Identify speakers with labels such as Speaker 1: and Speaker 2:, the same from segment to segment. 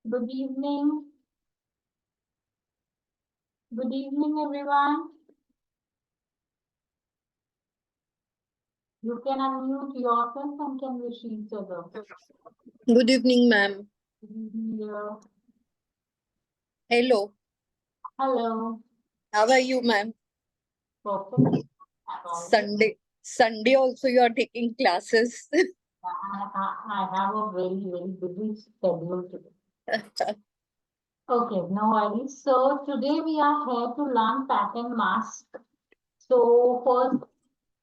Speaker 1: Good evening. Good evening, everyone. You can unmute yourself and can wish each other.
Speaker 2: Good evening, ma'am.
Speaker 1: Good evening, dear.
Speaker 2: Hello.
Speaker 1: Hello.
Speaker 2: How are you, ma'am?
Speaker 1: Perfect.
Speaker 2: Sunday also you are taking classes.
Speaker 1: I have a very busy schedule today. Okay, no worries. So today we are here to learn pattern mask. So first,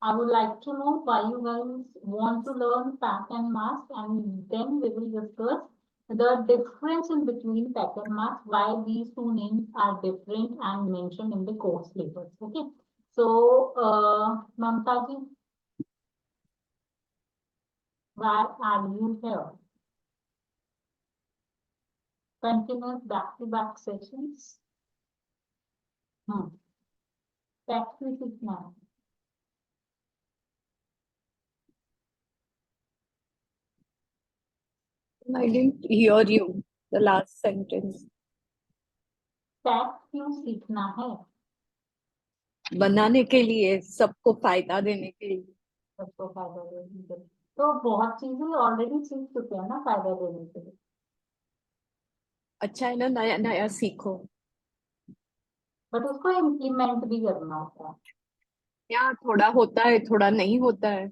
Speaker 1: I would like to know why you guys want to learn pattern mask, and then we will discuss the difference in between pattern mask, why these two names are different and mentioned in the course papers. Okay. So, Mamta ji, why are you here? Continuous back-to-back sessions. Practice it now.
Speaker 2: I didn't hear you, the last sentence.
Speaker 1: Tax क्यों सीखना है?
Speaker 2: बनाने के लिए, सबको फायदा देने के लिए।
Speaker 1: सबको फायदा देने के लिए। तो बहुत चीजें ऑलरेडी सीख चुके हैं ना फायदा देने के लिए।
Speaker 2: अच्छा है ना, नया नया सीखो।
Speaker 1: बट उसको इम्प्लीमेंट भी करना होता है।
Speaker 2: या थोड़ा होता है, थोड़ा नहीं होता है।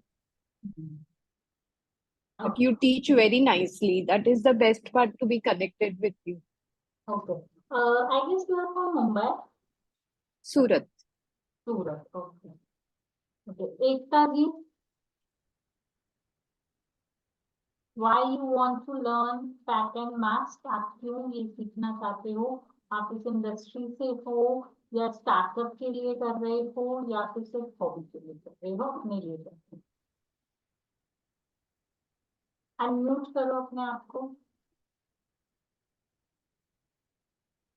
Speaker 2: But you teach very nicely. That is the best part, to be connected with you.
Speaker 1: Okay. I guess you are from Mumbai.
Speaker 2: Surat.
Speaker 1: Surat. Okay. Okay. Ekta ji, why you want to learn pattern mask? आप क्यों ये सीखना चाहते हो? आप इस industry से हो या स्टार्टअप के लिए कर रहे हो या फिर सिर्फ हॉबी के लिए कर रहे हो, अपने लिए कर रहे हो? अनम्यूट करो अपने आप को।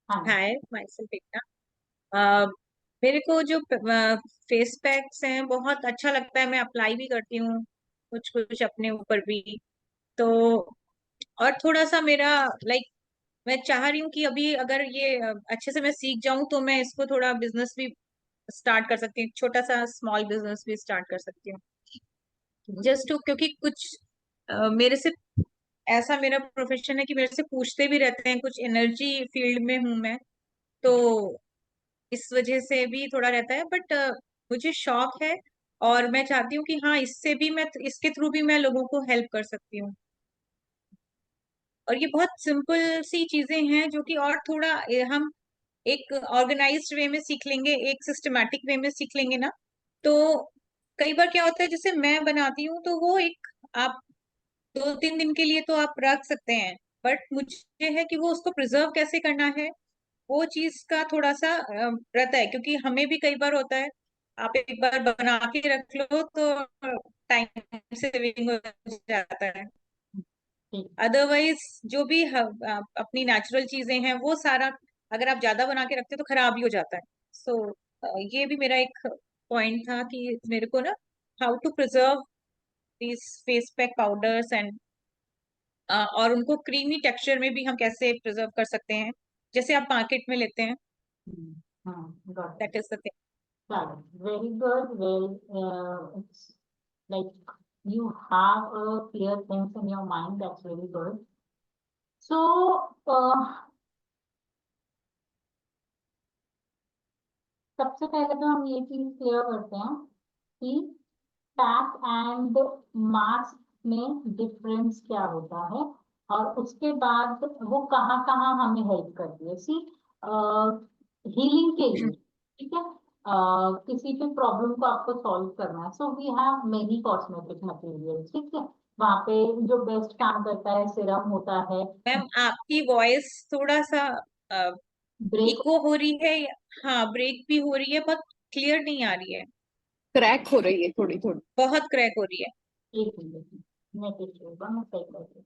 Speaker 3: हाय, myself एकता। मेरे को जो फेस पैक्स हैं बहुत अच्छा लगता है, मैं अप्लाई भी करती हूँ कुछ कुछ अपने ऊपर भी। तो और थोड़ा सा मेरा मैं चाह रही हूँ कि अभी अगर ये अच्छे से मैं सीख जाऊं तो मैं इसको थोड़ा बिजनेस भी स्टार्ट कर सकती हूँ, छोटा सा स्मॉल बिजनेस भी स्टार्ट कर सकती हूँ। जस्ट टू, क्योंकि कुछ मेरे से ऐसा मेरा प्रोफेशन है कि मेरे से पूछते भी रहते हैं, कुछ एनर्जी फील्ड में हूँ मैं, तो इस वजह से भी थोड़ा रहता है। बट मुझे शौक है और मैं चाहती हूँ कि हाँ, इससे भी मैं, इसके थ्रू भी मैं लोगों को हेल्प कर सकती हूँ। और ये बहुत सिंपल सी चीजें हैं जो कि और थोड़ा हम एक ऑर्गेनाइज्ड वे में सीख लेंगे, एक सिस्टमैटिक वे में सीख लेंगे ना, तो कई बार क्या होता है, जैसे मैं बनाती हूँ तो वो एक, आप 2-3 दिन के लिए तो आप रख सकते हैं, बट मुझे है कि वो उसको प्रिजर्व कैसे करना है, वो चीज का थोड़ा सा रहता है, क्योंकि हमें भी कई बार होता है, आप एक बार बना के रख लो तो टाइम सेविंग हो जाता है। अदरवाइज जो भी अपनी नेचुरल चीजें हैं वो सारा अगर आप ज्यादा बना के रखते हो तो खराब ही हो जाता है। सो ये भी मेरा एक पॉइंट था कि मेरे को ना, how to preserve these face pack powders and, और उनको क्रीमी टेक्सचर में भी हम कैसे प्रिजर्व कर सकते हैं जैसे आप मार्केट में लेते हैं। That is the thing.
Speaker 1: Very good. Well, it's like you have a clear things in your mind. That's very good. So, सबसे पहले तो हम ये चीज क्लियर करते हैं कि पैक एंड मास्क में डिफरेंस क्या होता है और उसके बाद वो कहाँ कहाँ हमें हेल्प करती है। सी, हीलिंग के लिए, ठीक है, किसी भी प्रॉब्लम को आपको सॉल्व करना है, so we have many cosmetic material, ठीक है। वहाँ पे जो बेस्ट काम करता है सिरम होता है।
Speaker 3: मैम आपकी वॉइस थोड़ा सा
Speaker 1: ब्रेक
Speaker 3: इको हो रही है, हाँ ब्रेक भी हो रही है, बहुत क्लियर नहीं आ रही है,
Speaker 2: क्रैक हो रही है थोड़ी थोड़ी,
Speaker 3: बहुत क्रैक हो रही है।
Speaker 1: एक मिनट मैं कुछ होगा, मैं सही कर रही हूँ।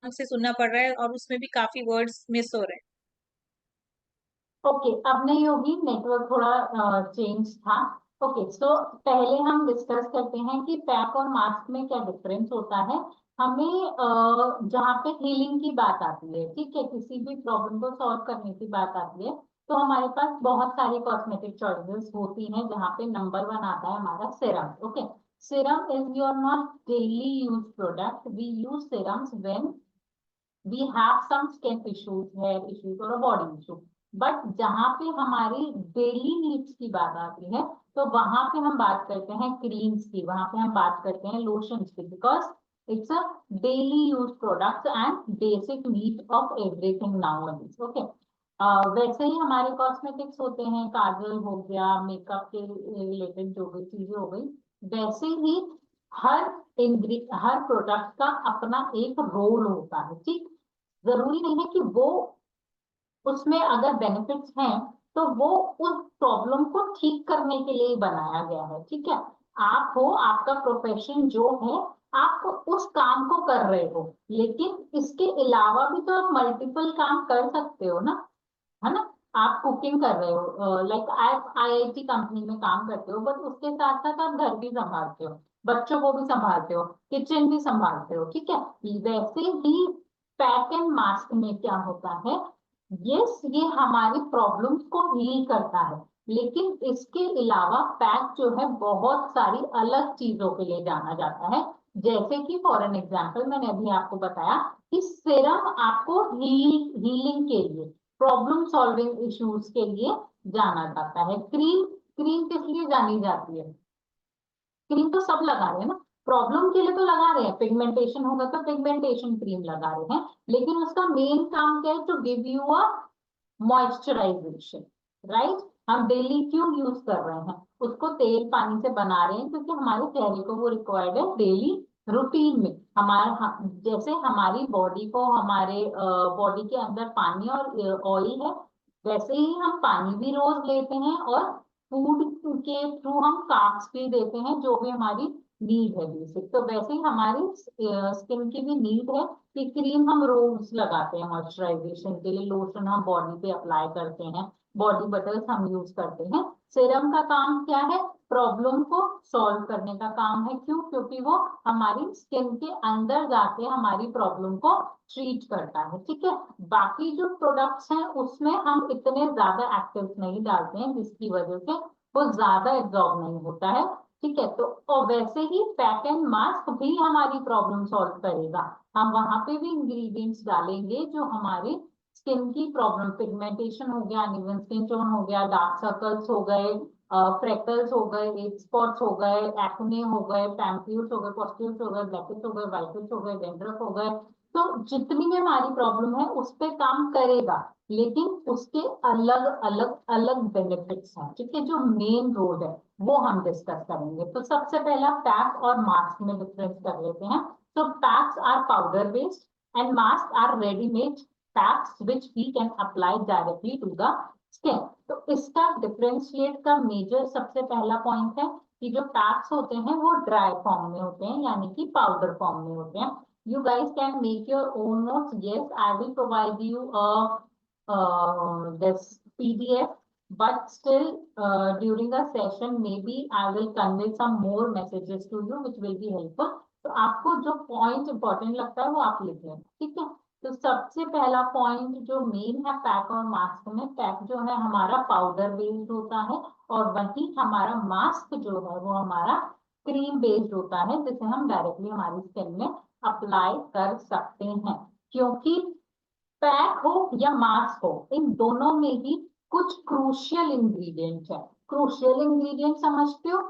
Speaker 3: से सुनना पड़ रहा है और उसमें भी काफी वर्ड्स मिस हो रहे हैं।
Speaker 1: ओके, अब नहीं होगी, नेटवर्क थोड़ा चेंज था। ओके, सो पहले हम डिस्कस करते हैं कि पैक और मास्क में क्या डिफरेंस होता है। हमें जहाँ पे हीलिंग की बात आती है, ठीक है, किसी भी प्रॉब्लम को सॉल्व करने की बात आती है, तो हमारे पास बहुत सारी कॉस्मेटिक चॉइसेस होती हैं, जहाँ पे नंबर 1 आता है हमारा serum. Okay, serum is your not daily use product. We use serums when we have some skin issues, hair issues और body issue। बट जहाँ पे हमारी डेली नीड्स की बात आती है, तो वहां पे हम बात करते हैं क्रीम्स की, वहां पे हम बात करते हैं लोशंस की, because it's a daily use product and basic need of everything now. Okay, वैसे ही हमारे कॉस्मेटिक्स होते हैं, काजल हो गया, मेकअप के रिलेटेड जो भी चीजें हो गई, वैसे ही हर हर प्रोडक्ट का अपना एक रोल होता है, ठीक। जरूरी नहीं है कि वो उसमें अगर बेनिफिट्स हैं तो वो उस प्रॉब्लम को ठीक करने के लिए ही बनाया गया है, ठीक है। आप हो, आपका प्रोफेशन जो है, आप उस काम को कर रहे हो, लेकिन इसके अलावा भी तो आप मल्टीपल काम कर सकते हो ना, है ना। आप कुकिंग कर रहे हो, लाइक आप आईआईटी कंपनी में काम करते हो, बट उसके साथ साथ आप घर भी संभालते हो, बच्चों को भी संभालते हो, किचन भी संभालते हो, ठीक है। वैसे ही पैक एंड मास्क में क्या होता है, यस ये हमारी प्रॉब्लम्स को हील करता है, लेकिन इसके अलावा पैक जो है बहुत सारी अलग चीजों के लिए जाना जाता है। जैसे कि फॉर एन एग्जाम्पल मैंने अभी आपको बताया कि सीरम आपको हीलिंग के लिए, प्रॉब्लम सॉल्विंग इश्यूज के लिए जाना जाता है। क्रीम, क्रीम किस लिए जानी जाती है? क्रीम तो सब लगा रहे हैं ना, प्रॉब्लम के लिए तो लगा रहे हैं, पिगमेंटेशन होगा तो पिगमेंटेशन क्रीम लगा रहे हैं, लेकिन उसका मेन काम क्या है? To give you a moisturisation, right. हम डेली क्यों यूज कर रहे हैं उसको? तेल पानी से बना रहे हैं क्योंकि हमारे चेहरे को वो रिक्वायर्ड है डेली रूटीन में। जैसे हमारी बॉडी को, हमारे बॉडी के अंदर पानी और ऑयल है, वैसे ही हम पानी भी रोज लेते हैं, और फूड के थ्रू हम कार्ब्स भी देते हैं, जो भी हमारी नीड है बेसिक। तो वैसे ही हमारी स्किन की भी नीड है कि क्रीम हम रोज लगाते हैं मॉइस्चराइजेशन के लिए, लोशन हम बॉडी पे अप्लाई करते हैं, बॉडी बटर्स हम यूज करते हैं। सीरम का काम क्या है? प्रॉब्लम को सॉल्व करने का काम है। क्यों? क्योंकि वो हमारी स्किन के अंदर जाके हमारी प्रॉब्लम को ट्रीट करता है, ठीक है। बाकी जो प्रोडक्ट्स हैं उसमें हम इतने ज्यादा एक्टिव नहीं डालते हैं, जिसकी वजह से वो ज्यादा एब्जॉर्ब नहीं होता है, ठीक है। तो और वैसे ही पैक एंड मास्क भी हमारी प्रॉब्लम सॉल्व करेगा। हम वहां पे भी इंग्रेडिएंट्स डालेंगे जो हमारी स्किन की प्रॉब्लम, पिगमेंटेशन हो गया, अनइवन स्किन टोन हो गया, डार्क सर्कल्स हो गए, फ्रेकल्स हो गए, एज स्पॉट्स हो गए, एक्ने हो गए, पैम्पल्स हो गए, पस्ट्यूल्स हो गए, ब्लैकेट्स हो गए, वाइटल्स हो गए, डेंड्रफ हो गए, तो जितनी भी हमारी प्रॉब्लम है उस पे काम करेगा, लेकिन उसके अलग अलग अलग बेनिफिट्स हैं, ठीक है। जो मेन रोल है वो हम डिस्कस करेंगे। तो सबसे पहला पैक और मास्क में डिफरेंस कर लेते हैं। तो packs are powder based and mask are readymade packs which we can apply directly to the skin. तो इसका डिफरेंशिएट का मेजर सबसे पहला पॉइंट है कि जो पैक्स होते हैं वो ड्राई फॉर्म में होते हैं, यानी कि पाउडर फॉर्म में होते हैं। You guys can make your own notes. Yes, I will provide you this PDF, but still during the session maybe I will convey some more messages to you which will be helpful. तो आपको जो point important लगता है वो आप लिख लें, ठीक है। तो सबसे पहला पॉइंट जो मेन है पैक और मास्क में, पैक जो है हमारा पाउडर बेस्ड होता है, और वही हमारा मास्क जो है वो हमारा क्रीम बेस्ड होता है, जिसे हम डायरेक्टली हमारी स्किन में अप्लाई कर सकते हैं। क्योंकि पैक हो या मास्क हो, इन दोनों में ही कुछ क्रूशियल इंग्रेडिएंट्स है। क्रूशियल इंग्रेडिएंट समझते हो?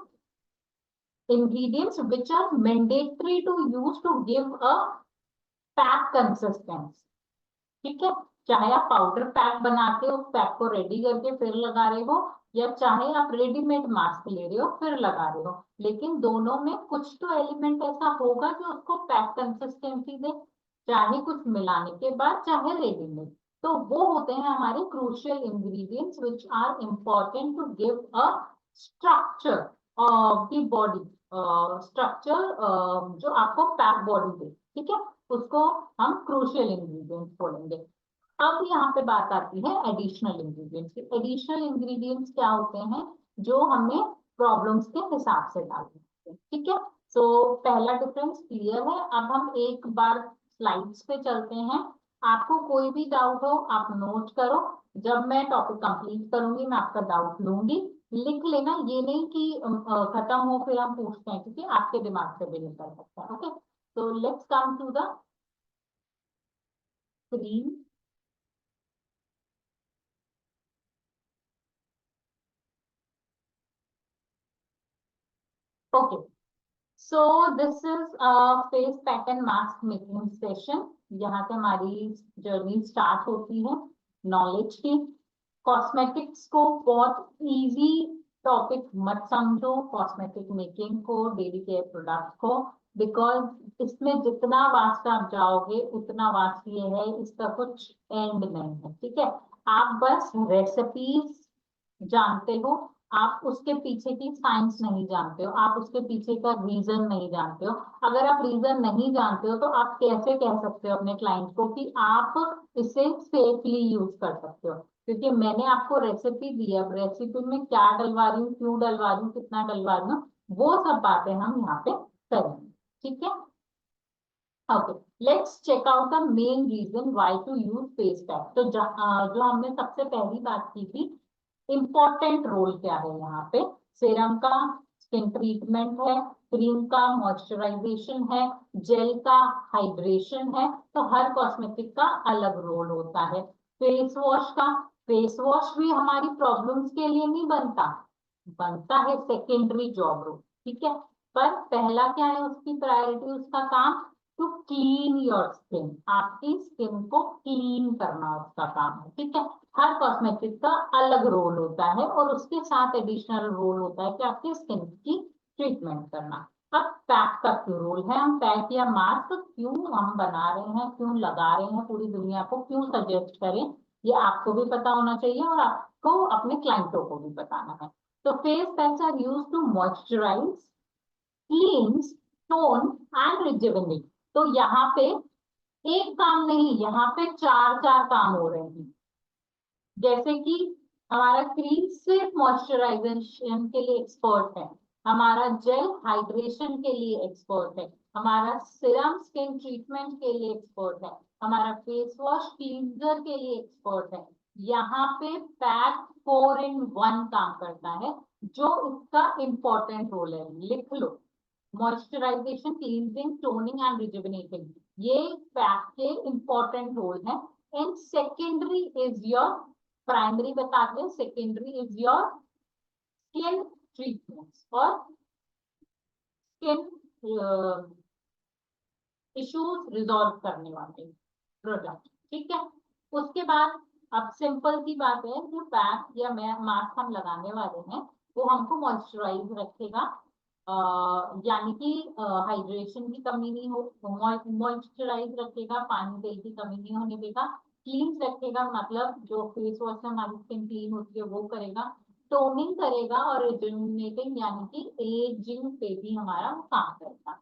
Speaker 1: Ingredients which are mandatory to use to give a pack consistency, ठीक है। चाहे आप पाउडर पैक बनाते हो, पैक को रेडी करके फिर लगा रहे हो, या चाहे आप रेडीमेड मास्क ले रहे हो फिर लगा रहे हो, लेकिन दोनों में कुछ तो एलिमेंट ऐसा होगा जो उसको पैक कंसिस्टेंसी दे, चाहे कुछ मिलाने के बाद चाहे रेडीमेड। तो वो होते हैं हमारे crucial ingredients which are important to give a structure of the body, structure जो आपको पैक बॉडी दे, ठीक है, उसको हम क्रूशियल इंग्रेडिएंट्स बोलेंगे। अब यहाँ पे बात आती है एडिशनल इंग्रेडिएंट्स की। एडिशनल इंग्रेडिएंट्स क्या होते हैं? जो हमें प्रॉब्लम्स के हिसाब से डालते हैं, ठीक है। सो पहला डिफरेंस क्लियर है। अब हम एक बार स्लाइड्स पे चलते हैं। आपको कोई भी डाउट हो आप नोट करो, जब मैं टॉपिक कंप्लीट करूंगी मैं आपका डाउट लूंगी। लिख लेना, ये नहीं कि खत्म हो फिर हम पूछते हैं, क्योंकि आपके दिमाग से भी निकल सकता है। Okay, so let's come to the screen. Okay, so this is a face pattern mask making session. यहाँ से हमारी जर्नी स्टार्ट होती है नॉलेज की। कॉस्मेटिक्स को बहुत इजी टॉपिक मत समझो, कॉस्मेटिक मेकिंग को, डेली केयर प्रोडक्ट को, बिकॉज इसमें जितना वास्ट आप जाओगे उतना वास्ट ये है, इसका कुछ एंड नहीं है, ठीक है। आप बस रेसिपीज जानते हो, आप उसके पीछे की साइंस नहीं जानते हो, आप उसके पीछे का रीजन नहीं जानते हो। अगर आप रीजन नहीं जानते हो तो आप कैसे कह सकते हो अपने क्लाइंट को कि आप इसे सेफली यूज कर सकते हो? क्योंकि मैंने आपको रेसिपी दी है, अब रेसिपी में क्या डलवा रही हूँ, क्यों डलवा रही हूँ, कितना डलवा रही हूँ, वो सब बातें हम यहाँ पे करेंगे, ठीक है। Okay, let's check out the main reason why to use face pack. तो जो हमने सबसे पहली बात की थी, इम्पोर्टेंट रोल क्या है यहाँ पे। सीरम का स्किन ट्रीटमेंट है, क्रीम का मॉइस्चराइजेशन है, जेल का हाइड्रेशन है। तो हर कॉस्मेटिक का अलग रोल होता है। फेस वॉश का, फेस वॉश भी हमारी प्रॉब्लम्स के लिए नहीं बनता, बनता है सेकेंडरी जॉब रोल, ठीक है। पर पहला क्या है उसकी प्रायोरिटी, उसका काम टू क्लीन योर स्किन, आपकी स्किन को क्लीन करना उसका काम है, ठीक है। हर कॉस्मेटिक का अलग रोल होता है और उसके साथ एडिशनल रोल होता है कि आपकी स्किन की ट्रीटमेंट करना। अब पैक का क्यों रोल है, हम पैक या मास्क क्यों हम बना रहे हैं, क्यों लगा रहे हैं, पूरी दुनिया को क्यों सजेस्ट करें, ये आपको भी पता होना चाहिए और आपको अपने क्लाइंटों को भी बताना है। तो face packs are use to moisturise, cleanse, tone and rejuvenate. तो यहाँ पे एक काम नहीं, यहाँ पे चार चार काम हो रहे हैं। जैसे कि हमारा क्रीम सिर्फ मॉइस्चराइजेशन के लिए एक्सपर्ट है, हमारा जेल हाइड्रेशन के लिए एक्सपर्ट है, हमारा सीरम स्किन ट्रीटमेंट के लिए एक्सपर्ट है, हमारा फेस वॉश क्लींजर के लिए एक्सपर्ट है। यहाँ पे पैक 4 in 1 काम करता है, जो इसका इंपॉर्टेंट रोल है, लिख लो। Moisturisation, cleansing, toning and rejuvenating, ये पैक के इंपॉर्टेंट रोल है। And secondary is your, primary बताते हैं, secondary is your skin treatments और स्किन इश्यूज रिजॉल्व करने वाले प्रोडक्ट, ठीक है। उसके बाद अब सिंपल सी बात है, जो पैक या मास्क हम लगाने वाले हैं वो हमको मॉइस्चराइज रखेगा, यानी कि हाइड्रेशन की कमी नहीं हो, मॉइस्चराइज रखेगा, पानी तेल की कमी नहीं होने देगा, क्लीन रखेगा, मतलब जो फेस वॉश से हमारी स्किन क्लीन होती है वो करेगा, टोनिंग करेगा और रिजुविनेटिंग यानी कि एजिंग पे भी हमारा काम करेगा।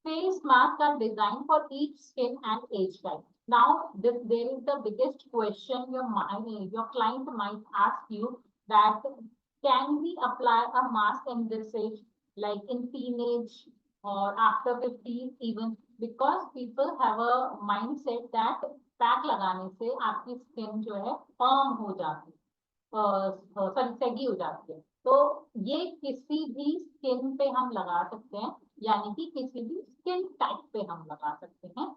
Speaker 1: Face masks are designed for each skin and age type. Now, there is the biggest question your client might ask you that can we apply a mask in this age, like in teenage or after 50 even? Because people have a mindset that pack लगाने से आपकी skin जो है firm हो जाती है, sorry सगी हो जाती है। तो ये किसी भी स्किन पे हम लगा सकते हैं, यानी कि किसी भी स्किन टाइप पे हम लगा सकते हैं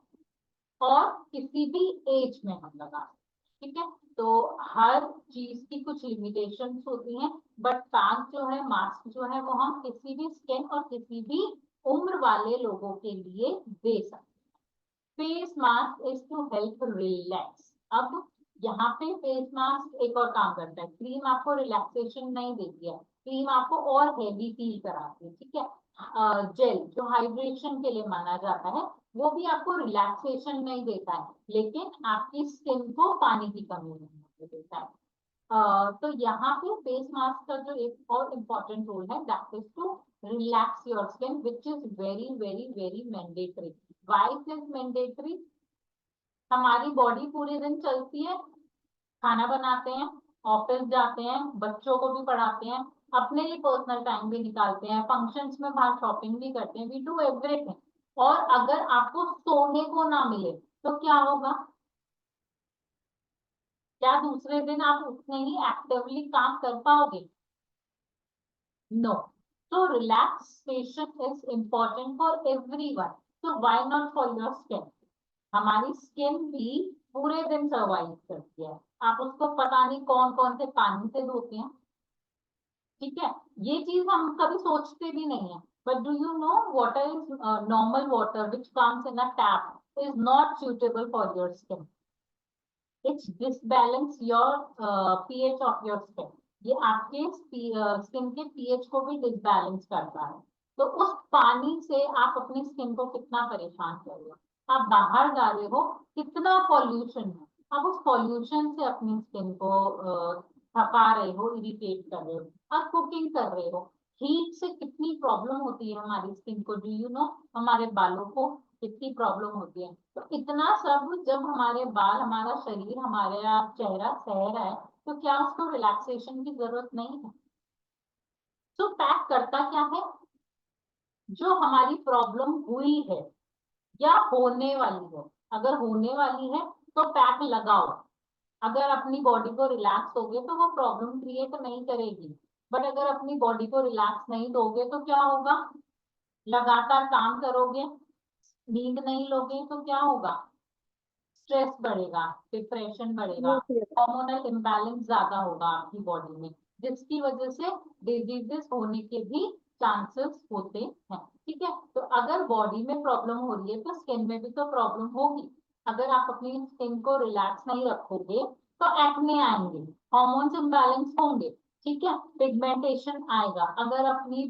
Speaker 1: और किसी भी एज में हम लगा सकते हैं, ठीक है। तो हर चीज की कुछ लिमिटेशंस होती हैं, बट पैक जो है, मास्क जो है, वो हम किसी भी स्किन और किसी भी उम्र वाले लोगों के लिए दे सकते हैं। Face mask is to help relax. अब यहाँ पे फेस मास्क एक और काम करता है, क्रीम आपको रिलैक्सेशन नहीं देती है, क्रीम आपको और हेवी फील कराती है, ठीक है। जेल जो हाइड्रेशन के लिए माना जाता है वो भी आपको रिलैक्सेशन नहीं देता है, लेकिन आपकी स्किन को पानी की कमी नहीं होने देता है। तो यहाँ पे फेस मास्क का जो एक और इम्पोर्टेंट रोल है, that is to relax your skin, which is very very very mandatory. Why it is mandatory? हमारी बॉडी पूरे दिन चलती है, खाना बनाते हैं, ऑफिस जाते हैं, बच्चों को भी पढ़ाते हैं, अपने लिए पर्सनल टाइम भी निकालते हैं, फंक्शंस में बाहर शॉपिंग भी करते हैं, वी डू एवरीथिंग। और अगर आपको सोने को ना मिले तो क्या होगा? क्या दूसरे दिन आप उतने ही एक्टिवली काम कर पाओगे? No. So relaxation is important for everyone. So why not for your skin? हमारी स्किन भी पूरे दिन सर्वाइव करती है, आप उसको पता नहीं कौन कौन से पानी से धोते हैं, ठीक है? ये चीज हम कभी सोचते भी नहीं है। But do you know water is normal water which comes in a tap is not suitable for your skin. It's disbalance your pH of your skin. ये आपके स्किन के pH को भी डिसबैलेंस करता है। तो उस पानी से आप अपनी स्किन को कितना परेशान कर रहे हो? आप बाहर जा रहे हो, कितना पॉल्यूशन है, आप उस पॉल्यूशन से अपनी स्किन को थका रहे हो, इरिटेट कर रहे हो। आप कुकिंग कर रहे हो, हीट से कितनी प्रॉब्लम होती है हमारी स्किन को, डू यू नो? हमारे बालों को कितनी प्रॉब्लम होती है। तो इतना सब जब हमारे बाल, हमारा शरीर, हमारा चेहरा सह रहा है, तो क्या उसको रिलैक्सेशन की जरूरत नहीं है? तो पैक करता क्या है? जो हमारी प्रॉब्लम हुई है या होने वाली है, अगर होने वाली है तो पैक लगाओ। अगर अपनी बॉडी को रिलैक्स दोगे तो वो प्रॉब्लम क्रिएट नहीं करेगी। बट अगर अपनी बॉडी को रिलैक्स नहीं दोगे तो क्या होगा? लगातार काम करोगे, नींद नहीं लोगे तो क्या होगा? स्ट्रेस बढ़ेगा, डिप्रेशन बढ़ेगा, हार्मोनल इम्बैलेंस ज्यादा होगा आपकी बॉडी में, जिसकी वजह से डिजीजेस होने के भी चांसेस होते हैं, ठीक है? तो अगर बॉडी में प्रॉब्लम हो रही है तो स्किन में भी तो प्रॉब्लम होगी। अगर आप अपनी स्किन को रिलैक्स नहीं रखोगे तो एक्ने आएंगे, हार्मोन्स इम्बैलेंस होंगे, ठीक है? पिगमेंटेशन आएगा। अगर अपनी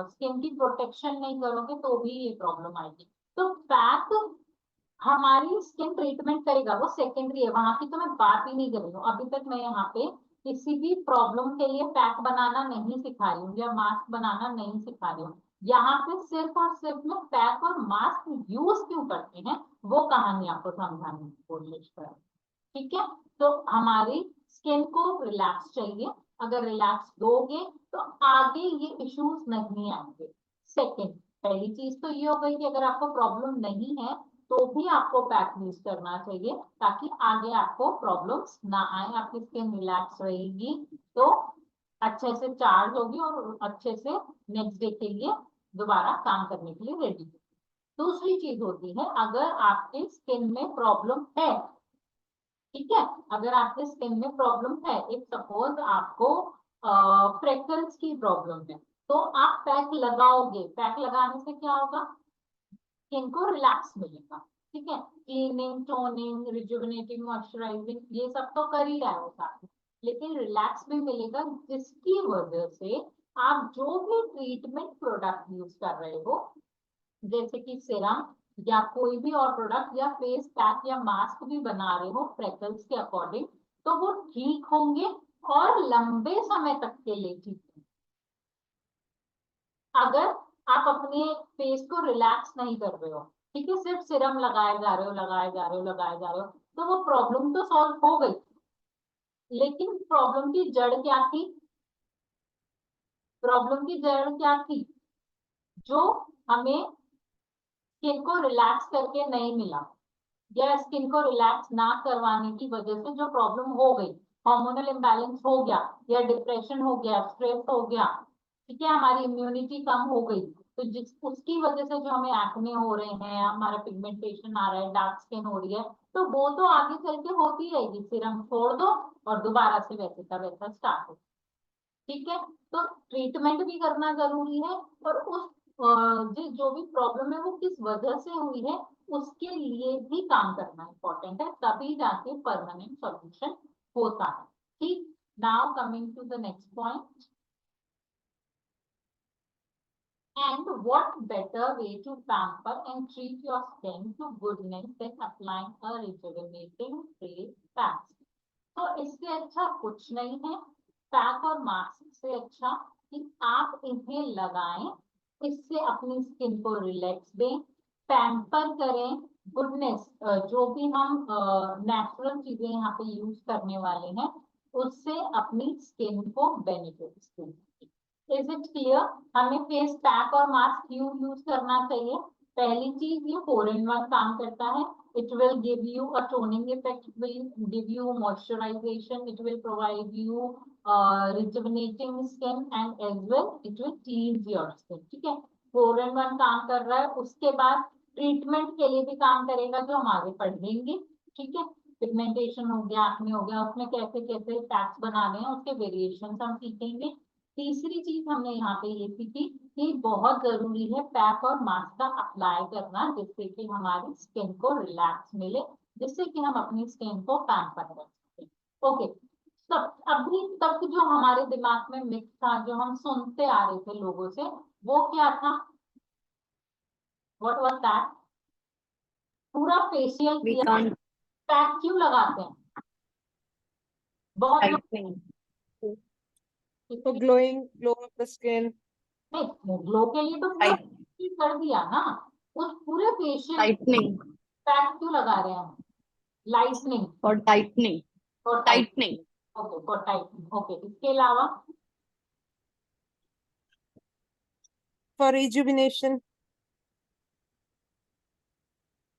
Speaker 1: स्किन की प्रोटेक्शन नहीं करोगे तो भी ये प्रॉब्लम आएगी। तो फैट हमारी स्किन ट्रीटमेंट करेगा, वो सेकेंडरी है, वहां की तो मैं बात ही नहीं कर रही हूँ। अभी तक मैं यहाँ पे किसी भी प्रॉब्लम के लिए पैक बनाना नहीं सिखा रही हूँ या मास्क बनाना नहीं सिखा रही हूँ। यहाँ पे सिर्फ और सिर्फ मैं पैक और मास्क यूज क्यों करते हैं वो कहानी आपको समझाने की कोशिश कर रही हूँ, ठीक है? तो हमारी स्किन को रिलैक्स चाहिए, अगर रिलैक्स दोगे तो आगे ये इश्यूज नहीं आएंगे। सेकेंड, पहली चीज तो ये हो गई कि अगर आपको प्रॉब्लम नहीं है तो भी आपको पैक यूज करना चाहिए, ताकि आगे आपको प्रॉब्लम्स ना आए, आपकी स्किन रिलैक्स रहेगी तो अच्छे से चार्ज होगी और अच्छे से नेक्स्ट डे के लिए दोबारा काम करने के लिए रेडी। दूसरी चीज होती है, अगर आपके स्किन में प्रॉब्लम है, ठीक है? अगर आपके स्किन में प्रॉब्लम है, एक सपोज आपको फ्रेकल्स की प्रॉब्लम है, तो आप पैक लगाओगे। पैक लगाने से क्या होगा? स्किन को रिलैक्स मिलेगा, ठीक है? क्लीनिंग, टोनिंग, रिजुविनेटिंग, मॉइस्चराइजिंग, ये सब तो कर ही रहा है साथ में, लेकिन रिलैक्स भी मिलेगा, जिसकी वजह से आप जो भी ट्रीटमेंट प्रोडक्ट यूज कर रहे हो, जैसे कि सीरम या कोई भी और प्रोडक्ट या फेस पैक या मास्क भी बना रहे हो फ्रेकल्स के अकॉर्डिंग, तो वो ठीक होंगे और लंबे समय तक के लिए ठीक होंगे। अगर आप अपने फेस को रिलैक्स नहीं कर रहे हो, ठीक है, सिर्फ सीरम लगाए जा रहे हो, लगाए जा रहे हो, लगाए जा रहे हो, तो वो प्रॉब्लम तो सॉल्व हो गई, लेकिन प्रॉब्लम की जड़ क्या थी? प्रॉब्लम की जड़ क्या थी? जो हमें स्किन को रिलैक्स करके नहीं मिला, या स्किन को रिलैक्स ना करवाने की वजह से जो प्रॉब्लम हो गई, हार्मोनल इम्बैलेंस हो गया या डिप्रेशन हो गया, स्ट्रेस हो गया, ठीक है, हमारी इम्यूनिटी कम हो गई, तो जिस उसकी वजह से जो हमें एक्ने हो रहे हैं, हमारा पिगमेंटेशन आ रहा है, डार्क स्किन हो रही है, तो वो तो आगे चल के होती रहेगी। सीरम छोड़ दो और दोबारा से वैसे का वैसा स्टार्ट हो, ठीक है? तो ट्रीटमेंट भी करना जरूरी है, और उस जो भी प्रॉब्लम है वो किस वजह से हुई है उसके लिए भी काम करना इंपॉर्टेंट है, तभी जाके परमानेंट सॉल्यूशन होता है, ठीक? Now coming to the next point, and what better way to pamper and treat your skin to goodness than applying a rejuvenating face pack? तो इससे अच्छा कुछ नहीं है, पैक और मास्क से अच्छा कि आप इन्हें लगाएं, इससे अपनी स्किन को रिलैक्स दें, पैम्पर करें, गुडनेस, जो भी हम नेचुरल चीजें यहाँ पे यूज करने वाले हैं उससे अपनी स्किन को बेनिफिट्स दें, इज इट क्लियर? हमें फेस पैक और मास्क क्यों यूज करना चाहिए? पहली चीज, ये 4-in-1 काम करता है. It will give you a toning effect, it will give you moisturization, it will provide you rejuvenating skin and as well it will cleanse your skin. ठीक है, 4-in-1 काम कर रहा है. उसके बाद ट्रीटमेंट के लिए भी काम करेगा, जो हम आगे पढ़ेंगे. ठीक है, पिगमेंटेशन हो गया, एक्ने हो गया, उसमें कैसे कैसे पैक्स बनाने हैं, उसके वेरिएशन हम सीखेंगे. तीसरी चीज हमने यहाँ पे ये सीखी कि बहुत जरूरी है पैक और मास्क का अप्लाई करना, जिससे कि हमारी स्किन को रिलैक्स मिले, जिससे कि हम अपनी स्किन को पैम्पर कर सकें. ओके, सब अभी तक जो हमारे दिमाग में मिक्स था, जो हम सुनते आ रहे थे लोगों से, वो क्या था? What was that? पूरा फेशियल
Speaker 2: We
Speaker 1: किया,
Speaker 2: can't
Speaker 1: पैक क्यों लगाते हैं? बहुत लोग
Speaker 2: tightening.
Speaker 4: For glowing, glow of the skin.
Speaker 1: नहीं, ग्लो के लिए तो पूरा
Speaker 2: Tight,
Speaker 1: फेशियल कर दिया ना, उस पूरे फेशियल
Speaker 2: tightening
Speaker 1: पैक क्यों लगा रहे हैं? Lightning
Speaker 2: or tightening.
Speaker 1: और tight.
Speaker 2: Tightening.
Speaker 1: Okay, for tightening. Okay, इसके अलावा
Speaker 4: For rejuvenation.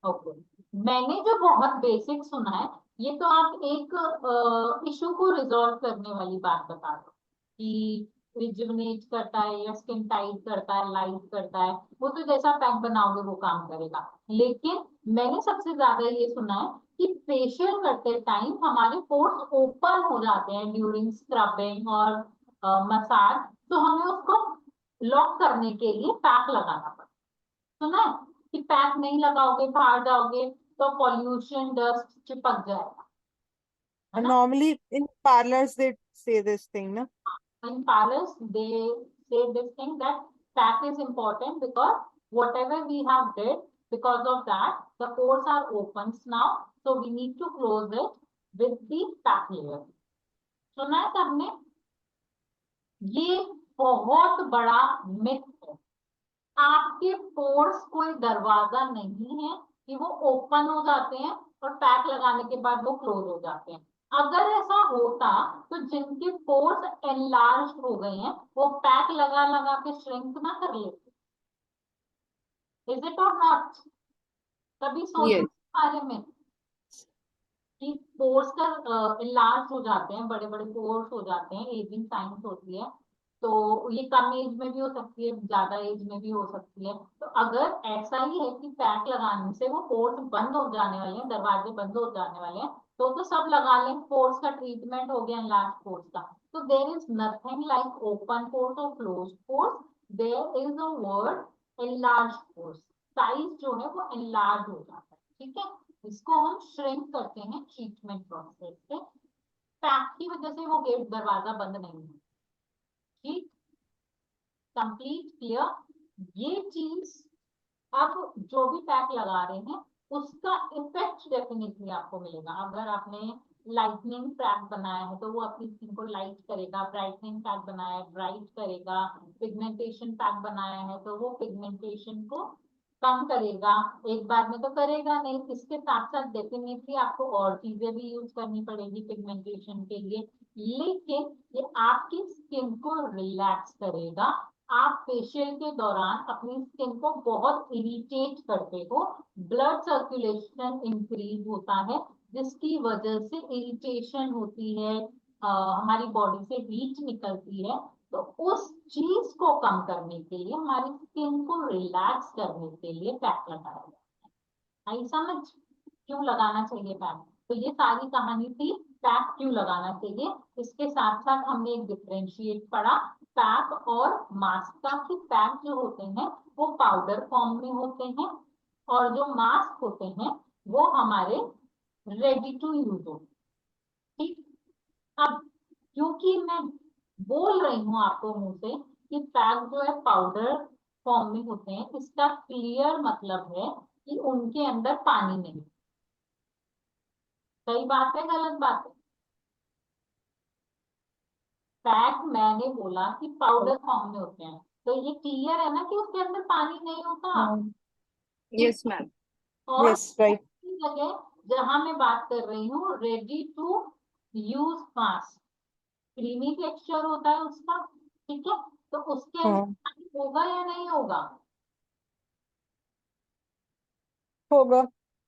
Speaker 1: ओके, मैंने जो बहुत बेसिक सुना है, ये तो आप एक इशू को रिजॉल्व करने वाली बात बता दो कि रिजुवनेट करता है या स्किन टाइट करता है, लाइट करता है, वो तो जैसा पैक बनाओगे वो काम करेगा. लेकिन मैंने सबसे ज्यादा ये सुना है कि फेशियल करते टाइम हमारे पोर्स ओपन हो जाते हैं ड्यूरिंग स्क्रबिंग और मसाज, तो हमें उसको लॉक करने के लिए पैक लगाना पड़ता है. सुना है कि पैक नहीं लगाओगे, बाहर जाओगे तो पॉल्यूशन, डस्ट चिपक जाएगा.
Speaker 4: And normally in parlors they say this thing, na?
Speaker 1: In parlors they say this thing that pack is important because whatever we have did, because of that the pores are opens now, so we need to close it with the pack layer. सुना है सबने? ये बहुत बड़ा myth है. आपके pores कोई दरवाजा नहीं है कि वो ओपन हो जाते हैं और पैक लगाने के बाद वो क्लोज हो जाते हैं. अगर ऐसा होता तो जिनके पोर्स एनलार्ज हो गए हैं वो पैक लगा लगा के श्रिंक ना कर लेते. इज इट और नॉट? कभी सोचो
Speaker 2: Yes.
Speaker 1: इस बारे में कि पोर्स का एनलार्ज हो जाते हैं, बड़े बड़े पोर्स हो जाते हैं, एजिंग साइंस होती है, तो ये कम एज में भी हो सकती है, ज्यादा एज में भी हो सकती है. तो अगर ऐसा ही है कि पैक लगाने से वो पोर्स बंद हो जाने वाले हैं, दरवाजे बंद हो जाने वाले हैं, तो सब लगा लें. पोर्स का ट्रीटमेंट हो गया एनलार्ज पोर्स का. तो there is nothing like open pores और close pores, there is a word enlarge pores. Size जो है वो एनलार्ज हो जाता है. ठीक है, इसको हम श्रिंक करते हैं ट्रीटमेंट प्रोसेस से. पैक की वजह से वो गेट दरवाजा बंद नहीं है. ठीक, कंप्लीट क्लियर? ये चीज अब जो भी पैक लगा रहे हैं उसका इफेक्ट डेफिनेटली आपको मिलेगा. अगर आपने लाइटनिंग पैक बनाया है तो वो अपनी स्किन को लाइट करेगा, ब्राइटनिंग पैक बनाया है ब्राइट करेगा, पिगमेंटेशन पैक बनाया है तो वो पिगमेंटेशन को कम करेगा. एक बार में तो करेगा नहीं, इसके साथ साथ डेफिनेटली आपको और चीजें भी यूज करनी पड़ेगी पिगमेंटेशन के लिए, लेकिन ये आपकी स्किन को रिलैक्स करेगा. आप फेशियल के दौरान अपनी स्किन को बहुत इरिटेट करते हो, ब्लड सर्कुलेशन इंक्रीज होता है, जिसकी वजह से इरिटेशन होती है, हमारी बॉडी से हीट निकलती है. तो उस चीज को कम करने के लिए, हमारी स्किन को रिलैक्स करने के लिए पैक लगाया जाता है. आई समझ क्यों लगाना चाहिए पैक? तो ये सारी कहानी थी पैक क्यों लगाना चाहिए. इसके साथ साथ हमने एक डिफरेंशिएट पढ़ा पैक और मास्क का, कि पैक जो होते हैं वो पाउडर फॉर्म में होते हैं और जो मास्क होते हैं वो हमारे रेडी टू यूज होते हैं. ठीक, अब क्योंकि मैं बोल रही हूँ आपको मुंह से कि पैक जो है पाउडर फॉर्म में होते हैं, इसका क्लियर मतलब है कि उनके अंदर पानी नहीं. सही बात है गलत बात है? पैक मैंने बोला कि पाउडर फॉर्म में होते हैं, तो ये क्लियर है ना कि उसके अंदर पानी नहीं होता.
Speaker 2: Yes, ma'am.
Speaker 1: और
Speaker 4: Yes, right.
Speaker 1: जगह जहां मैं बात कर रही हूँ ready to use mask, creamy texture होता है उसका. ठीक है, तो उसके अंदर
Speaker 4: हाँ
Speaker 1: पानी होगा या नहीं होगा?
Speaker 4: होगा।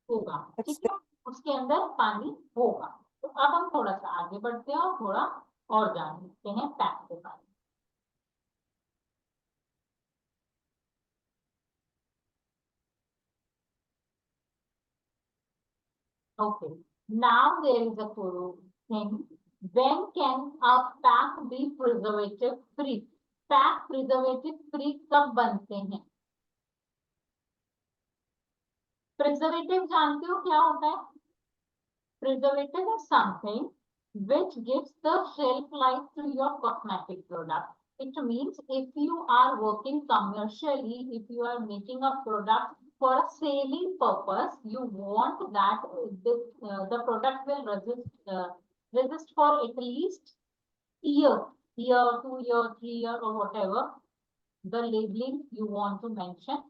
Speaker 1: होगा, ठीक
Speaker 4: That's
Speaker 1: है, उसके अंदर पानी होगा। तो अब हम थोड़ा सा आगे बढ़ते हैं और थोड़ा और जान लेते हैं पैक के बारे में। Okay, now there is a thing. When can a pack be preservative free? Pack preservative free कब बनते हैं? Preservative जानते हो क्या होता है? Preservative is something which gives the shelf life to your cosmetic product. It means if you are working commercially, if you are making a product for a selling purpose, you want that the product will resist for at least year, 2 year, 3 year, or whatever the labeling you want to mention.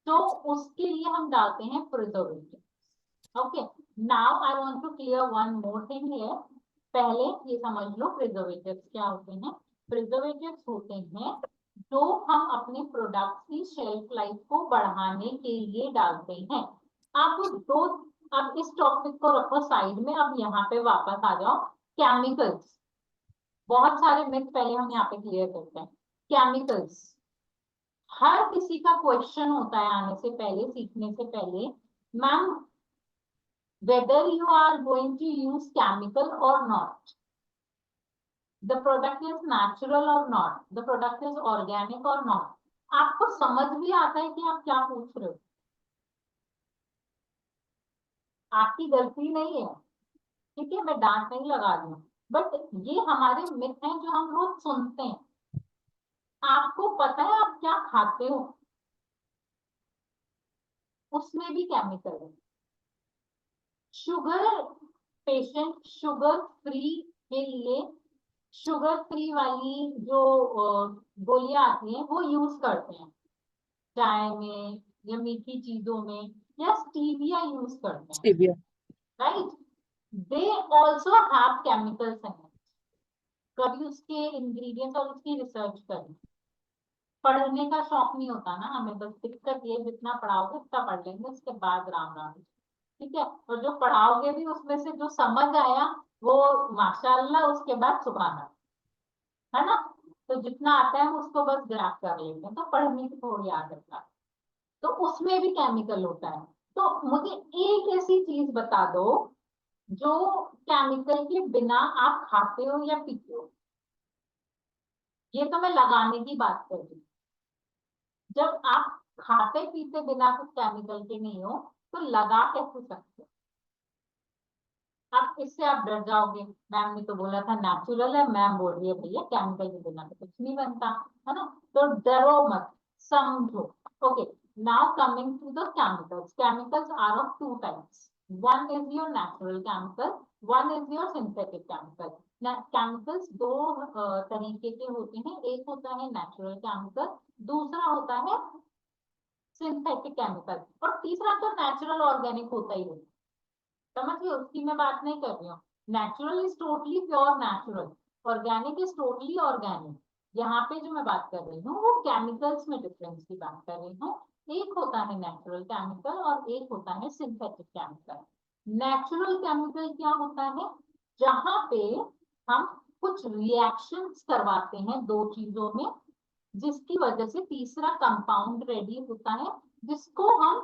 Speaker 1: तो उसके लिए हम डालते हैं preservative. Okay, now I want to clear one more thing here. पहले ये समझ लो preservatives क्या होते हैं। प्रिजर्वेटिव्स होते हैं जो हम अपने प्रोडक्ट की शेल्फ लाइफ को बढ़ाने के लिए डालते हैं। अब इस टॉपिक को रखो साइड में, अब यहाँ पे वापस आ जाओ। केमिकल्स, बहुत सारे मिथ पहले हम यहाँ पे क्लियर करते हैं। केमिकल्स, हर किसी का क्वेश्चन होता है आने से पहले, सीखने से पहले, ma'am whether you are going to use chemical or not, the product is natural or not, the product is organic or not, आपको समझ भी आता है कि आप क्या पूछ रहे हो? आपकी गलती नहीं है, ठीक है, मैं डांट नहीं लगा रही हूँ, बट ये हमारे मिथ हैं जो हम रोज सुनते हैं। आपको पता है आप क्या खाते हो, उसमें भी केमिकल है। शुगर पेशेंट शुगर फ्री के लिए शुगर फ्री वाली जो गोलियां आती हैं वो यूज करते हैं चाय में या मीठी चीजों में, या स्टीविया यूज करते हैं,
Speaker 4: stevia.
Speaker 1: Right? They also have chemicals in it. कभी उसके इंग्रेडिएंट्स और उसकी रिसर्च करें। पढ़ने का शौक नहीं होता ना हमें, बस दिक्कत ये जितना पढ़ाओगे उतना पढ़ लेंगे, उसके बाद राम राम, ठीक है। और जो पढ़ाओगे भी उसमें से जो समझ आया वो माशाल्लाह, उसके बाद सुभान, है ना। तो जितना आता है उसको बस ग्रैब कर लेते हैं, तो पढ़ने की थोड़ी आदत है, तो उसमें भी केमिकल होता है। तो मुझे एक ऐसी चीज बता दो जो केमिकल के बिना आप खाते हो या पीते हो। ये तो मैं लगाने की बात कर रही हूँ। जब आप खाते पीते बिना कुछ केमिकल के नहीं हो तो लगा कैसे सकते हो? अब इससे आप डर जाओगे, मैम ने तो बोला था नेचुरल है, मैम बोल रही है भैया केमिकल के बिना तो कुछ नहीं बनता, है ना। तो डरो मत, समझो। Okay, now coming to the chemicals. Chemicals are of two types, one is your natural chemical, one is your synthetic chemical. Chemicals दो तरीके के होते हैं, एक होता है नेचुरल केमिकल, दूसरा होता है सिंथेटिक केमिकल, और तीसरा तो नेचुरल ऑर्गेनिक होता ही है। समझिए, उसकी मैं बात नहीं कर रही हूँ। Natural is totally pure natural, organic is totally organic. यहाँ पे जो मैं बात कर रही हूँ वो केमिकल्स में डिफरेंस की बात कर रही हूँ। एक होता है नेचुरल केमिकल और एक होता है सिंथेटिक केमिकल। नेचुरल केमिकल क्या होता है? जहाँ पे हम कुछ रिएक्शंस करवाते हैं दो चीजों में, जिसकी वजह से तीसरा कंपाउंड रेडी होता है, जिसको हम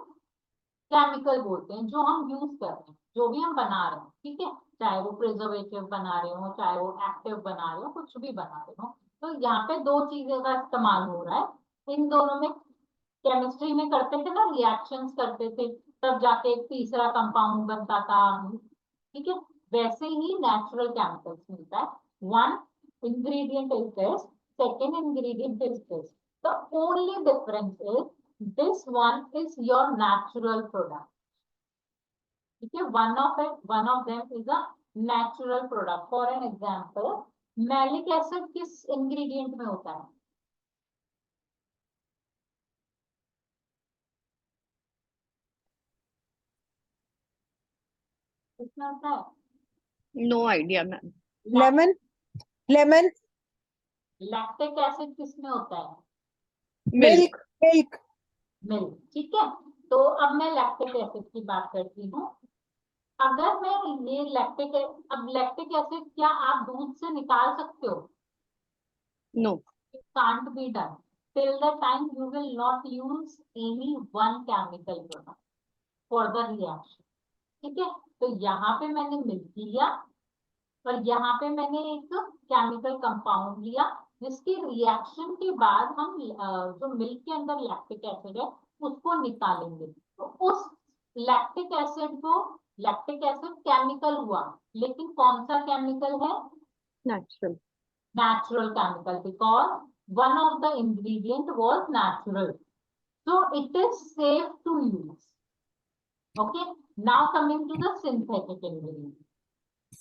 Speaker 1: केमिकल बोलते हैं, जो हम यूज कर रहे हैं, जो भी हम बना रहे हैं, ठीक है। चाहे वो प्रिजर्वेटिव बना रहे हो, चाहे वो एक्टिव बना रहे हो, कुछ भी बना रहे हो, तो यहाँ पे दो चीजों का इस्तेमाल हो रहा है। इन दोनों में केमिस्ट्री में करते थे ना, रिएक्शंस करते थे, तब जाके एक तीसरा कंपाउंड बनता था, ठीक है। वैसे ही नेचुरल केमिकल्स मिलता है। One ingredient is this, second ingredient is this. The only difference is this one is your natural product. ठीक है, one of them is a natural product. For an example, malic acid किस ingredient में होता है? किसमें होता है?
Speaker 2: No idea, ma'am.
Speaker 4: Lemon, lemon.
Speaker 1: Lactic acid किसमें होता है?
Speaker 2: Milk.
Speaker 4: Milk.
Speaker 1: मिल्क, ठीक है। तो अब मैं लैक्टिक एसिड की बात करती हूँ। अगर मैं ये अब लैक्टिक एसिड क्या आप दूध से निकाल सकते हो?
Speaker 2: No.
Speaker 1: It can't be done till the time you will not use any one chemical product for the reaction, ठीक है। तो यहाँ पे मैंने मिल्क लिया और यहाँ पे मैंने एक केमिकल कंपाउंड लिया, जिसके रिएक्शन के बाद हम जो मिल्क के अंदर लैक्टिक एसिड है उसको निकालेंगे। तो उस लैक्टिक एसिड केमिकल हुआ, लेकिन कौन सा केमिकल है?
Speaker 2: Natural.
Speaker 1: Natural chemical, because one of the ingredient was natural, so it is safe to use. Okay, now coming to the synthetic ingredient,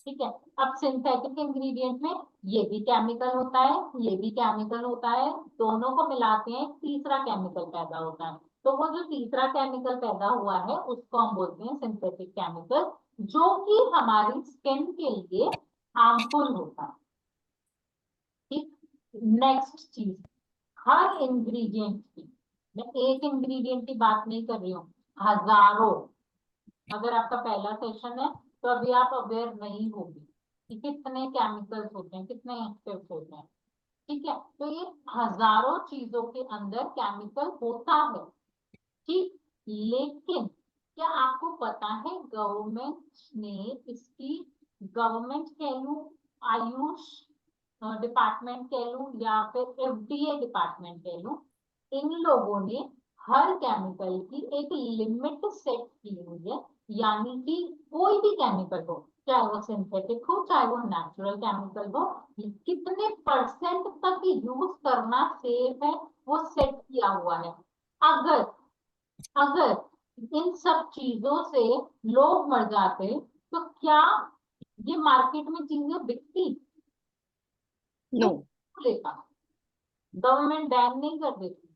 Speaker 1: ठीक है। अब सिंथेटिक इंग्रेडिएंट में ये भी केमिकल होता है, ये भी केमिकल होता है, दोनों को मिलाते हैं तीसरा केमिकल पैदा होता है। तो वो जो तीसरा केमिकल पैदा हुआ है उसको हम बोलते हैं सिंथेटिक केमिकल, जो कि हमारी स्किन के लिए हार्मफुल होता है, ठीक। नेक्स्ट चीज, हर इंग्रेडिएंट की, मैं एक इंग्रेडिएंट की बात नहीं कर रही हूँ, हजारों। अगर आपका पहला सेशन है तो अभी आप अवेयर नहीं होगी कि कितने केमिकल्स होते हैं, कितने एक्टिव होते हैं, ठीक है। तो ये हजारों चीजों के अंदर केमिकल होता है, ठीक। लेकिन क्या आपको पता है गवर्नमेंट ने इसकी, गवर्नमेंट कह लूं, आयुष डिपार्टमेंट कह लूं या फिर एफडीए डिपार्टमेंट कह लूं, इन लोगों ने हर केमिकल की एक लिमिट सेट की हुई है। यानी कि कोई भी केमिकल हो, चाहे वो सिंथेटिक हो चाहे वो नेचुरल केमिकल हो, कितने परसेंट तक यूज करना सेफ है वो सेट किया हुआ है। अगर अगर इन सब चीजों से लोग मर जाते तो क्या ये मार्केट में चीजें बिकती?
Speaker 2: No.
Speaker 1: लेता, गवर्नमेंट बैन नहीं कर देती,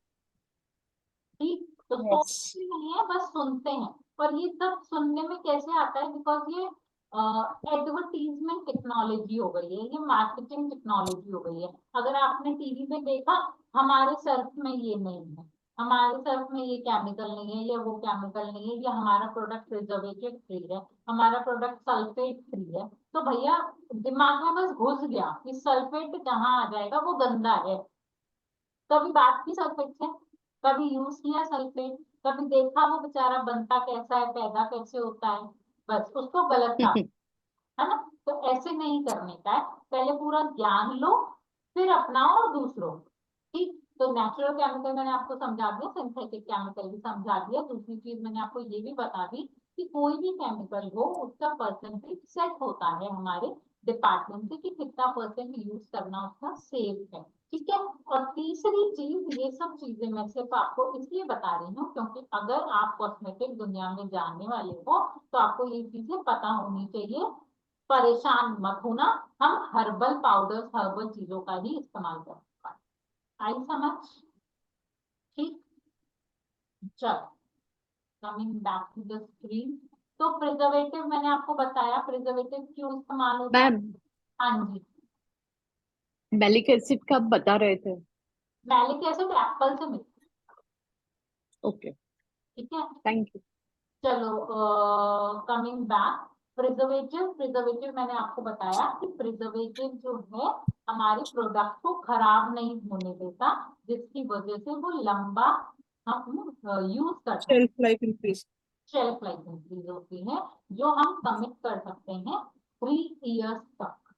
Speaker 1: ठीक। तो
Speaker 4: Yes.
Speaker 1: सोचते नहीं है, बस सुनते हैं। पर ये सब सुनने में कैसे आता है? बिकॉज ये एडवर्टीजमेंट टेक्नोलॉजी हो गई है, ये मार्केटिंग टेक्नोलॉजी हो गई है। अगर आपने टीवी पे देखा, हमारे सर्फ में ये नहीं है, हमारे सर्फ में ये केमिकल नहीं है, या वो केमिकल नहीं है, या हमारा प्रोडक्ट प्रिजर्वेटिव फ्री है, हमारा प्रोडक्ट सल्फेट फ्री है। तो भैया दिमाग में बस घुस गया कि सल्फेट जहां आ जाएगा वो गंदा है। कभी बात की सल्फेट से, कभी यूज किया सल्फेट, कभी देखा वो बेचारा बनता कैसा है, पैदा कैसे होता है, बस उसको गलत था, है ना। तो ऐसे नहीं करने का है, पहले पूरा ज्ञान लो फिर अपनाओ और दूसरों, ठीक। तो नेचुरल केमिकल मैंने आपको समझा दिया, सिंथेटिक केमिकल भी समझा दिया। दूसरी चीज मैंने आपको ये भी बता दी कि कोई भी केमिकल हो उसका परसेंटेज सेट होता है हमारे डिपार्टमेंट से कि कितना परसेंट यूज करना उसका सेफ है, ठीक है। और तीसरी चीज, ये सब चीजें मैं सिर्फ आपको इसलिए बता रही हूँ क्योंकि अगर आप कॉस्मेटिक दुनिया में जानने वाले हो तो आपको ये चीजें पता होनी चाहिए। परेशान मत होना, हम हर्बल पाउडर्स, हर्बल चीजों का ही इस्तेमाल करते हैं। आई समझ, ठीक। चलो, coming back to the screen. तो प्रिजर्वेटिव मैंने आपको बताया, प्रिजर्वेटिव क्यों इस्तेमाल होता है।
Speaker 2: मैम,
Speaker 1: हाँ जी,
Speaker 2: मैलिक एसिड का आप बता रहे थे।
Speaker 1: मैलिक एसिड एप्पल से मिलता
Speaker 2: ओके,
Speaker 1: है, ठीक है।
Speaker 2: Thank you.
Speaker 1: चलो, कमिंग बैक, प्रिजर्वेटिव, प्रिजर्वेटिव मैंने आपको बताया कि प्रिजर्वेटिव जो है हमारे प्रोडक्ट को खराब नहीं होने देता, जिसकी वजह से वो लंबा हम यूज कर सकते हैं।
Speaker 4: Shelf life increase.
Speaker 1: Shelf life increase होती है, जो हम कमिट कर सकते हैं 3 इयर्स तक।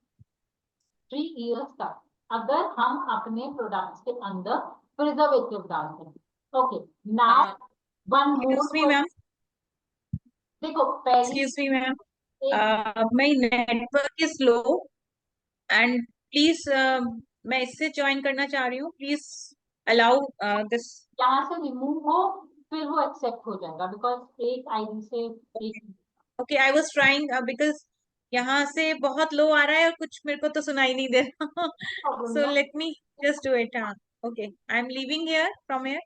Speaker 1: 3 इयर्स तक अगर हम अपने प्रोडक्ट्स के अंदर प्रिजर्वेटिव डालते हैं। Okay, now one
Speaker 3: excuse me
Speaker 1: more.
Speaker 3: Ma'am,
Speaker 1: देखो पहली
Speaker 3: एक्सक्यूज मी मैम,
Speaker 1: एक,
Speaker 3: my network is slow and please मैं इससे ज्वाइन करना चाह रही हूँ, प्लीज अलाउ दिस।
Speaker 1: यहाँ से रिमूव हो फिर वो एक्सेप्ट हो जाएगा, बिकॉज एक आईडी से एक
Speaker 3: okay, I was trying because यहाँ से बहुत लो आ रहा है और कुछ मेरे को तो सुनाई नहीं दे रहा।
Speaker 1: प्रॉब्लम
Speaker 3: सो
Speaker 1: है।
Speaker 3: Let me just do it. हाँ, okay, I am leaving here from here.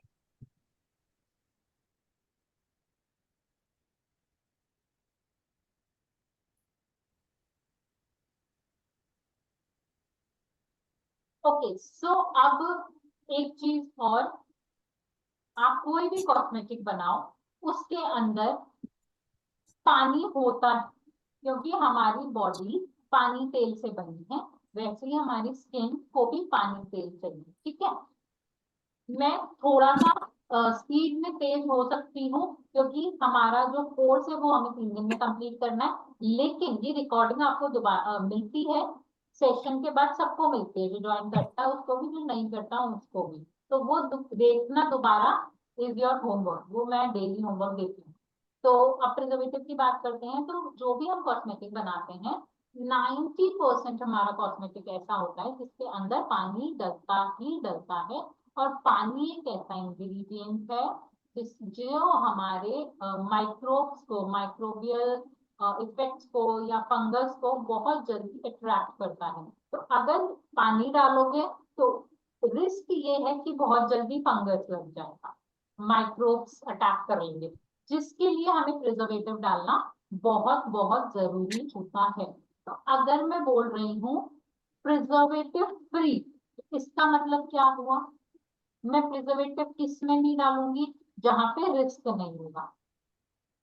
Speaker 1: Okay, so अब एक चीज और, आप कोई भी कॉस्मेटिक बनाओ उसके अंदर पानी होता है, क्योंकि हमारी बॉडी पानी तेल से बनी है, वैसे ही हमारी स्किन को भी पानी तेल चाहिए, ठीक है। मैं थोड़ा सा स्पीड में तेज हो सकती हूँ, क्योंकि हमारा जो कोर्स है वो हमें 3 दिन में कंप्लीट करना है, लेकिन ये रिकॉर्डिंग आपको दोबारा मिलती है सेशन के बाद, सबको मिलती है, जो ज्वाइन करता है उसको भी, जो नहीं करता उसको भी। तो वो देखना दोबारा इज योर होमवर्क, वो मैं डेली होमवर्क देती हूँ। तो अब प्रिजर्वेटिव की बात करते हैं, तो जो भी हम कॉस्मेटिक बनाते हैं 90% हमारा कॉस्मेटिक ऐसा होता है जिसके अंदर पानी डलता ही डलता है। और पानी एक ऐसा इंग्रेडिएंट है जो हमारे माइक्रोब्स को, माइक्रोबियल इफेक्ट्स को या फंगस को बहुत जल्दी अट्रैक्ट करता है। तो अगर पानी डालोगे तो रिस्क ये है कि बहुत जल्दी फंगस लग जाएगा, माइक्रोब्स अटैक कर लेंगे, जिसके लिए हमें प्रिजर्वेटिव डालना बहुत बहुत जरूरी होता है। तो अगर मैं बोल रही हूँ प्रिजर्वेटिव फ्री, इसका मतलब क्या हुआ, मैं प्रिजर्वेटिव किस में नहीं डालूंगी, जहां पे रिस्क नहीं होगा,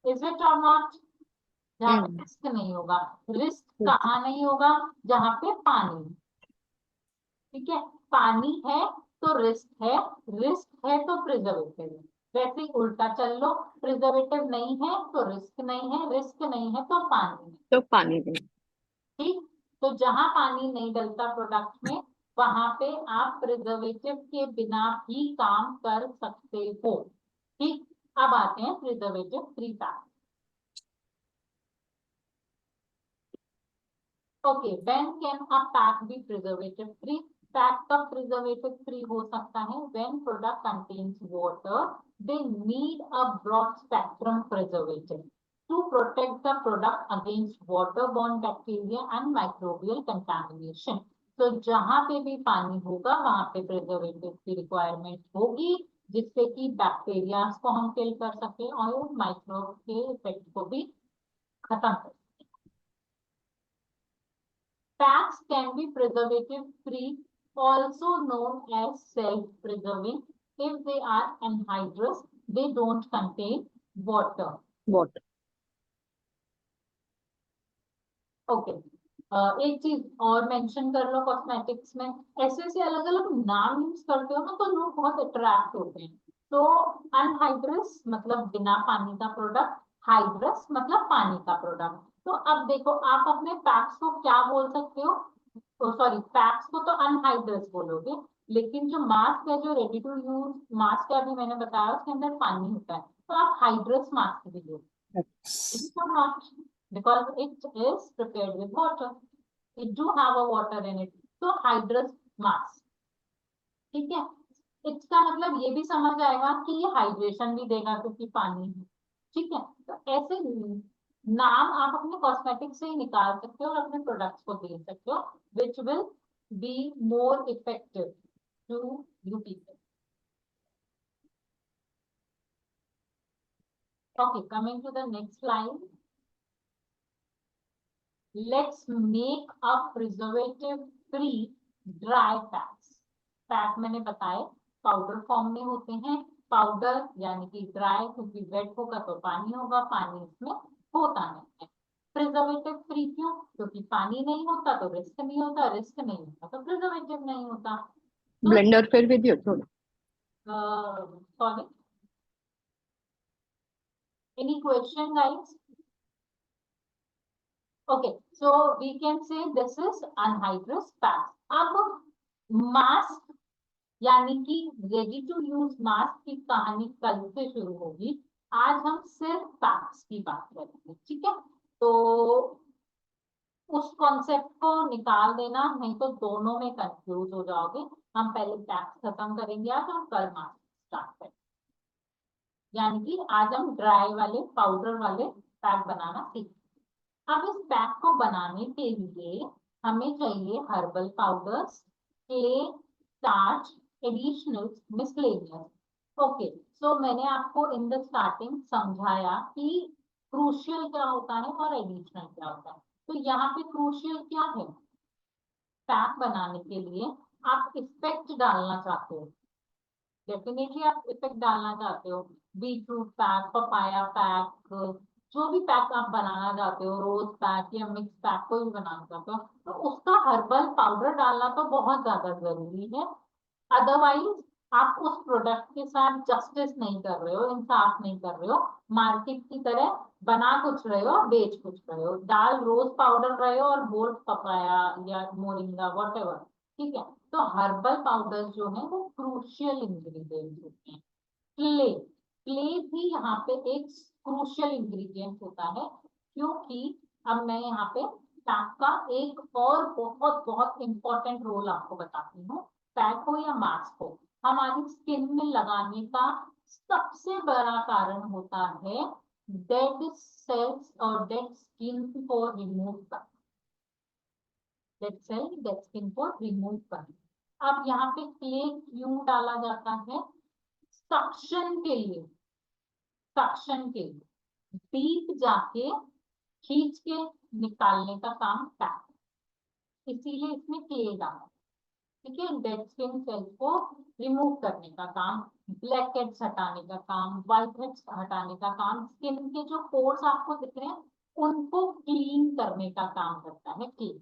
Speaker 1: इज इट और नॉट, जहां पे रिस्क नहीं होगा। रिस्क कहाँ नहीं होगा, जहां पे पानी, ठीक है, पानी है तो रिस्क है, रिस्क है तो प्रिजर्वेटिव है। वैसे ही उल्टा चल लो, प्रिजर्वेटिव नहीं है तो रिस्क नहीं है, रिस्क नहीं है तो पानी है,
Speaker 2: तो पानी में।
Speaker 1: ठीक। तो जहां पानी नहीं डलता प्रोडक्ट में, वहां पे आप प्रिजर्वेटिव के बिना भी काम कर सकते हो, ठीक। अब आते हैं preservative free pack. Okay, when can a pack be preservative free, pack कब प्रिजर्वेटिव फ्री हो सकता है, when product contains water, they need a broad spectrum preservative to protect the product against waterborne bacteria and microbial contamination. तो जहां पे भी पानी होगा वहां पे प्रिजर्वेटिव की रिक्वायरमेंट होगी, जिससे कि बैक्टीरिया को हम किल कर सके और माइक्रोब के इफेक्ट को भी खत्म कर सके। Packs can be preservative free, also known as self-preserving, if they are anhydrous, they don't contain water.
Speaker 2: What?
Speaker 1: Okay, एक चीज और मेंशन कर लो, कॉस्मेटिक्स में ऐसे ऐसे अलग अलग नाम यूज करते हो ना, तो लोग बहुत अट्रैक्ट होते हैं। तो अनहाइड्रस मतलब बिना पानी का प्रोडक्ट, हाइड्रस मतलब पानी का प्रोडक्ट। तो अब देखो, आप अपने पैक्स को क्या बोल सकते हो, सॉरी, पैक्स को तो अनहाइड्रस बोलोगे, लेकिन जो मास्क है, जो रेडी टू यूज मास्क है, अभी मैंने बताया उसके अंदर पानी होता है, तो आप हाइड्रस मास्क भी बोलो, because it is prepared with water. It do have a water in it. So hydrous mask, ठीक है। इसका मतलब ये भी समझ आएगा कि ये हाइड्रेशन भी देगा क्योंकि पानी है, ठीक है। तो ऐसे नाम आप अपने कॉस्मेटिक से ही निकाल सकते हो और अपने प्रोडक्ट्स को दे सकते हो, which will be more effective to you people. Okay, coming to the next slide. Let's make a preservative free dry packs. Pack मैंने बताए पाउडर फॉर्म में होते हैं, पाउडर यानी कि ड्राई, क्योंकि वेट होगा तो पानी होगा, पानी इसमें होता नहीं है। प्रिजर्वेटिव फ्री क्यों, क्योंकि पानी नहीं होता तो रिस्क नहीं होता, रिस्क नहीं होता तो प्रिजर्वेटिव नहीं होता।
Speaker 2: ब्लेंडर फिर भी दियो थोड़ा।
Speaker 1: Sorry, any question guys? Okay, so we can say this is anhydrous pack. अब मास्क यानी कि रेडी टू यूज मास्क की कहानी कल से शुरू होगी, आज हम सिर्फ पैक्स की बात करेंगे, ठीक है। तो उस कॉन्सेप्ट को निकाल देना, नहीं तो दोनों में कंफ्यूज हो जाओगे। हम पहले पैक्स खत्म करेंगे आज और कल मास्क स्टार्ट करेंगे, यानी कि आज हम ड्राई वाले पाउडर वाले पैक बनाना सीखेंगे। अब इस पैक को बनाने के लिए हमें चाहिए herbal powders, clay, starch, additional, miscellaneous. Okay, so मैंने आपको इन द स्टार्टिंग समझाया कि क्रूशियल क्या होता है और एडिशनल क्या होता है। तो यहाँ पे क्रूशियल क्या है, पैक बनाने के लिए आप इफेक्ट डालना चाहते हो, डेफिनेटली आप इफेक्ट डालना चाहते हो, बीटरूट पैक, पपाया पैक, जो भी पैक आप बनाना चाहते हो, रोज पैक या मिक्स पैक कोई भी बनाना चाहते हो, तो उसका हर्बल पाउडर डालना तो बहुत ज्यादा जरूरी है। अदरवाइज आप उस प्रोडक्ट के साथ जस्टिस नहीं कर रहे हो, इंसाफ नहीं कर रहे हो, मार्केट की तरह बना कुछ रहे हो, बेच कुछ रहे हो, डाल रोज पाउडर रहे हो और बोल पपाया या मोरिंगा वॉटेवर। ठीक है, तो हर्बल पाउडर जो है वो क्रूशियल इंग्रेडिएंट्स होते हैं। क्ले, क्ले भी यहाँ पे एक क्रूशियल इंग्रेडिएंट होता है, क्योंकि अब मैं यहाँ पे पैक का एक और बहुत बहुत इंपॉर्टेंट रोल आपको बताती हूँ। पैक हो या मास्क हो, हमारी स्किन में लगाने का सबसे बड़ा कारण होता है डेड सेल्स और डेड स्किन को रिमूव करना, डेड सेल डेड स्किन को रिमूव करना। अब यहाँ पे क्ले क्यों डाला जाता है? सक्शन के लिए, सक्शन के लिए डीप जाके खींच के निकालने का काम पैक, इसीलिए इसमें क्ले डाला। ठीक है, डेड स्किन सेल्स को रिमूव करने का काम, ब्लैक हेड्स हटाने का काम, व्हाइट हेड्स हटाने का काम, स्किन के जो पोर्स आपको दिख रहे हैं उनको क्लीन करने का काम करता है क्ले।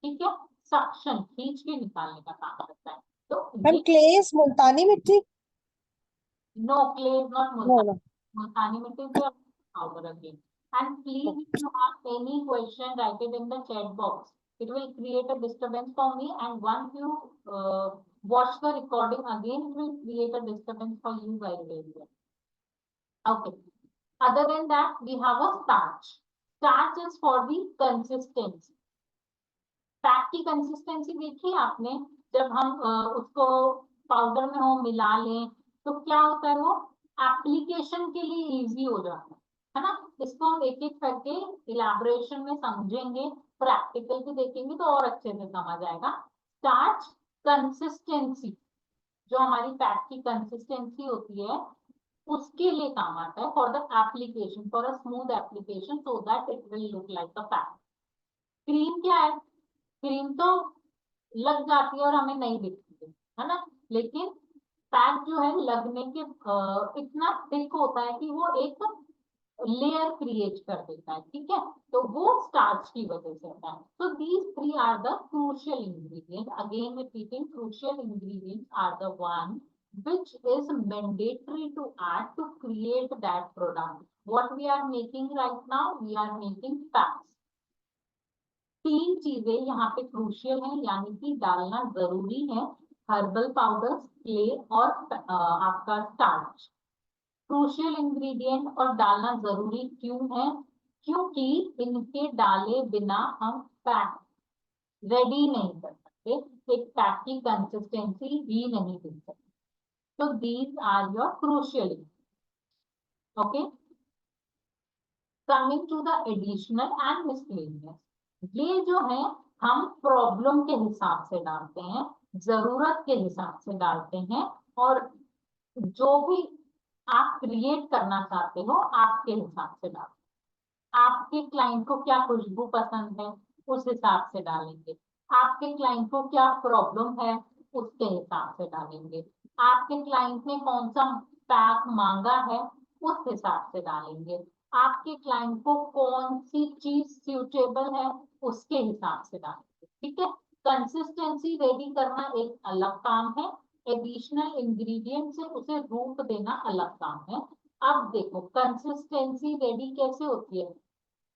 Speaker 1: ठीक है, सक्शन खींच के निकालने का काम करता है। तो
Speaker 4: मैम
Speaker 1: ये
Speaker 4: क्ले इज मुल्तानी मिट्टी?
Speaker 1: no, clay is not
Speaker 4: No,
Speaker 1: multani.
Speaker 4: no.
Speaker 1: Multani mitti is your powder again. And please, if you have any question, write it in the chat box. It will create a disturbance for me, and once you watch the recording again, it will create a disturbance for you guys as well. Okay. Other than that, we have a starch. Starch is for the consistency. Pack की consistency देखी आपने, जब हम उसको powder में हो मिला लें तो क्या होता है, वो एप्लीकेशन के लिए इजी हो जाता है ना। इसको हम एक एक करके इलाबोरेशन में समझेंगे, प्रैक्टिकल भी देखेंगे तो और अच्छे से समझ आएगा। स्टार्च कंसिस्टेंसी, जो हमारी पैक की कंसिस्टेंसी होती है उसके लिए काम आता है, for the application, for a smooth application, so that it will look like a pack. Cream क्या है? क्रीम तो लग जाती है और हमें नहीं दिखती है ना, लेकिन पैक जो है लगने के इतना थिक होता है कि वो एक लेयर क्रिएट कर देता है। ठीक है, तो वो स्टार्च की वजह से होता है। तो these three are the crucial ingredient, again repeating, crucial ingredients are the one which is mandatory to add to create that product. What we are making right now, we are making packs. तीन चीजें यहाँ पे crucial है, यानी कि डालना जरूरी है, हर्बल पाउडर, क्ले और आपका स्टार्च। क्रूशियल इंग्रेडिएंट और डालना जरूरी क्यों है? क्योंकि इनके डाले बिना हम पैक रेडी नहीं कर सकते, एक पैक की कंसिस्टेंसी भी नहीं दे सकते। तो these are your crucial. Okay, coming to the additional and miscellaneous, ये जो है हम प्रॉब्लम के हिसाब से डालते हैं, जरूरत के हिसाब से डालते हैं, और जो भी आप क्रिएट करना चाहते हो आपके हिसाब से डालते हैं। आपके क्लाइंट को क्या खुशबू पसंद है उस हिसाब से डालेंगे, आपके क्लाइंट को क्या प्रॉब्लम है उसके हिसाब से डालेंगे, आपके क्लाइंट ने कौन सा पैक मांगा है उस हिसाब से डालेंगे, आपके क्लाइंट को कौन सी चीज सूटेबल है उसके हिसाब से डालेंगे। ठीक है, कंसिस्टेंसी रेडी करना एक अलग काम है, एडिशनल इंग्रेडिएंट से उसे रूप देना अलग काम है। अब देखो कंसिस्टेंसी रेडी कैसे होती है,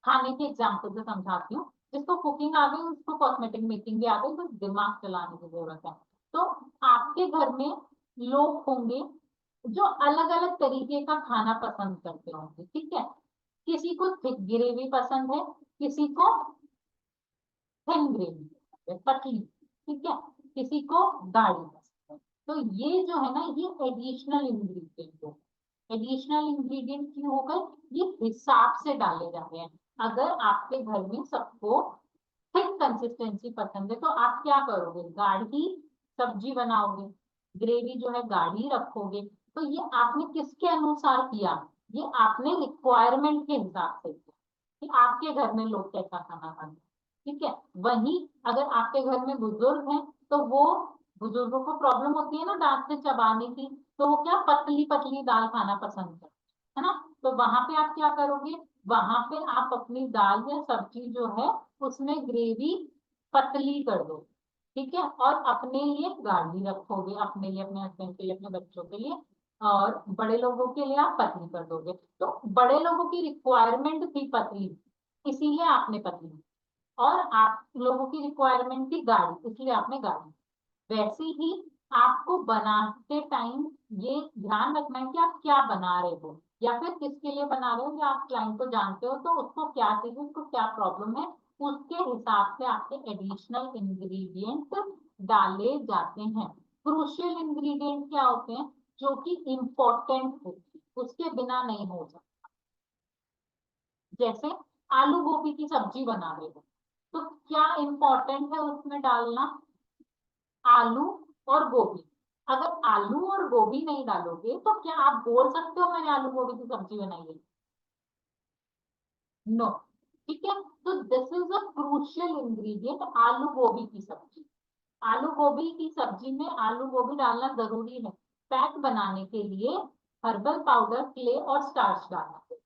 Speaker 1: खाने के एग्जाम्पल से समझाती हूँ। जिसको कुकिंग आ गई उसको कॉस्मेटिक मेकिंग भी आ गई, तो दिमाग चलाने की जरूरत है। तो आपके घर में लोग होंगे जो अलग अलग तरीके का खाना पसंद करते होंगे। ठीक है, किसी को थिक ग्रेवी पसंद है, किसी को थिन ग्रेवी पतली, ठीक है, किसी को गाढ़ी पसंद है। तो ये जो है ना, ये एडिशनल इंग्रेडिएंट हो, एडिशनल इंग्रेडिएंट क्यों हो गए? ये हिसाब से डाले जा रहे हैं। अगर आपके घर में सबको थिक कंसिस्टेंसी पसंद है तो आप क्या करोगे, गाढ़ी सब्जी बनाओगे, ग्रेवी जो है गाढ़ी रखोगे। तो ये आपने किसके अनुसार किया? ये आपने रिक्वायरमेंट के हिसाब से किया कि आपके घर में लोग कैसा खाना खाते हैं। ठीक है, वही अगर आपके घर में बुजुर्ग हैं तो वो बुजुर्गों को प्रॉब्लम होती है ना दांत से चबाने की, तो वो क्या पतली पतली दाल खाना पसंद करते है ना। तो वहां पे आप क्या करोगे, वहां पे आप अपनी दाल या सब्जी जो है उसमें ग्रेवी पतली कर दो, ठीक है, और अपने लिए गाढ़ी रखोगे, अपने लिए, अपने हस्बैंड के लिए, अपने बच्चों के लिए, और बड़े लोगों के लिए आप पतली कर दोगे। तो बड़े लोगों की रिक्वायरमेंट थी पतली, इसीलिए आपने पतली, और आप लोगों की रिक्वायरमेंट थी गाढ़ी, इसलिए आपने गाढ़ी। वैसे ही आपको बनाते टाइम ये ध्यान रखना है कि आप क्या बना रहे हो, या फिर किसके लिए बना रहे हो, या आप क्लाइंट को जानते हो तो उसको क्या चाहिए, उसको क्या प्रॉब्लम है, उसके हिसाब से आपके एडिशनल इंग्रेडिएंट डाले जाते हैं। क्रूशियल इंग्रेडिएंट क्या होते हैं, जो कि इम्पोर्टेंट होते हैं, उसके बिना नहीं हो सकता। जैसे आलू गोभी की सब्जी बना रहे हो, तो क्या इम्पोर्टेंट है उसमें डालना, आलू और गोभी। अगर आलू और गोभी नहीं डालोगे तो क्या आप बोल सकते हो मैंने आलू गोभी की सब्जी बनाई है? नो। ठीक है, तो this is a crucial ingredient, आलू गोभी की सब्जी। आलू गोभी की सब्जी में आलू गोभी डालना जरूरी है। पैक बनाने के लिए हर्बल पाउडर, क्ले और स्टार्च डालना है।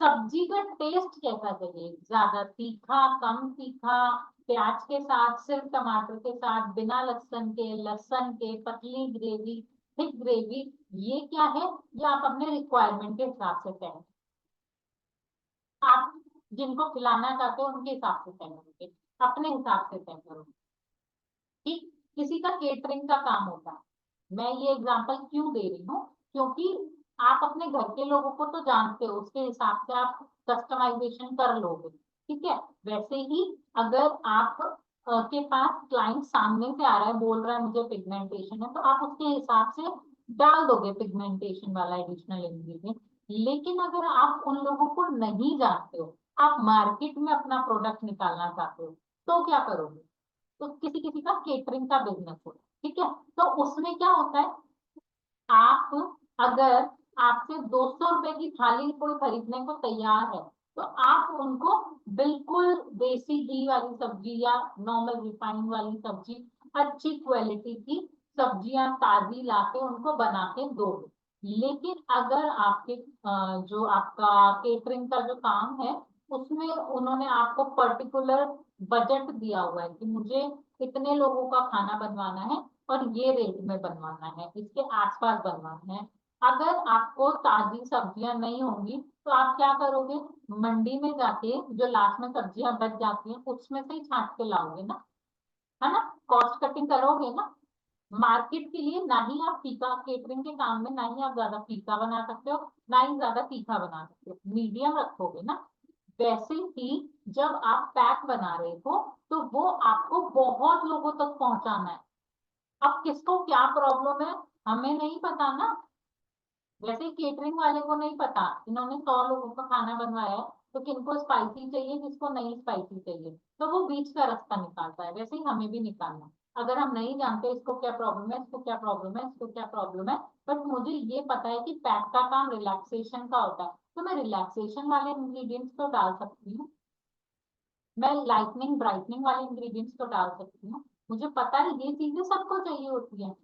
Speaker 1: सब्जी का टेस्ट कैसा चाहिए, ज्यादा तीखा, कम तीखा, प्याज के साथ, सिर्फ टमाटर के साथ, बिना लहसुन के, लहसुन के, पतली ग्रेवी, थिक ग्रेवी, ये क्या है, ये आप अपने रिक्वायरमेंट के हिसाब से तय, आप जिनको खिलाना चाहते हो उनके हिसाब से तय करोगे, अपने हिसाब से तय करोगे। ठीक, किसी का केटरिंग का काम होता है। मैं ये एग्जांपल क्यों दे रही हूँ, क्योंकि आप अपने घर के लोगों को तो जानते हो, उसके हिसाब से आप कस्टमाइजेशन कर लोगे, ठीक है। वैसे ही अगर आप के पास क्लाइंट सामने से आ रहा है, बोल रहा है मुझे पिगमेंटेशन है, तो आप उसके हिसाब से डाल दोगे पिगमेंटेशन वाला एडिशनल इंग्रेडिएंट। लेकिन अगर आप उन लोगों को नहीं जानते हो, आप मार्केट में अपना प्रोडक्ट निकालना चाहते हो, तो क्या करोगे, तो किसी किसी का केटरिंग का बिजनेस हो, ठीक है, तो उसमें क्या होता है, आप अगर आपसे 200 रुपए की थाली कोई खरीदने को तैयार है, तो आप उनको बिल्कुल देसी घी वाली सब्जी या नॉर्मल रिफाइंड वाली सब्जी, अच्छी क्वालिटी की सब्जियां ताजी लाके उनको बना के दोगे। लेकिन अगर आपके जो आपका केटरिंग का जो काम है, उसमें उन्होंने आपको पर्टिकुलर बजट दिया हुआ है कि मुझे इतने लोगों का खाना बनवाना है और ये रेट में बनवाना है, इसके आसपास बनवाना है। अगर आपको ताजी सब्जियां नहीं होंगी तो आप क्या करोगे, मंडी में जाके जो लास्ट में सब्जियां बच जाती हैं उसमें से ही छांट के लाओगे ना, है ना, कॉस्ट कटिंग करोगे ना। मार्केट के लिए ना ही आप फीका, केटरिंग के काम में ना ही आप ज्यादा फीका बना सकते हो, ना ही ज्यादा तीखा बना सकते हो, मीडियम रखोगे ना। वैसे ही जब आप पैक बना रहे हो तो वो आपको बहुत लोगों तक पहुंचाना है। अब किसको क्या प्रॉब्लम है हमें नहीं पता ना, जैसे केटरिंग वाले को नहीं पता, इन्होंने 100 लोगों का खाना बनवाया है, तो किनको स्पाइसी चाहिए, किसको नहीं स्पाइसी चाहिए, तो वो बीच का रास्ता निकालता है। वैसे ही हमें भी निकालना है। अगर हम नहीं जानते इसको क्या प्रॉब्लम है, इसको क्या प्रॉब्लम है, इसको क्या प्रॉब्लम है, बट मुझे ये पता है कि पैक का काम रिलैक्सेशन का होता है, तो मैं रिलैक्सेशन वाले इंग्रेडिएंट्स तो डाल सकती हूँ, मैं लाइटनिंग ब्राइटनिंग वाले इंग्रेडिएंट्स तो डाल सकती हूँ, मुझे पता है ये चीजें सबको चाहिए होती है।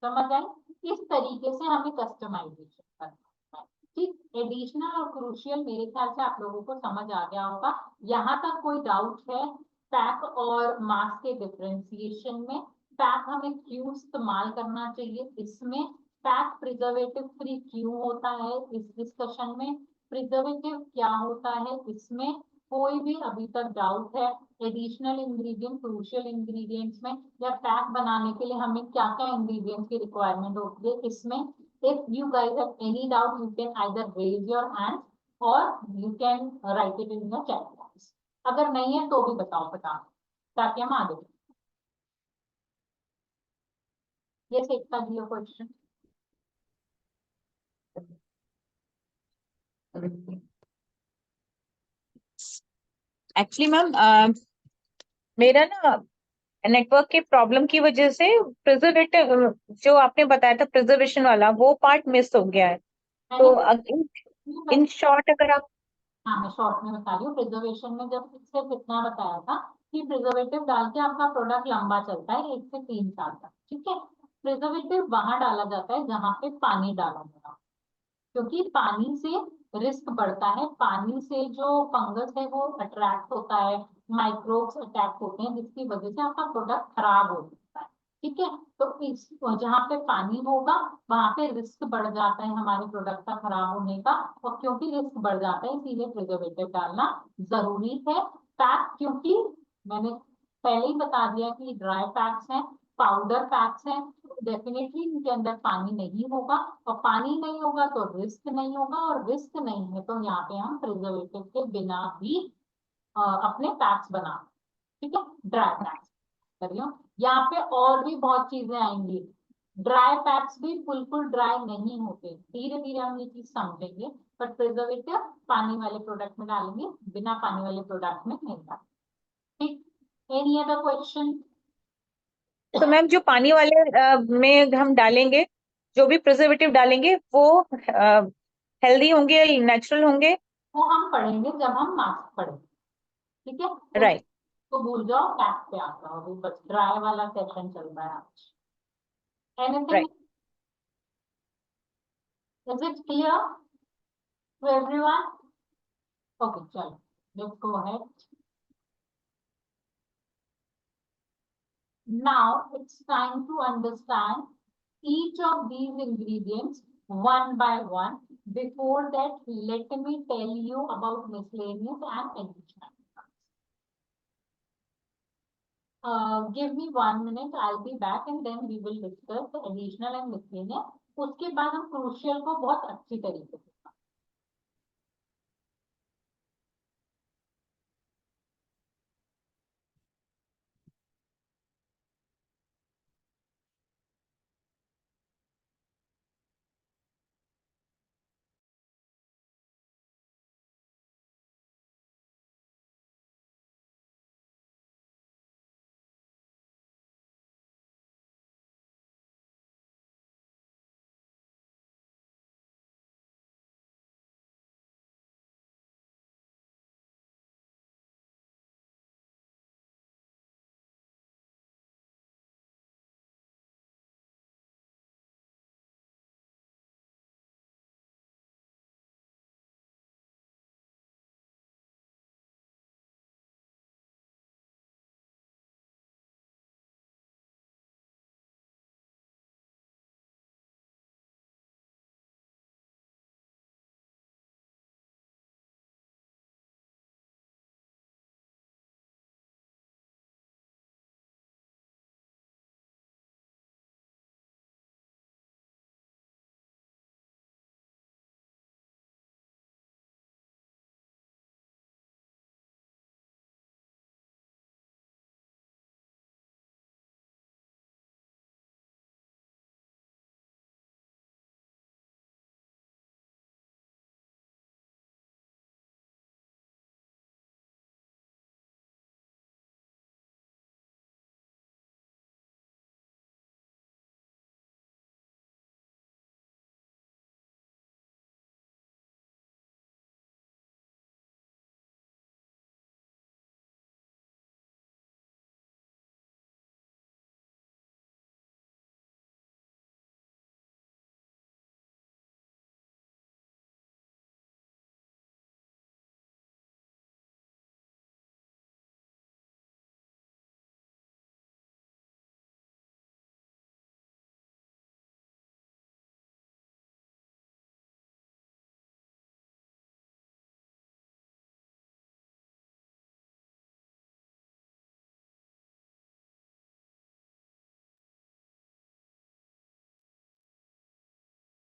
Speaker 1: समझ आई, इस तरीके से हमें कस्टमाइजेशन करना है। ठीक, एडिशनल और क्रूशियल मेरे ख्याल से आप लोगों को समझ आ गया होगा। यहाँ तक कोई डाउट है पैक और मास के डिफरेंशिएशन में, पैक हमें क्यों इस्तेमाल करना चाहिए, इसमें पैक प्रिजर्वेटिव फ्री क्यों होता है, इस डिस्कशन में प्रिजर्वेटिव क्या होता है, इसमें कोई भी अभी तक डाउट है, एडिशनल इंग्रेडिएंट क्रूशियल इंग्रेडिएंट्स में, या पैक बनाने के लिए हमें क्या क्या इंग्रेडिएंट्स की रिक्वायरमेंट होती है इसमें, if you guys have any doubt you can either raise your hand or you can write it in the chat box, अगर नहीं है तो भी बताओ फटाफट ताकि हम आगे बढ़ें। Yes, Ekta ji, your question.
Speaker 3: Actually ma'am मेरा ना नेटवर्क के प्रॉब्लम की वजह से प्रिजर्वेटिव जो आपने बताया था प्रिजर्वेशन वाला वो पार्ट मिस हो गया है, तो इन शॉर्ट अगर आप।
Speaker 1: हाँ, मैं शॉर्ट में बता रही हूँ, प्रिजर्वेशन में जब सिर्फ इतना बताया था कि प्रिजर्वेटिव डाल के आपका प्रोडक्ट लंबा चलता है 1 से 3 साल तक, ठीक है। प्रिजर्वेटिव वहां डाला जाता है जहां पे पानी डाला जाता है, क्योंकि पानी से रिस्क बढ़ता है, पानी से जो फंगस है वो अट्रैक्ट होता है, माइक्रोब्स अटैक होते हैं, जिसकी वजह से आपका प्रोडक्ट खराब हो सकता है, ठीक है। तो इस जहाँ पे पानी होगा वहां पे रिस्क बढ़ जाता है हमारे प्रोडक्ट का खराब होने का, और क्योंकि रिस्क बढ़ जाता है इसीलिए प्रिजर्वेटिव डालना जरूरी है। पैक, क्योंकि मैंने पहले ही बता दिया कि ड्राई पैक्स हैं, पाउडर पैक्स हैं, डेफिनेटली इनके अंदर पानी नहीं होगा, और पानी नहीं होगा तो रिस्क नहीं होगा, और रिस्क नहीं है तो यहाँ पे हम प्रिजर्वेटिव के बिना भी अपने पैक्स बना, ठीक है, ड्राई पैक्स कर रही हूँ। यहाँ पे और भी बहुत चीजें आएंगी, ड्राई पैक्स भी बिल्कुल ड्राई नहीं होते, धीरे धीरे हम ये चीज समझेंगे, बट प्रिजर्वेटिव पानी वाले प्रोडक्ट में डालेंगे, बिना पानी वाले प्रोडक्ट में नहीं डालेंगे, ठीक। Any other question?
Speaker 3: तो मैम जो पानी वाले में हम डालेंगे, जो भी प्रिजर्वेटिव डालेंगे वो हेल्दी होंगे, नेचुरल होंगे?
Speaker 1: वो हम पढ़ेंगे जब हम मार्क्स पढ़ेंगे, ठीक है।
Speaker 3: राइट।
Speaker 1: तो भूल जाओ, कैप पे आता हो, अभी बस ड्राई वाला सेशन चल रहा है आज। Anything?
Speaker 3: Right.
Speaker 1: Is it clear to everyone? Okay, चलो let's go ahead. Now it's time to understand each of these ingredients one by one. Before that, let me tell you about miscellaneous and additional. Give me 1 minute, I'll be back and then we will discuss the additional and miscellaneous. उसके बाद हम crucial को बहुत अच्छी तरीके से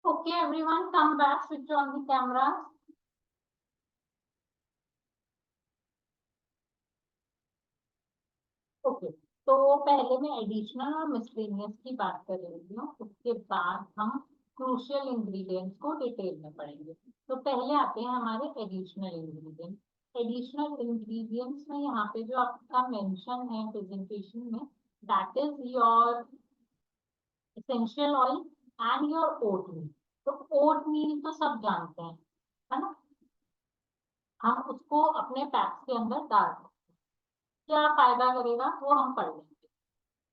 Speaker 1: Okay, everyone, come back, switch on the cameras. Okay, तो पहले मैं एडिशनल और मिसलेनियस की बात कर रही हूँ, उसके बाद हम क्रूशियल इंग्रेडिएंट्स को डिटेल में पढ़ेंगे। तो पहले आते हैं हमारे एडिशनल इंग्रेडिएंट्स। एडिशनल इंग्रेडिएंट्स में यहाँ पे जो आपका मेंशन है प्रेजेंटेशन में, that is your essential oil and your oatmeal. तो ओट मील तो सब जानते हैं, है ना, हम उसको अपने पैक्स के अंदर डाल सकते हैं। क्या फायदा करेगा वो हम पढ़ लेंगे।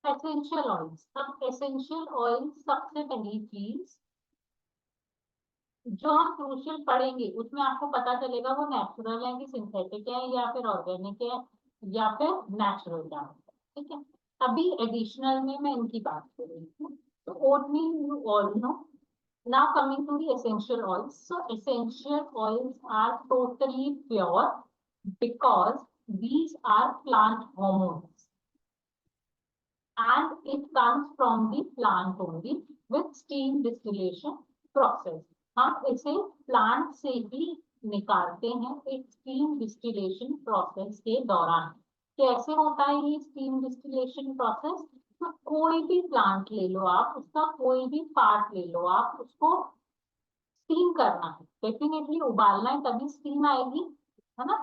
Speaker 1: एसेंशियल ऑयल्स, अब एसेंशियल ऑयल सबसे पहली चीज जो हम क्रूशियल पढ़ेंगे उसमें आपको पता चलेगा वो नेचुरल है कि सिंथेटिक है या फिर ऑर्गेनिक है या फिर नेचुरल है। ठीक है, अभी एडिशनल में मैं इनकी बात कर रही हूँ। तो oatmeal you all know. Now coming to the essential oils. So essential oils are totally pure because these are plant hormones and it comes from the plant only with steam distillation process. हम इसे plant से ही निकालते हैं एक steam distillation process के दौरान। कैसे होता है ये स्टीम डिस्टिलेशन प्रोसेस? तो कोई भी प्लांट ले लो आप, उसका कोई भी पार्ट ले लो आप, उसको स्टीम करना है, डेफिनेटली उबालना है तभी स्टीम आएगी, है ना।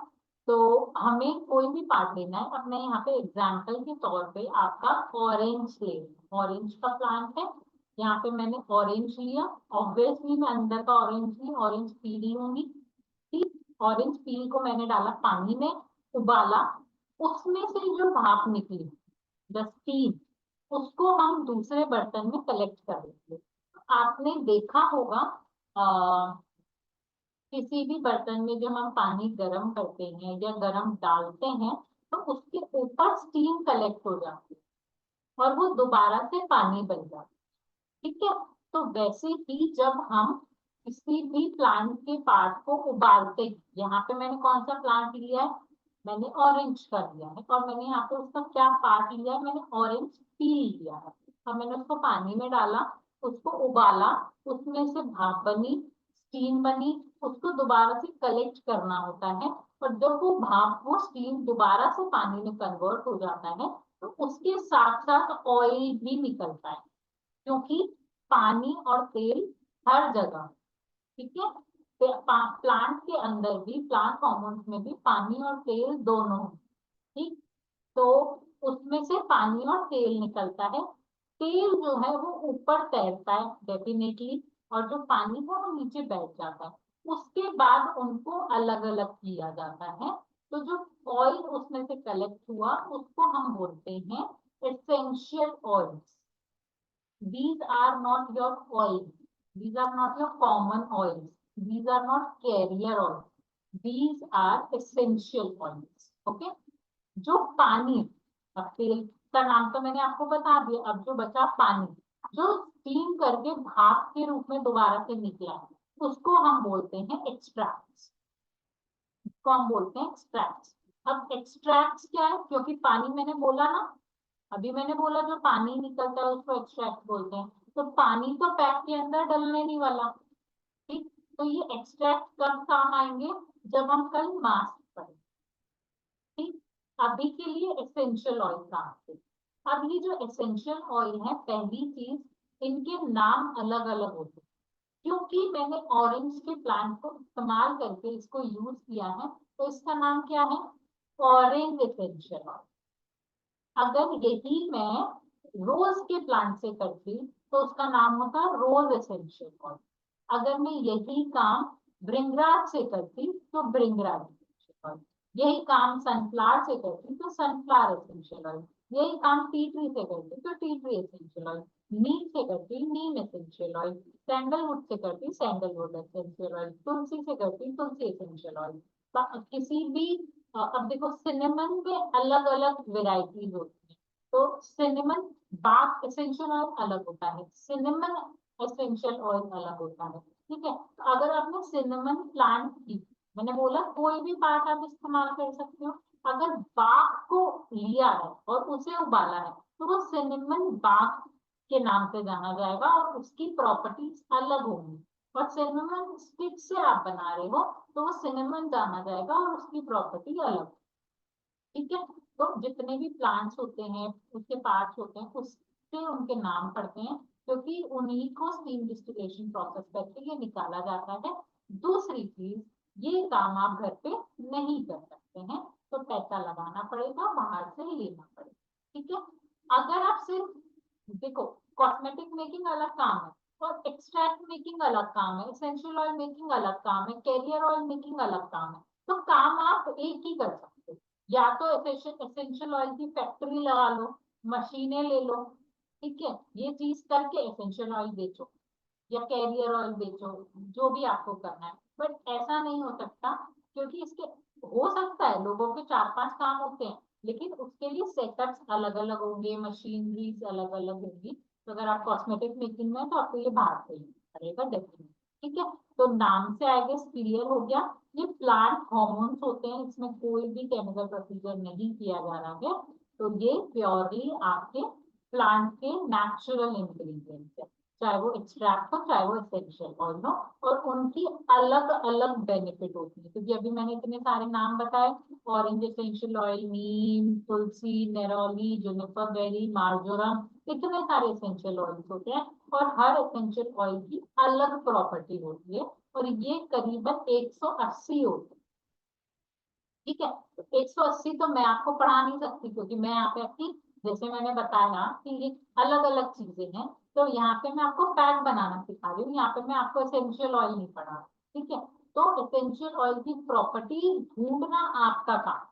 Speaker 1: तो हमें कोई भी पार्ट लेना है। अब मैं यहाँ पे एग्जांपल के तौर पे आपका ऑरेंज ले, ऑरेंज का प्लांट है, यहाँ पे मैंने ऑरेंज लिया। ऑब्वियसली मैं अंदर का ऑरेंज ली, ऑरेंज पीली होंगी। ठीक, ऑरेंज पील को मैंने डाला पानी में, उबाला, उसमें से जो भाप निकली, द स्टीम, उसको हम दूसरे बर्तन में कलेक्ट कर लेंगे। आपने देखा होगा किसी भी बर्तन में जब हम पानी गर्म करते हैं या गर्म डालते हैं तो उसके ऊपर स्टीम कलेक्ट हो जाती है और वो दोबारा से पानी बन जाता है। ठीक है, तो वैसे ही जब हम किसी भी प्लांट के पार्ट को उबालते हैं, यहाँ पे मैंने कौन सा प्लांट लिया है? मैंने ऑरेंज का लिया है और मैंने यहाँ पे उसका क्या पार्ट लिया है? मैंने ऑरेंज पील लिया है। अब मैंने उसको पानी में डाला, उसको उबाला, उसमें से भाप बनी, स्टीम बनी, उसको दोबारा से कलेक्ट करना होता है और जब वो भाप, वो स्टीम दोबारा से पानी में कन्वर्ट हो जाता है तो उसके साथ साथ ऑयल भी निकलता है, क्योंकि पानी और तेल हर जगह, ठीक है, प्लांट के अंदर भी, प्लांट हार्मोन्स में भी पानी और तेल दोनों, ठीक। तो उसमें से पानी और तेल निकलता है। तेल जो है वो ऊपर तैरता है डेफिनेटली, और जो पानी है वो नीचे बैठ जाता है। उसके बाद उनको अलग अलग किया जाता है। तो जो ऑयल उसमें से कलेक्ट हुआ उसको हम बोलते हैं essential oils. These are not your oils. These are not your common oils. These are not carrier oils. These are essential oils. Okay? जो पानी, अब तेल का नाम तो मैंने आपको बता दिया, अब जो बचा पानी, जो स्टीम करके भाप के रूप में दोबारा से निकला है उसको हम बोलते हैं एक्सट्रैक्ट्स। इसको हम बोलते हैं एक्सट्रैक्ट्स। अब एक्सट्रैक्ट्स क्या है? क्योंकि पानी मैंने बोला ना, अभी मैंने बोला जो पानी निकलता है उसको एक्सट्रैक्ट बोलते हैं। तो पानी तो पैक के अंदर डलने नहीं वाला, ठीक। तो ये एक्सट्रैक्ट कब काम आएंगे? जब हम कल मास्क पढ़ें, ठीक। अभी के लिए एसेंशियल ऑयल काम आते। अब ये जो एसेंशियल ऑयल है, पहली चीज इनके नाम अलग अलग होते हैं, क्योंकि मैंने ऑरेंज के प्लांट को इस्तेमाल करके इसको यूज किया है तो इसका नाम क्या है? Orange essential oil. अगर यही मैं रोज के प्लांट से करती तो उसका नाम होता रोज एसेंशियल ऑयल। अगर मैं यही काम भृंगराज से करती तो भृंगराज एसेंशियल ऑयल। यही काम सनफ्लावर से करती तो सनफ्लावर एसेंशियल ऑयल। यही काम टी ट्री से करती तो टी ट्री एसेंशियल ऑयल। नीम से करती नीम एसेंशियल ऑयल। सैंडलवुड से करती सैंडलवुड एसेंशियल ऑयल। तुलसी से करती तुलसी एसेंशियल ऑयल। किसी भी अब देखो सिनेमन में अलग अलग वेराइटीज होती है। तो सिनेमन बाथ एसेंशियल ऑयल अलग होता है, सिनेमन एसेंशियल ऑयल अलग होता है, ठीक है। तो अगर आपने सिनेमन प्लांट की, मैंने बोला कोई भी पार्ट आप इस्तेमाल कर सकते हो। अगर बाग को लिया है और उसे उबाला है तो वो सिनेमन बाग के नाम से जाना जाएगा और उसकी प्रॉपर्टीज अलग होंगी। और सिनेमन स्टिक से आप बना रहे हो तो वो सिनेमन जाना जाएगा और उसकी प्रॉपर्टी अलग, ठीक है। तो जितने भी प्लांट्स होते हैं उसके पार्ट्स होते हैं उससे उनके नाम पड़ते हैं, क्योंकि उन्हीं को स्टीम डिस्टिलेशन प्रोसेस करके ये निकाला जाता है। दूसरी चीज, ये काम आप घर पे नहीं कर सकते हैं, तो पैसा लगाना पड़ेगा, बाहर से लेना पड़ेगा, ठीक है। अगर आप सिर्फ देखो, कॉस्मेटिक मेकिंग अलग काम है और एक्सट्रैक्ट मेकिंग अलग काम है, एसेंशियल ऑयल मेकिंग अलग काम है, कैरियर ऑयल मेकिंग अलग काम है। तो काम आप एक ही कर सकते हो। या तो एसेंशियल ऑयल की फैक्ट्री लगा लो, मशीनें ले लो, ठीक है, ये चीज करके एसेंशियल ऑयल बेचो या कैरियर ऑयल बेचो, जो भी आपको करना है। बट ऐसा नहीं हो सकता, क्योंकि इसके हो सकता है लोगों के 4-5 काम होते हैं, लेकिन उसके लिए सेटअप्स अलग अलग होंगे, मशीनरीज अलग अलग होंगी। तो अगर आप कॉस्मेटिक मेकिंग में हैं, तो आपको ये बाहर से ही पड़ेगा डेफिनेटली, ठीक है। तो नाम से आई गेस क्लियर हो गया, ये प्लांट हॉर्मोन्स होते हैं, इसमें कोई भी केमिकल प्रोसीजर नहीं किया जा रहा है। तो ये प्योरली आपके प्लांट के नेचुरल इंग्रेडिएंट्स है, चाहे वो एक्सट्रैक्ट हो चाहे वो एसेंशियल ऑयल हो, और उनकी अलग अलग बेनिफिट होती है। क्योंकि अभी मैंने इतने सारे नाम बताए, ऑरेंज एसेंशियल ऑयल, नीम, तुलसी, नेरोली, जुनिपर बेरी, मार्जोरम, इतने सारे एसेंशियल ऑयल्स होते हैं, और हर एसेंशियल ऑयल की अलग प्रॉपर्टी होती है, और ये करीबन 180 होती है, ठीक है। तो 180 तो मैं आपको पढ़ा नहीं सकती, क्योंकि मैं यहाँ पे आपकी, जैसे मैंने बताया कि ये अलग अलग चीजें हैं, तो यहाँ पे मैं आपको पैक बनाना सिखा रही हूँ, यहाँ पे मैं आपको एसेंशियल ऑयल नहीं पढ़ा, ठीक है। तो एसेंशियल ऑयल की प्रॉपर्टी ढूंढना आपका काम,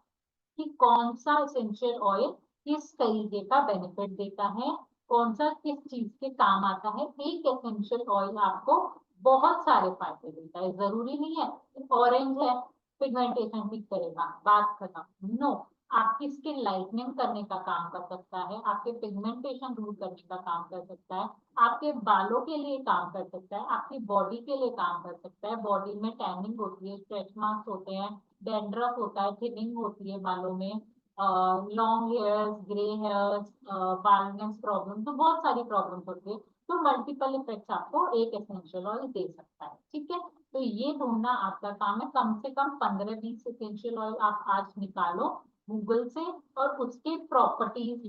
Speaker 1: कि कौन सा एसेंशियल ऑयल किस तरीके का बेनिफिट देता है, कौन सा किस चीज के काम आता है। एक एसेंशियल ऑयल आपको बहुत सारे फायदे देता है, जरूरी नहीं है ऑरेंज है पिगमेंटेशन ठीक करेगा, बात खत्म, नो। आपकी स्किन लाइटनिंग करने का काम कर सकता है, आपके पिगमेंटेशन दूर करने का काम कर सकता है, आपके बालों के लिए काम कर सकता है, आपकी बॉडी के लिए काम कर सकता है। बॉडी में टैनिंग होती है, स्ट्रेच मार्क्स होते हैं, डैंड्रफ होता है, थिनिंग होती है बालों में, long hairs, grey hairs, baldness problem, तो बहुत सारी प्रॉब्लम्स होती है। तो मल्टीपल इफेक्ट्स आपको एक एसेंशियल ऑयल दे सकता है, ठीक है। तो ये ढूंढना आपका काम है, कम से कम 15-20 एसेंशियल ऑयल आप आज निकालो गूगल से, और उसके प्रॉपर्टीज,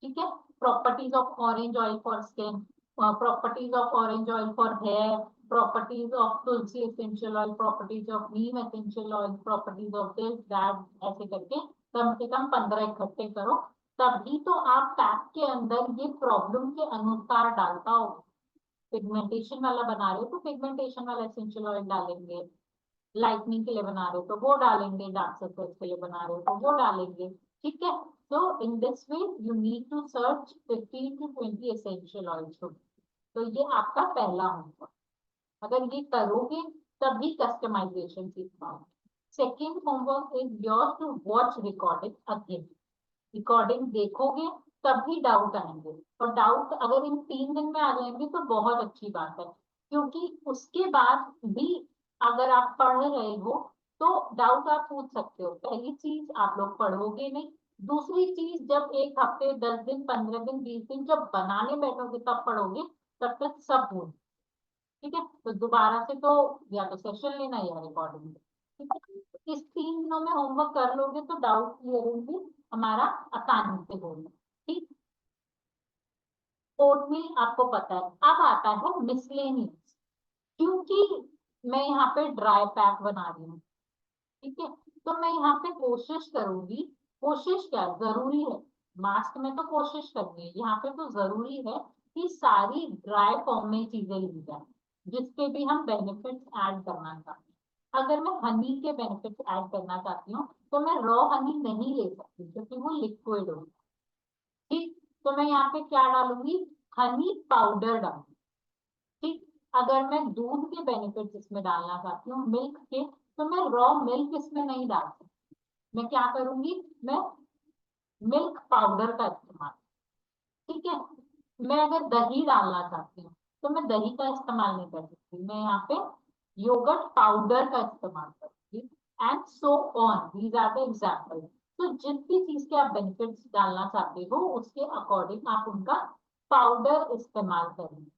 Speaker 1: ठीक है, properties of orange oil for skin, properties of orange oil for hair, properties of tulsi essential oil, properties of neem essential oil, properties of this that, ऐसे करके कम से कम 15 इकट्ठे करो, तभी तो आप पैक के अंदर ये प्रॉब्लम के अनुसार डालता हो। पिगमेंटेशन वाला बना रहे हो तो पिगमेंटेशन वाला एसेंशियल ऑयल डालेंगे, लाइटनिंग के लिए बना रहे हो तो वो डालेंगे, डार्क सर्कल्स के लिए बना रहे हो तो वो डालेंगे, ठीक है। तो in this way you need to search 15 to 20 essential oils. तो ये आपका पहला होमवर्क, अगर ये करोगे तभी कस्टमाइजेशन सीख पाओगे। Second homework is your to watch recording again, recording देखोगे तभी डाउट आएंगे, और डाउट अगर इन 3 दिन में आ जाएंगे तो बहुत अच्छी बात है, क्योंकि उसके बाद भी अगर आप पढ़ रहे हो तो डाउट आप पूछ सकते हो। पहली चीज, आप लोग पढ़ोगे नहीं। दूसरी चीज, जब 1 हफ्ते, 10 दिन, 15 दिन, 20 दिन जब बनाने बैठोगे तब पढ़ोगे, तब तक सब भूल, ठीक है। तो दोबारा से तो या तो सेशन लेना या रिकॉर्डिंग, ठीक है। इस 3 दिनों में होमवर्क कर लोगे तो डाउट क्लियरिंग भी हमारा आसानी से होगा, ठीक। ओटमील आपको पता है, अब आता है मिसलेनियस, क्योंकि मैं यहाँ पे ड्राई पैक बना रही हूँ, ठीक है। तो मैं यहाँ पे कोशिश करूंगी, कोशिश क्या जरूरी है, मास्क में तो कोशिश करनी है, यहाँ पे तो जरूरी है कि सारी ड्राई फॉर्म में चीजें ली जाए, जिसके भी हम बेनिफिट्स ऐड करना चाहते हैं। अगर मैं हनी के बेनिफिट्स ऐड करना चाहती हूँ तो मैं रॉ हनी नहीं ले सकती, क्योंकि वो लिक्विड होगा, ठीक। तो मैं यहाँ पे क्या डालूंगी, हनी पाउडर डालूंगी, ठीक। अगर मैं दूध के बेनिफिट्स इसमें डालना चाहती हूँ, मिल्क के, तो मैं रॉ मिल्क इसमें नहीं डाल सकती, मैं क्या करूंगी, मैं मिल्क पाउडर का इस्तेमाल, ठीक है। मैं अगर दही डालना चाहती हूँ तो मैं दही का इस्तेमाल नहीं कर सकती, मैं यहाँ पे योगर्ट पाउडर का इस्तेमाल करूंगी, and so on, these are the example. तो जिस भी चीज के आप बेनिफिट्स डालना चाहते हो उसके अकॉर्डिंग आप उनका पाउडर इस्तेमाल करेंगे,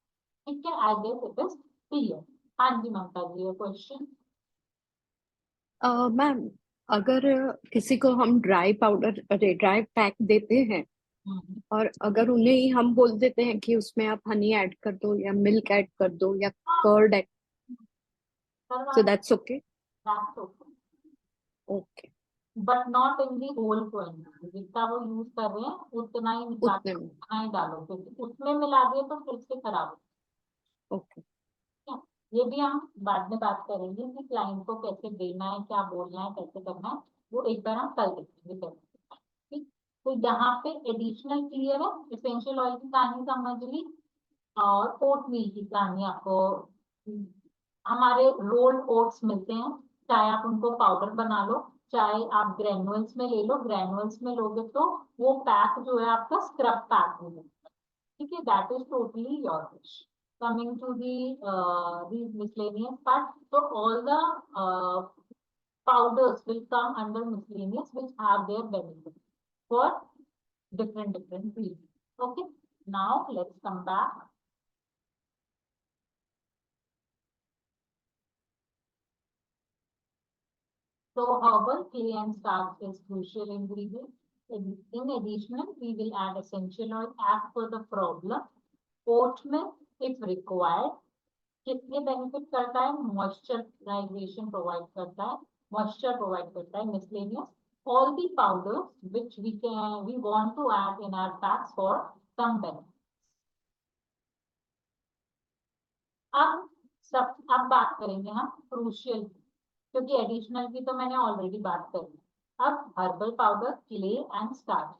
Speaker 1: ठीक है। I guess it is clear. हाँ जी ममता जी, क्वेश्चन।
Speaker 2: मैम, अगर किसी को हम ड्राई पाउडर, अरे ड्राई पैक देते हैं, और अगर उन्हें ही हम बोल देते हैं कि उसमें आप हनी ऐड कर दो या मिल्क ऐड कर दो या curd add, so that's okay? Okay,
Speaker 1: but not in the whole quantity, जितना वो यूज कर रहे हैं उतना ही निकाल,
Speaker 2: उतने में।
Speaker 1: उतना ही डालो, क्योंकि उसमें मिला दिए तो फिर से खराब हो
Speaker 2: ओके,
Speaker 1: जाएगा। ये भी हम बाद में बात करेंगे कि क्लाइंट को कैसे देना है, क्या बोलना है, कैसे करना है, वो एक बार हम कल देखेंगे। ठीक, तो यहाँ पे एडिशनल क्लियर है, एसेंशियल ऑयल की कहानी समझ ली, और ओट मील की कहानी आपको, हमारे रोल्ड ओट्स मिलते हैं, चाहे आप उनको पाउडर बना लो, चाहे आप ग्रेनुअल्स में ले लो, ग्रेनुअल्स में लोगे तो वो पैक जो है आपका स्क्रब पैक हो जाएगा। ठीक है, that is totally your wish. Coming to these miscellaneous part, so all the powders will come under miscellaneous, which have their benefits for different reasons. Okay, now let's come back. So herbal clay and starch is crucial ingredient. In addition, we will add essential oil as per the problem. Oat milk if required. कितने benefit करता है? Moisturisation provide करता है, moisture provide करता है, miscellaneous, all the powders which we want to add in our packs for some benefit. अब बात करेंगे हम क्रूशियल, क्योंकि एडिशनल की तो मैंने ऑलरेडी बात कर ली। अब herbal powder, clay and starch,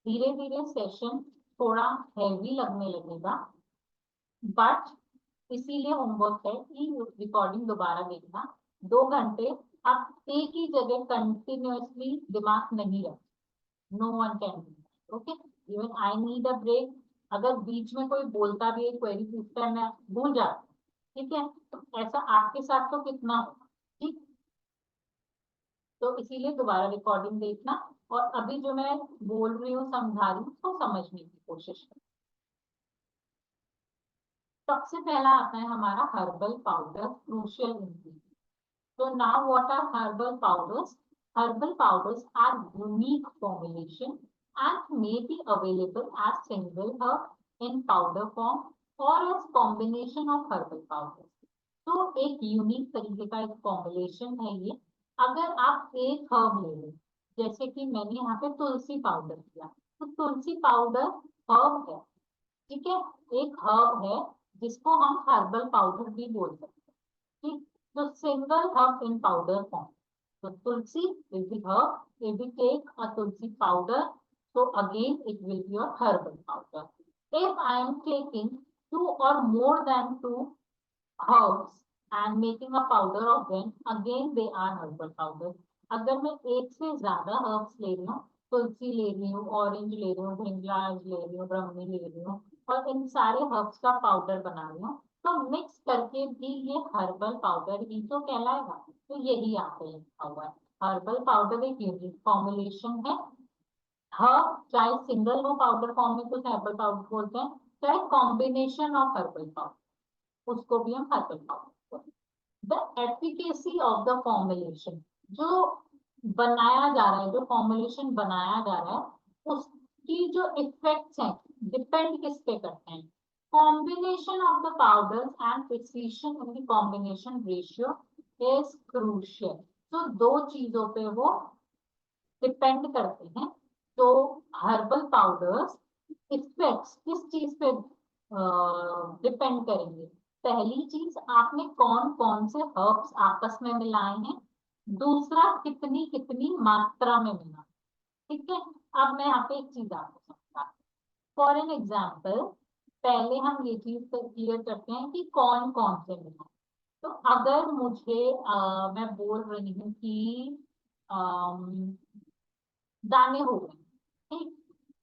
Speaker 1: धीरे धीरे सेशन थोड़ा हैवी लगने लगेगा, बट इसीलिए होमवर्क है कि रिकॉर्डिंग दोबारा देखना 2 घंटे। आप एक ही जगह कंटिन्यूअसली दिमाग नहीं रख, no one can, okay, even I need a break. अगर बीच में कोई बोलता भी है, क्वेरी पूछता है, मैं भूल जाती, ठीक है, तो ऐसा आपके साथ तो कितना होगा। ठीक, तो इसीलिए दोबारा रिकॉर्डिंग देखना, और अभी जो मैं बोल रही हूँ, समझा रही हूँ, तो समझने की कोशिश करना। सबसे पहला आता है हमारा herbal powder, crucial ingredient. So now what are herbal powders? Herbal powders are unique formulation and may be available as single herb in powder form or as combination of herbal powders. तो एक unique तरीके का एक formulation है ये। अगर आप एक हर्ब ले लो, जैसे कि मैंने यहाँ पे तुलसी पाउडर किया, तो तुलसी पाउडर हर्ब है, ठीक है, एक हर्ब है जिसको हम हर्बल पाउडर भी बोल सकते हैं। ठीक, तो single herb in powder form. So tulsi will be herb. If we take a tulsi powder, so again it will be a herbal powder. If I am taking 2 or more than 2 herbs and making a powder of them, again they are herbal powder. अगर मैं एक से ज्यादा herbs ले रही हूँ, तुलसी ले रही हूँ, ऑरेंज ले रही हूँ, भृंगराज ले रही हूँ, ब्रह्मी ले रही हूँ, और इन सारे herbs का पाउडर बना रही हूँ, तो मिक्स करके भी ये हर्बल पाउडर ही तो कहलाएगा। तो यही यहाँ पे लिखा हुआ है, हर्बल पाउडर एक यूनिक फॉर्मुलेशन है। हर्ब चाहे सिंगल हो पाउडर फॉर्म में, तो हर्बल पाउडर बोलते हैं, चाहे कॉम्बिनेशन ऑफ हर्बल पाउडर, उसको भी हम हर्बल पाउडर बोलते हैं। The efficacy of the formulation, जो बनाया जा रहा है, जो फॉर्मुलेशन बनाया जा रहा है, उसकी जो इफेक्ट्स हैं, डिपेंड किस पे करते हैं? Combination of the powders and precision in the combination ratio is crucial. तो दो चीजों पे वो डिपेंड करते हैं। तो हर्बल पाउडर्स इफेक्ट्स किस चीज पे डिपेंड करेंगे? पहली चीज, आपने कौन कौन से हर्ब्स आपस में मिलाए हैं, दूसरा कितनी कितनी मात्रा में मिला, ठीक है। अब मैं यहाँ पे एक चीज आपको समझा, फॉर एन एग्जाम्पल, पहले हम ये चीज क्लियर करते हैं कि कौन कौन से मिला। तो अगर मुझे मैं बोल रही हूँ कि दाने हो गए, ठीक,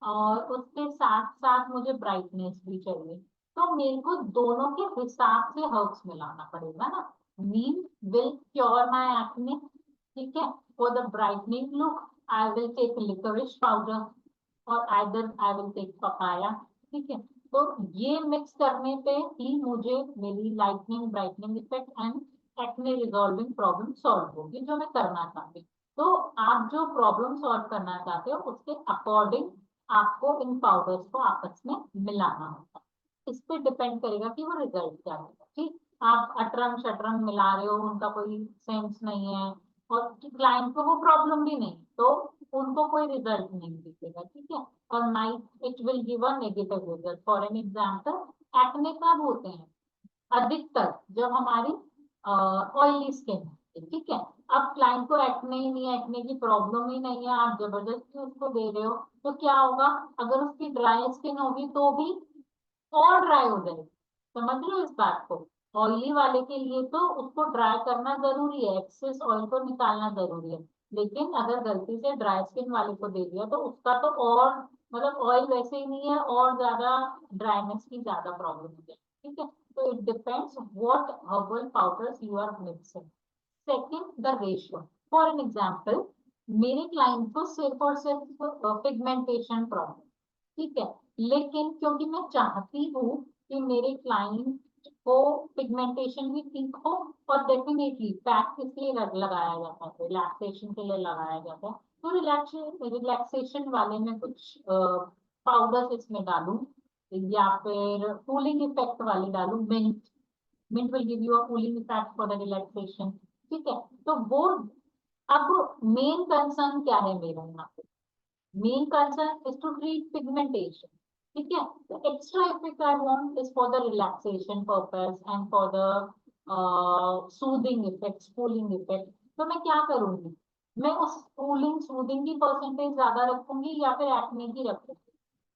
Speaker 1: और उसके साथ साथ मुझे ब्राइटनेस भी चाहिए, तो मेरे को दोनों के हिसाब से हर्ब्स मिलाना पड़ेगा ना। Neem will cure my acne, ठीक है, for the brightening look I will take liquorice powder, और either I will take papaya, ठीक है। तो ये मिक्स करने पे ही मुझे मेरी lightning, brightening effect and acne resolving problem solve होगी, जो मैं करना चाहती हूँ। तो आप जो प्रॉब्लम सॉल्व करना चाहते हो, उसके अकॉर्डिंग आपको इन पाउडर्स को आपस में मिलाना होता है। इस पे डिपेंड करेगा कि वो रिजल्ट क्या होगा। ठीक, आप अटरंग शटरंग मिला रहे हो, उनका कोई सेंस नहीं है, और क्लाइंट को वो प्रॉब्लम भी नहीं, तो उनको कोई रिजल्ट नहीं दिखेगा, ठीक है, और night it will give a negative result. For an example, acne कब होते हैं? अधिकतर जब हमारी ऑयली स्किन है, ठीक है, अब क्लाइंट को एक्ने ही नहीं है, एक्ने की प्रॉब्लम ही नहीं है, आप जबरदस्ती उसको दे रहे हो, तो क्या होगा, अगर उसकी ड्राई स्किन होगी तो भी और ड्राई हो जाएगी। समझ रहे हो इस बात को? ऑयली वाले के लिए तो उसको ड्राई करना जरूरी है, एक्सेस ऑयल को निकालना जरूरी है, लेकिन अगर गलती से ड्राई स्किन वाले को दे दिया तो उसका तो और मतलब ऑयल वैसे ही नहीं है और ज्यादा ड्राइनेस की ज्यादा प्रॉब्लम हो जाएगी। ठीक है, तो it depends what herbal powders you are mixing. Second, the ratio. For an example, मेरे क्लाइंट को सिर्फ और सिर्फ पिगमेंटेशन प्रॉब्लम, ठीक है, लेकिन क्योंकि मैं चाहती हूँ कि मेरे क्लाइंट को पिगमेंटेशन भी ठीक हो, और डेफिनेटली पैक किस लिए लगाया जाता है, रिलैक्सेशन के लिए लगाया जाता है, तो रिलैक्सेशन वाले में कुछ पाउडर्स इसमें डालूं, या फिर कूलिंग इफेक्ट वाले डालूं, mint will give you a cooling effect for the relaxation. ठीक है, तो वो अब मेन कंसर्न क्या है मेरा यहाँ पे, main concern is to treat pigmentation. ठीक है, the extra effect I want is for the relaxation purpose and for the soothing effects, cooling effect. तो मैं क्या करूंगी, मैं उस कूलिंग सूदिंग की परसेंटेज ज्यादा रखूंगी या फिर एक्ने की रखूंगी?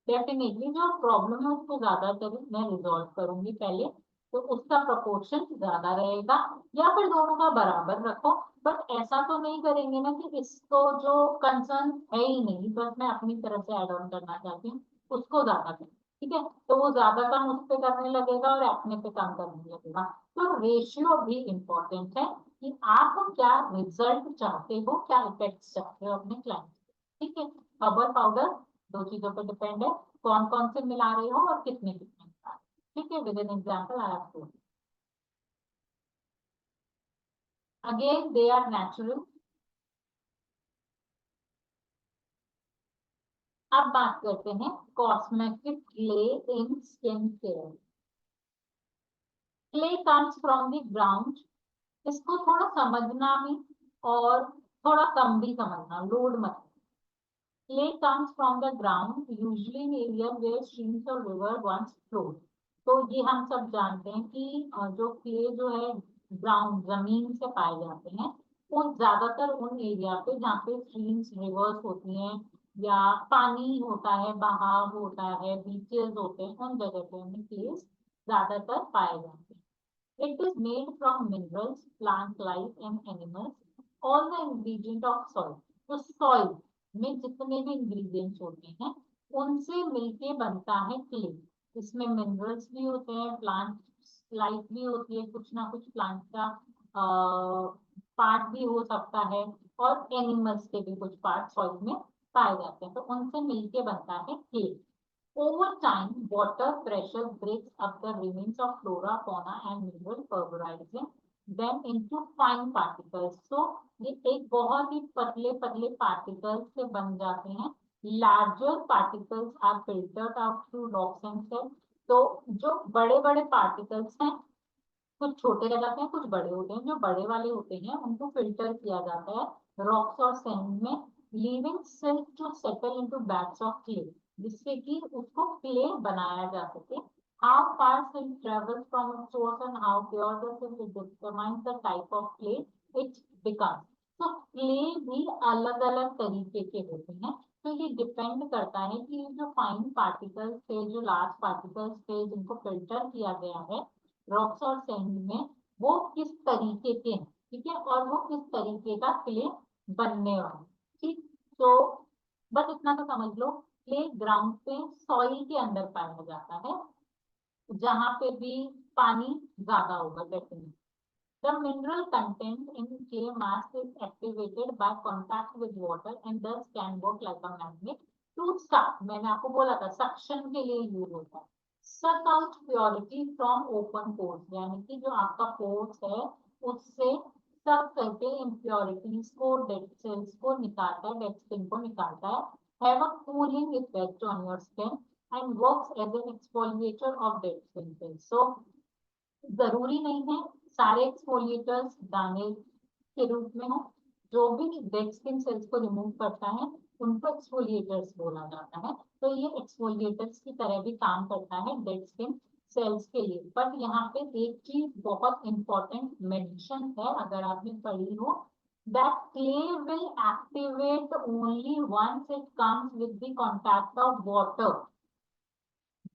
Speaker 1: डेफिनेटली जो प्रॉब्लम है उसको ज्यादातर मैं रिजॉल्व करूंगी पहले, तो उसका प्रोपोर्शन ज्यादा रहेगा, या फिर दोनों का बराबर रखो। बट ऐसा तो नहीं करेंगे ना कि इसको जो कंसर्न है ही नहीं, बस मैं अपनी तरफ से ऐड ऑन करना चाहती हूँ, उसको ज्यादा करें। ठीक है, तो वो ज्यादा कम उस पे करने लगेगा और एक्ने पे कम करने लगेगा। तो रेशियो भी इम्पोर्टेंट है कि आप क्या रिजल्ट चाहते हो, क्या इफेक्ट चाहते हो अपने क्लाइंट। ठीक है, हर्बल पाउडर दो चीजों पर डिपेंड है, कौन कौन से मिला रहे हो और कितने कितने मिला रहे हो। ठीक है, with an example I have to, again they are natural. अब बात करते हैं cosmetic clay in skin care. Clay comes from the ground, इसको थोड़ा समझना भी और थोड़ा कम भी समझना, लोड मत। Clay comes from the ground, usually in area where streams or river once flowed. तो ये हम सब जानते हैं कि जो क्ले जो है ग्राउंड जमीन से पाए जाते हैं, वो ज्यादातर उन एरिया पे जहाँ पे स्ट्रीम्स रिवर्स होती हैं या पानी होता है, बहाव होता है, बीचेस होते हैं, उन जगह पे हमें क्लेस ज्यादातर पाए जाते हैं। It is made from minerals, plant life and animals, all the ingredient of soil. तो soil में जितने भी इंग्रेडिएंट्स होते हैं उनसे मिलके बनता है क्ले। इसमें मिनरल्स भी होते हैं, प्लांट लाइफ भी होती है, कुछ ना कुछ प्लांट का पार्ट भी हो सकता है, और एनिमल्स के भी कुछ पार्ट सॉइल में पाए जाते हैं, तो उनसे मिलके बनता है clay. Over time, water pressure breaks up the remains of flora, fauna, and mineral, pulverizing them into fine particles. So, ये एक बहुत ही पतले पतले पार्टिकल्स से बन जाते हैं। Larger particles are filtered out through rocks and cells. तो जो बड़े बड़े पार्टिकल्स हैं, कुछ छोटे रह जाते हैं, कुछ बड़े होते हैं, जो बड़े वाले होते हैं उनको फिल्टर किया जाता है रॉक्स और सैंड में, leaving silk to settle into bags of clay, जिससे कि उसको क्ले बनाया जा सके। How far silk travels from its source and how pure the silk determines the type of clay it becomes. तो क्ले भी अलग अलग तरीके के होते हैं, तो ये डिपेंड करता है कि जो फाइन पार्टिकल्स थे, जो लार्ज पार्टिकल्स थे जिनको फिल्टर किया गया है रॉक्स और सैंड में, वो किस तरीके के हैं। ठीक है, और वो किस तरीके का क्ले बनने वाला। ठीक, तो बस इतना तो समझ लो, क्ले ग्राउंड पे सॉइल के अंदर पाया जाता है, जहां पे भी पानी ज्यादा होगा definitely. The mineral content in clay mass is activated by contact with water and thus can work like a magnet to suck. मैंने आपको बोला था सक्शन के लिए यूज होता है। Suck out purity from open pores, यानी कि जो आपका पोर्स है उससे सक करके इम्प्योरिटीज को, डेड सेल्स को निकालता है, डेड स्किन को निकालता है। Have a cooling effect on your skin and works as an exfoliator of dead skin cells. So जरूरी नहीं है सारे एक्सफोलिएटर्स दाने के रूप में हो, जो भी डेड स्किन सेल्स को रिमूव करता है उनको एक्सफोलिएटर्स बोला जाता है। तो ये एक्सफोलिएटर्स की तरह भी काम करता है डेड स्किन सेल्स के लिए। बट यहाँ पे एक चीज बहुत इंपॉर्टेंट मेंशन है, अगर आपने पढ़ी हो that clay will activate only once it comes with the contact of water.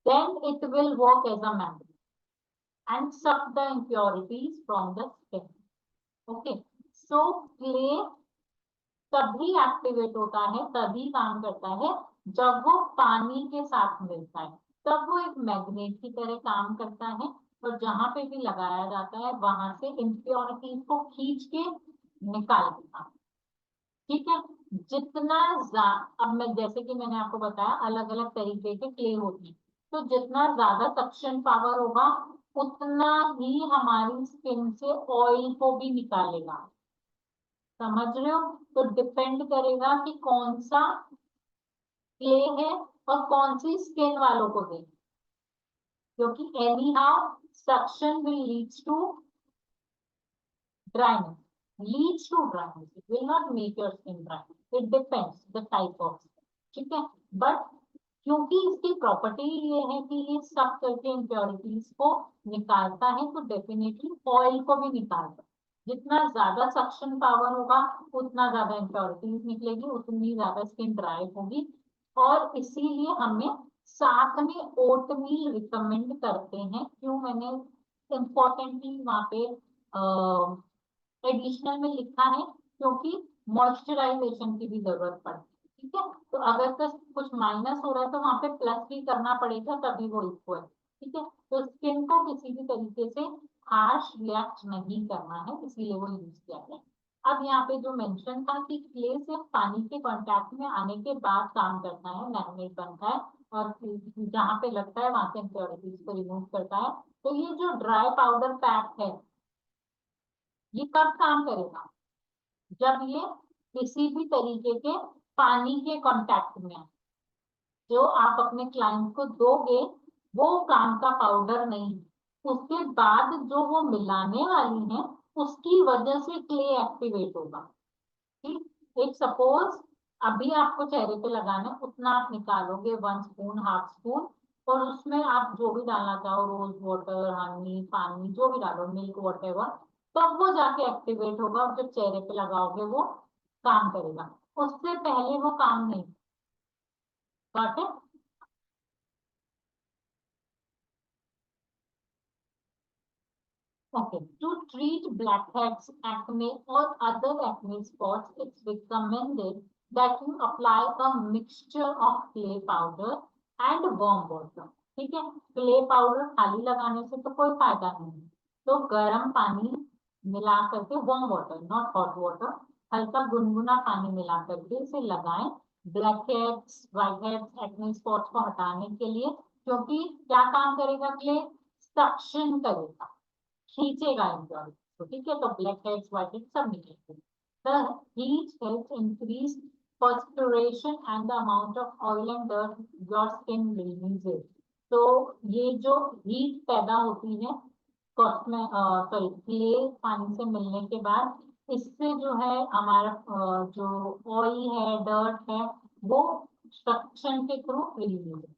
Speaker 1: Then it will work as a magnet and suck the impurities from the skin. Okay, so clay तभी activate होता है, तभी काम करता है जब वो पानी के साथ मिलता है, तब वो एक मैग्नेट की तरह काम करता है और जहां पे भी लगाया जाता है वहां से इम्प्योरिटीज को खींच के निकाल देता है। ठीक है, जितना अब मैं जैसे कि मैंने आपको बताया अलग अलग तरीके के क्ले होते हैं, तो जितना ज्यादा सक्शन पावर होगा उतना ही हमारी स्किन से ऑयल को भी निकालेगा। समझ रहे हो? तो डिपेंड करेगा कि कौन सा क्ले है और कौन सी स्किन वालों को दे, क्योंकि anyhow suction will leads to dryness, leads to dryness. It will not make your skin dry. It depends the type of skin. ठीक है, बट क्योंकि इसकी प्रॉपर्टी ये है कि ये सब करके इम्प्योरिटीज को निकालता है, तो डेफिनेटली ऑयल को भी निकालता है। जितना ज्यादा सक्शन पावर होगा उतना ज्यादा इम्प्योरिटीज निकलेगी, उतनी ज्यादा स्किन ड्राई होगी, और इसीलिए हमें साथ में ओटमील रिकमेंड करते हैं। क्यों मैंने इम्पोर्टेंटली वहां पे एडिशनल में लिखा है, क्योंकि मॉइस्चराइजेशन की भी जरूरत पड़ती है। ठीक है, तो अगर तो कुछ माइनस हो रहा है तो वहां पे प्लस भी करना पड़ेगा, तभी वो इक्वल। ठीक है, तो स्किन को किसी भी तरीके से हार्श रिएक्ट नहीं करना है, इसीलिए वो यूज किया गया। अब यहाँ पे जो मेंशन था कि क्ले से पानी के कांटेक्ट में आने के बाद काम करता है, मैग्नेट बनता है और जहाँ पे लगता है वहां से इम्प्योरिटीज को रिमूव करता है। तो ये जो ड्राई पाउडर पैक है ये कब काम करेगा? जब ये किसी भी तरीके के पानी के कांटेक्ट में है। जो आप अपने क्लाइंट को दोगे वो काम का पाउडर नहीं, उसके बाद जो वो मिलाने वाली है उसकी वजह से क्ले एक्टिवेट होगा। ठीक, एक सपोज अभी आपको चेहरे पे लगाना है, उतना आप निकालोगे 1 स्पून 1/2 स्पून, और उसमें आप जो भी डालना चाहो, रोज वाटर, हनी, पानी, जो भी डालो, मिल्क, वॉटेवर, तब वो जाके एक्टिवेट होगा और जब चेहरे पे लगाओगे वो काम करेगा। उससे पहले वो काम नहीं। Got it? Okay, to treat blackheads, acne, or other acne spots, it's recommended that you apply a mixture of clay powder and warm water. ठीक है, क्ले पाउडर खाली लगाने से तो कोई फायदा नहीं, तो गर्म पानी मिला करके, warm water not hot water, हल्का गुनगुना पानी मिला करके इसे लगाएं black heads, white heads, acne spots को हटाने के लिए। क्योंकि क्या काम करेगा क्ले? सक्शन करेगा, खींचेगा इम्प्योरिटी को। ठीक है, तो ब्लैक हेड्स, व्हाइट हेड्स सब निकलेंगे। The heat helps increase perspiration and the amount of oil and dirt your skin releases. तो ये जो हीट पैदा होती है सॉरी क्ले पानी से मिलने के बाद, इससे जो है हमारा जो ऑयल है, डर्ट है, वो सक्शन के थ्रू रिलीज होती है।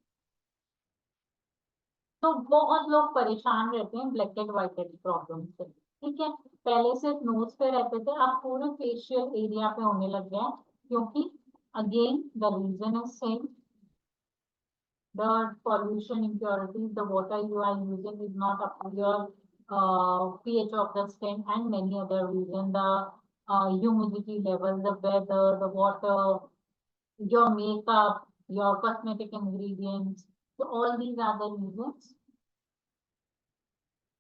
Speaker 1: तो बहुत लोग परेशान रहते हैं black and white head problem से। ठीक है, पहले सिर्फ नोज पे रहते थे, अब पूरे फेशियल एरिया पे होने लग गया है, क्योंकि again the reason is same, dirt, pollution, impurities, the water you are using is not up to your pH of the skin, and many other reasons, the humidity level, the weather, the water, your makeup, your cosmetic ingredients. So all these are the reasons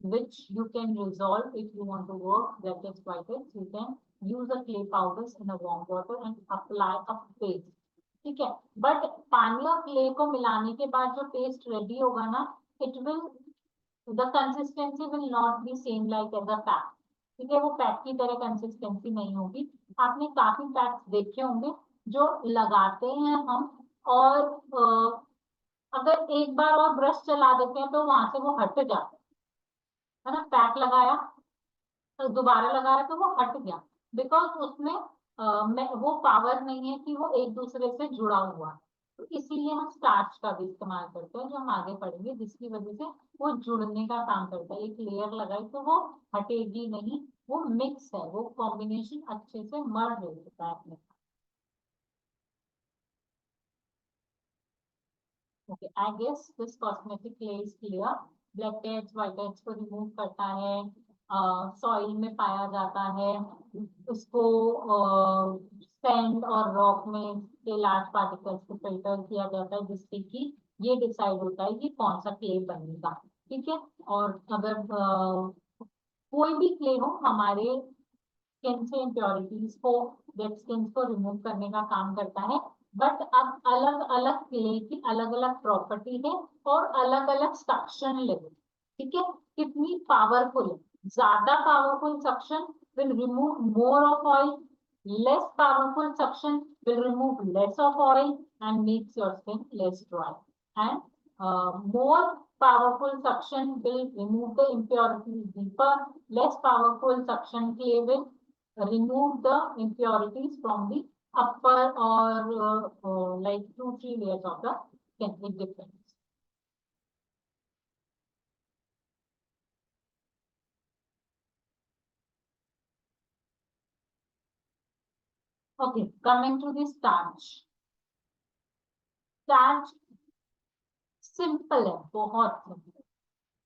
Speaker 1: which you can resolve if you want to work black heads, white heads. You can use a clay powders in a warm water and apply a paste. ठीक है, but पानी और clay को मिलाने के बाद जो paste ready होगा ना, it will the consistency will not be same like as a pack. ठीक है, वो पैक की तरह कंसिस्टेंसी नहीं होगी। आपने काफी पैक्स देखे होंगे जो लगाते हैं हम, और अगर एक बार और ब्रश चला देते हैं तो वहां से वो हट जाता है ना। पैक लगाया तो दोबारा लगाया तो वो हट गया, बिकॉज उसमें वो पावर नहीं है कि वो एक दूसरे से जुड़ा हुआ। तो इसलिए हम स्टार्च का भी इस्तेमाल करते हैं, जो हम आगे पढ़ेंगे, जिसकी वजह से वो जुड़ने का काम करता है। एक लेयर लगाई तो वो हटेगी नहीं, वो मिक्स है, वो कॉम्बिनेशन अच्छे से मर्ज हो चुका है अपने। Okay, I guess this cosmetic clay is clear. Blackheads whiteheads को रिमूव करता है, सॉइल में पाया जाता है, उसको सैंड और रॉक में के लार्ज पार्टिकल्स को फिल्टर किया जाता है, जिससे कि ये डिसाइड होता है कि कौन सा क्ले बनेगा। ठीक है, और अगर कोई भी क्ले हो, हमारे स्किन से इम्प्योरिटीज को, डेड स्किन को रिमूव करने का काम करता है। बट अब अलग अलग क्ले की अलग अलग प्रॉपर्टी है और अलग अलग सक्शन लेवल। ठीक है, कितनी पावरफुल है, ज्यादा powerful suction will remove more of oil, less powerful suction will remove less of oil and makes your skin less dry, and more powerful suction will remove the impurities deeper, less powerful suction clay will remove the impurities from the upper or like 2-3 layers of the skin. It depends. Okay, coming to the starch. Starch simple है, बहुत simple.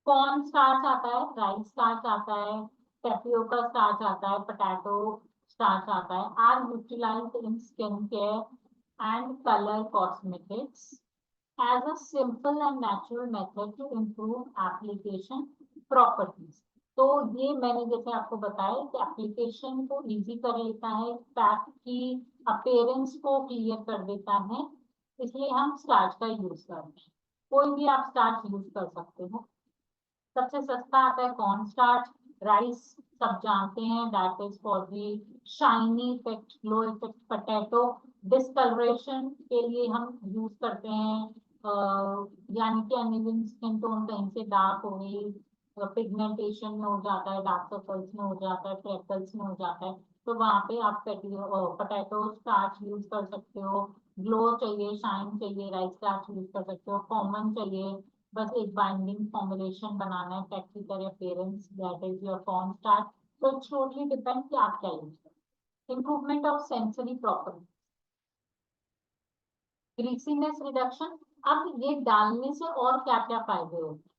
Speaker 1: Corn starch आता है, rice starch आता है, tapioca starch आता है, potato starch आता है, are utilized in skin care and colour cosmetics as a simple and natural method to improve application properties. तो ये मैंने जैसे आपको बताया कि एप्लीकेशन को इजी कर लेता है, पैक की अपीयरेंस को क्लियर कर देता है, इसलिए हम स्टार्च का यूज करते हैं। कोई भी आप स्टार्च यूज कर सकते हो। सबसे सस्ता आता है कॉर्न स्टार्च, राइस सब जानते हैं, that is for the shiny effect, glow effect. Potato discoloration के लिए हम यूज करते हैं, यानी कि अनइवन स्किन टोन कहीं से डार्क हो गई, पिगमेंटेशन में हो जाता है, डार्क सर्कल्स में हो जाता है, फ्रेकल्स में हो जाता है, तो वहां पे आप पोटैटो स्टार्च यूज कर सकते हो। ग्लो चाहिए, शाइन चाहिए, राइस स्टार्च यूज कर सकते हो। कॉमन चाहिए, बस एक बाइंडिंग फॉर्मुलेशन बनाना है, practical appearance, that is your corn starch. तो इट्स टोटली डिपेंड कि आप क्या यूज करें। Improvement of sensory property, greasiness reduction. अब ये डालने से और क्या क्या फायदे होते हैं?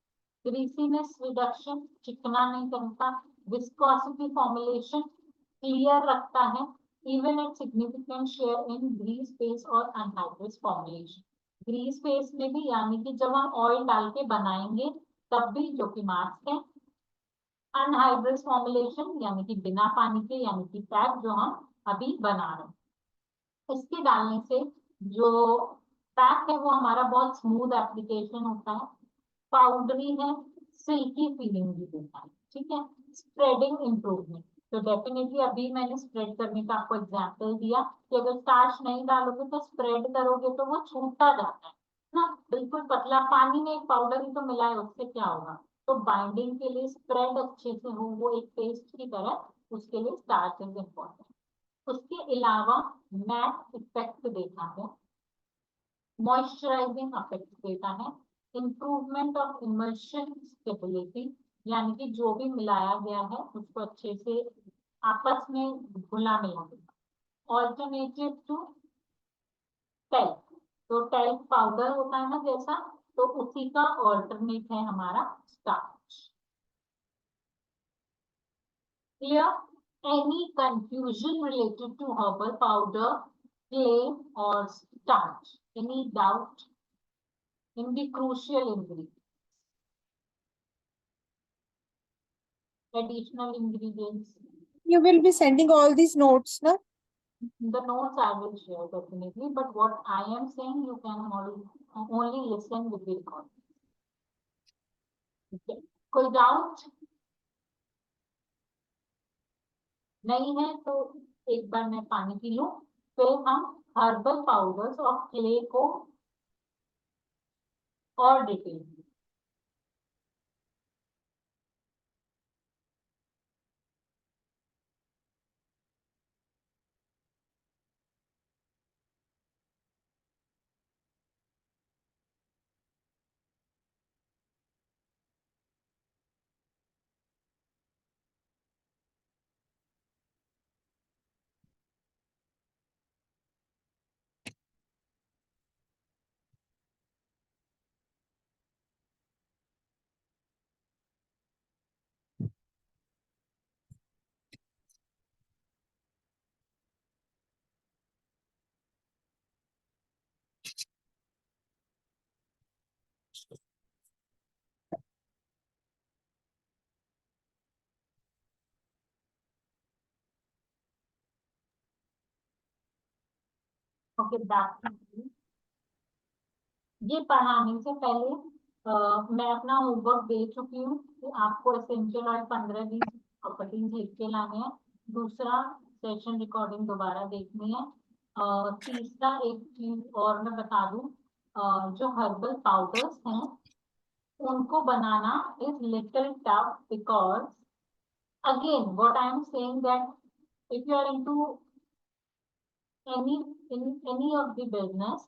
Speaker 1: ग्रीसीनेस रिडक्शन, चिकना नहीं करता, विस्कोसिटी फॉर्मुलेशन क्लियर रखता है, even at significant share in grease phase और अनहाइड्रेस फॉर्मुलेशन। ग्रीस फेस में भी, यानी कि जब हम ऑयल डाल के बनाएंगे तब भी, जो कि मास्क है। अनहाइड्रेस फॉर्मुलेशन यानी कि बिना पानी के, यानी कि पैक जो हम अभी बना रहे हैं, इसके डालने से जो पैक है वो हमारा बहुत स्मूथ एप्लीकेशन होता है, पाउडरी है, सिल्की फीलिंग भी देता है। ठीक है, स्प्रेडिंग इंप्रूवमेंट, तो डेफिनेटली अभी मैंने स्प्रेड करने का आपको एग्जांपल दिया कि अगर स्टार्च नहीं डालोगे तो स्प्रेड करोगे तो वो छूटता जाता है ना, बिल्कुल पतला। पानी में एक पाउडर ही तो मिला है, उससे क्या होगा? तो बाइंडिंग के लिए स्प्रेड अच्छे से हो, वो एक पेस्ट की तरह, उसके लिए स्टार्च इज इम्पोर्टेंट। उसके अलावा मैट इफेक्ट देता है, मॉइस्चराइजिंग इफेक्ट देता है, इंप्रूवमेंट ऑफ इमल्शन स्टेबिलिटी, यानी कि जो भी मिलाया गया है उसको अच्छे से आपस में घुला मिला देगा। ऑल्टरनेटिव टू टेल्क, तो टेल्क पाउडर होता है ना जैसा, तो उसी का ऑल्टरनेट है हमारा starch. Clear? Any confusion related to herbal powder, clay or starch? Any doubt in the crucial ingredients? Additional ingredients.
Speaker 4: You will be sending all these notes, na?
Speaker 1: The notes I will share definitely, but what I am saying you can only listen with the recording. Okay. कोई doubt? नहीं है तो एक बार मैं पानी P लूं, फिर हम हर्बल पाउडर्स और क्ले को और डिटेल में। Okay back. ये पढ़ाने से पहले मैं अपना होमवर्क दे चुकी हूँ कि आपको एसेंशियल ऑयल 15-20 प्रॉपर्टीज लिख के लाने हैं। दूसरा सेशन रिकॉर्डिंग दोबारा देखनी है। तीसरा एक चीज और मैं बता दूं, जो हर्बल पाउडर्स हैं उनको बनाना is little tough because again what I am saying that if you are into any of the business,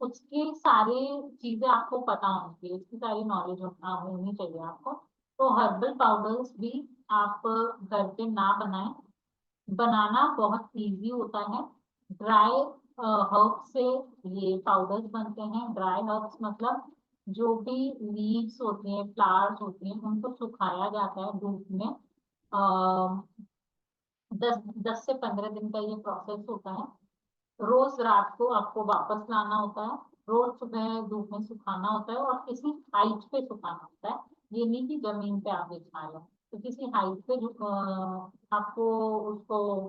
Speaker 1: उसके सारे चीजें आपको पता होंगी, उसकी सारी नॉलेज होनी चाहिए आपको। तो हर्बल पाउडर्स भी आप घर पे ना बनाएं, बनाना बहुत इजी होता है। ड्राई हर्ब्स से ये पाउडर्स बनते हैं। ड्राई हर्ब्स मतलब जो भी लीव्स होती हैं, फ्लावर्स होती हैं, उनको सुखाया जाता है धूप में। 10 से 15 दिन का ये प्रोसेस होता है। रोज रात को आपको वापस लाना होता है, रोज सुबह धूप में सुखाना होता है और किसी हाइट पे सुखाना होता है। ये नहीं कि जमीन पे आप बिछा लो, तो किसी हाइट पे आपको उसको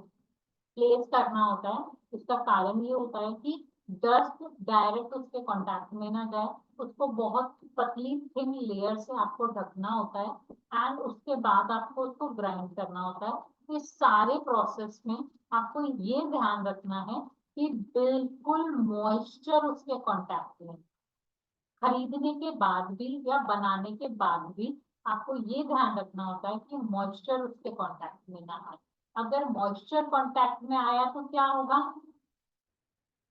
Speaker 1: प्लेस करना होता है। इसका कारण ये होता है कि डस्ट डायरेक्ट उसके कांटेक्ट में ना जाए, उसको बहुत पतली थिन लेयर से आपको ढकना होता है एंड उसके बाद आपको उसको ग्राइंड करना होता है। इस सारे प्रोसेस में आपको ये ध्यान रखना है कि बिल्कुल मॉइस्चर उसके कांटेक्ट में, खरीदने के बाद भी या बनाने के बाद भी आपको ये ध्यान रखना होता है कि मॉइस्चर उसके कांटेक्ट में ना आए। अगर मॉइस्चर कांटेक्ट में आया तो क्या होगा,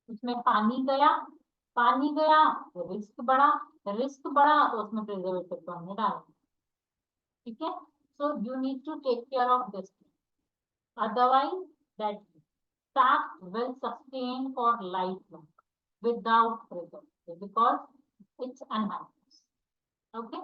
Speaker 1: उसमें पानी गया तो रिस्क बढ़ा तो उसमें प्रिजर्वेटिव तो हमने डालेंगे। ठीक है, so you need to take care of this, otherwise that fat will sustain for lifelong without preservative because it's unhealthy. Okay,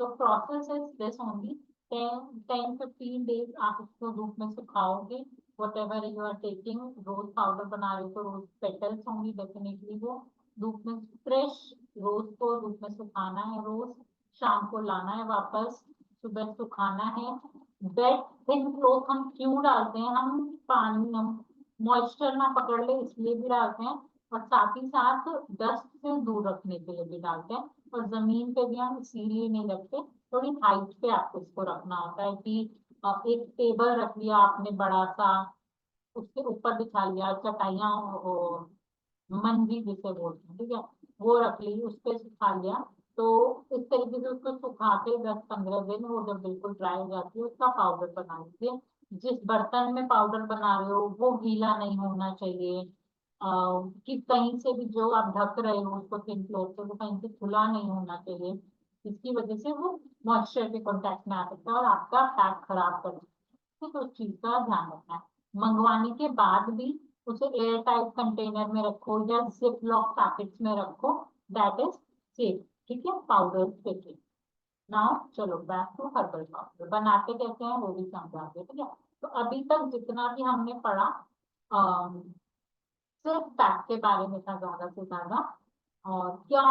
Speaker 1: so process is this only 10-15 days आप इसको धूप में सुखाओगे। whatever you are taking, rose powder बना रहे हो तो rose petals होंगी डेफिनेटली, वो धूप में फ्रेश रोज को धूप में सुखाना है, रोज शाम को लाना है वापस, सुबह सुखाना है। वेट थिन क्लोथ हम क्यों डालते हैं, हम पानी मॉइस्चर ना पकड़ ले इसलिए भी डालते हैं, और साथ ही साथ डस्ट से दूर रखने के लिए भी डालते हैं। और जमीन पे भी हम इसीलिए नहीं रखते, थोड़ी हाइट पे आपको इसको रखना होता है कि एक टेबल रख लिया आपने बड़ा सा, उसके ऊपर बिछा लिया, चटाइयाँ मंजी जिसे बोलते हैं, ठीक है, वो रख ली, उस पर सुखा लिया। तो इस तरीके से उसको सुखा के 10-15 दिन वो जब बिल्कुल ड्राई हो जाती है उसका पाउडर बना लीजिए। जिस बर्तन में पाउडर बना रहे हो वो गीला नहीं होना चाहिए, कि कहीं से भी जो आप ढक रहे हो उसको थिन क्लॉथ से वो कहीं से खुला नहीं होना चाहिए, इसकी वजह से वो मॉइस्चर के कांटेक्ट में आ सकता है और आपका पैक खराब कर सकता है। तो उस चीज का ध्यान रखना है। मंगवाने के बाद भी उसे एयर टाइट कंटेनर में रखो या जिप लॉक पैकेट्स में रखो, दैट इज सेफ। ठीक है, पाउडर पैकेट। नाउ चलो बैक टू हर्बल पाउडर बनाते कैसे हैं वो भी समझाते। ठीक है, तो अभी तक जितना भी हमने पढ़ा सिर्फ पैक के बारे में था ज्यादा से ज्यादा, और क्या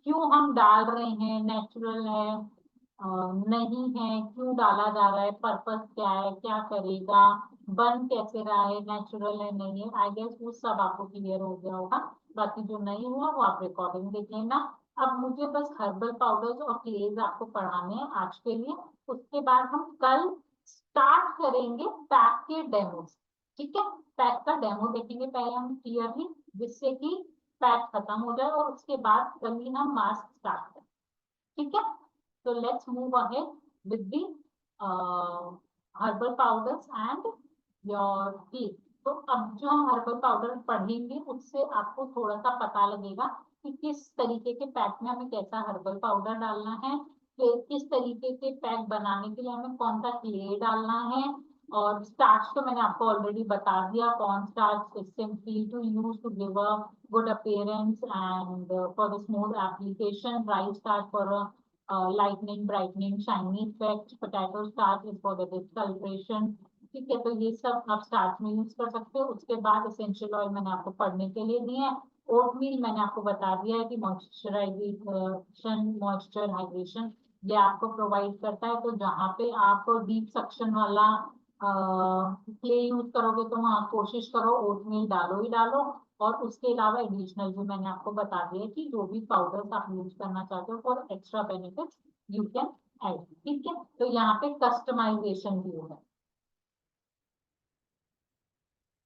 Speaker 1: क्यों हम डाल रहे हैं, नेचुरल है नहीं है, क्यों डाला जा रहा है, पर्पस क्या है, क्या करेगा, बन कैसे रहा है, नेचुरल है नहीं है। आई गेस वो सब आपको क्लियर हो गया होगा। बाकी जो नहीं हुआ वो आप रिकॉर्डिंग देख लेना। अब मुझे बस हर्बल पाउडर्स और क्लेज आपको पढ़ाने हैं आज के लिए। उसके बाद हम कल स्टार्ट करेंगे पैक के डेमोस। ठीक है, पैक का डेमो देखेंगे पहले हम क्लियरली, जिससे कि पैक खत्म हो जाए और उसके बाद कल ही हम मास्क स्टार्ट करें। ठीक है, so let's move ahead with the herbal powders and your tea. तो अब जो हम हर्बल पाउडर पढ़ेंगे उससे आपको थोड़ा सा पता लगेगा कि किस तरीके के पैक में हमें कैसा हर्बल पाउडर डालना है, कि किस तरीके के पैक बनाने के लिए हमें कौन सा क्ले डालना है। और स्टार्च तो मैंने आपको ऑलरेडी बता दिया, corn starch is simply to use to give a good appearance and for the smooth application, rice starch for lightening, brightening, shiny effect, potato starch is for the discoloration। ठीक है, तो ये सब आप स्टार्च में use कर सकते हो। उसके बाद एसेंशियल ऑयल मैंने आपको पढ़ने के लिए दिए हैं। ओटमील मैंने आपको बता दिया है कि मॉइस्चर हाइड्रेशन ये आपको प्रोवाइड करता है। तो जहाँ पे आप डीप सक्शन वाला क्ले यूज करोगे तो वहाँ कोशिश करो ओटमील डालो ही डालो, और उसके अलावा एडिशनल जो मैंने आपको बता दिया कि जो भी पाउडर्स आप यूज करना चाहते हो for extra benefits you can add, ठीक है। तो यहाँ पे कस्टमाइजेशन व्यू है।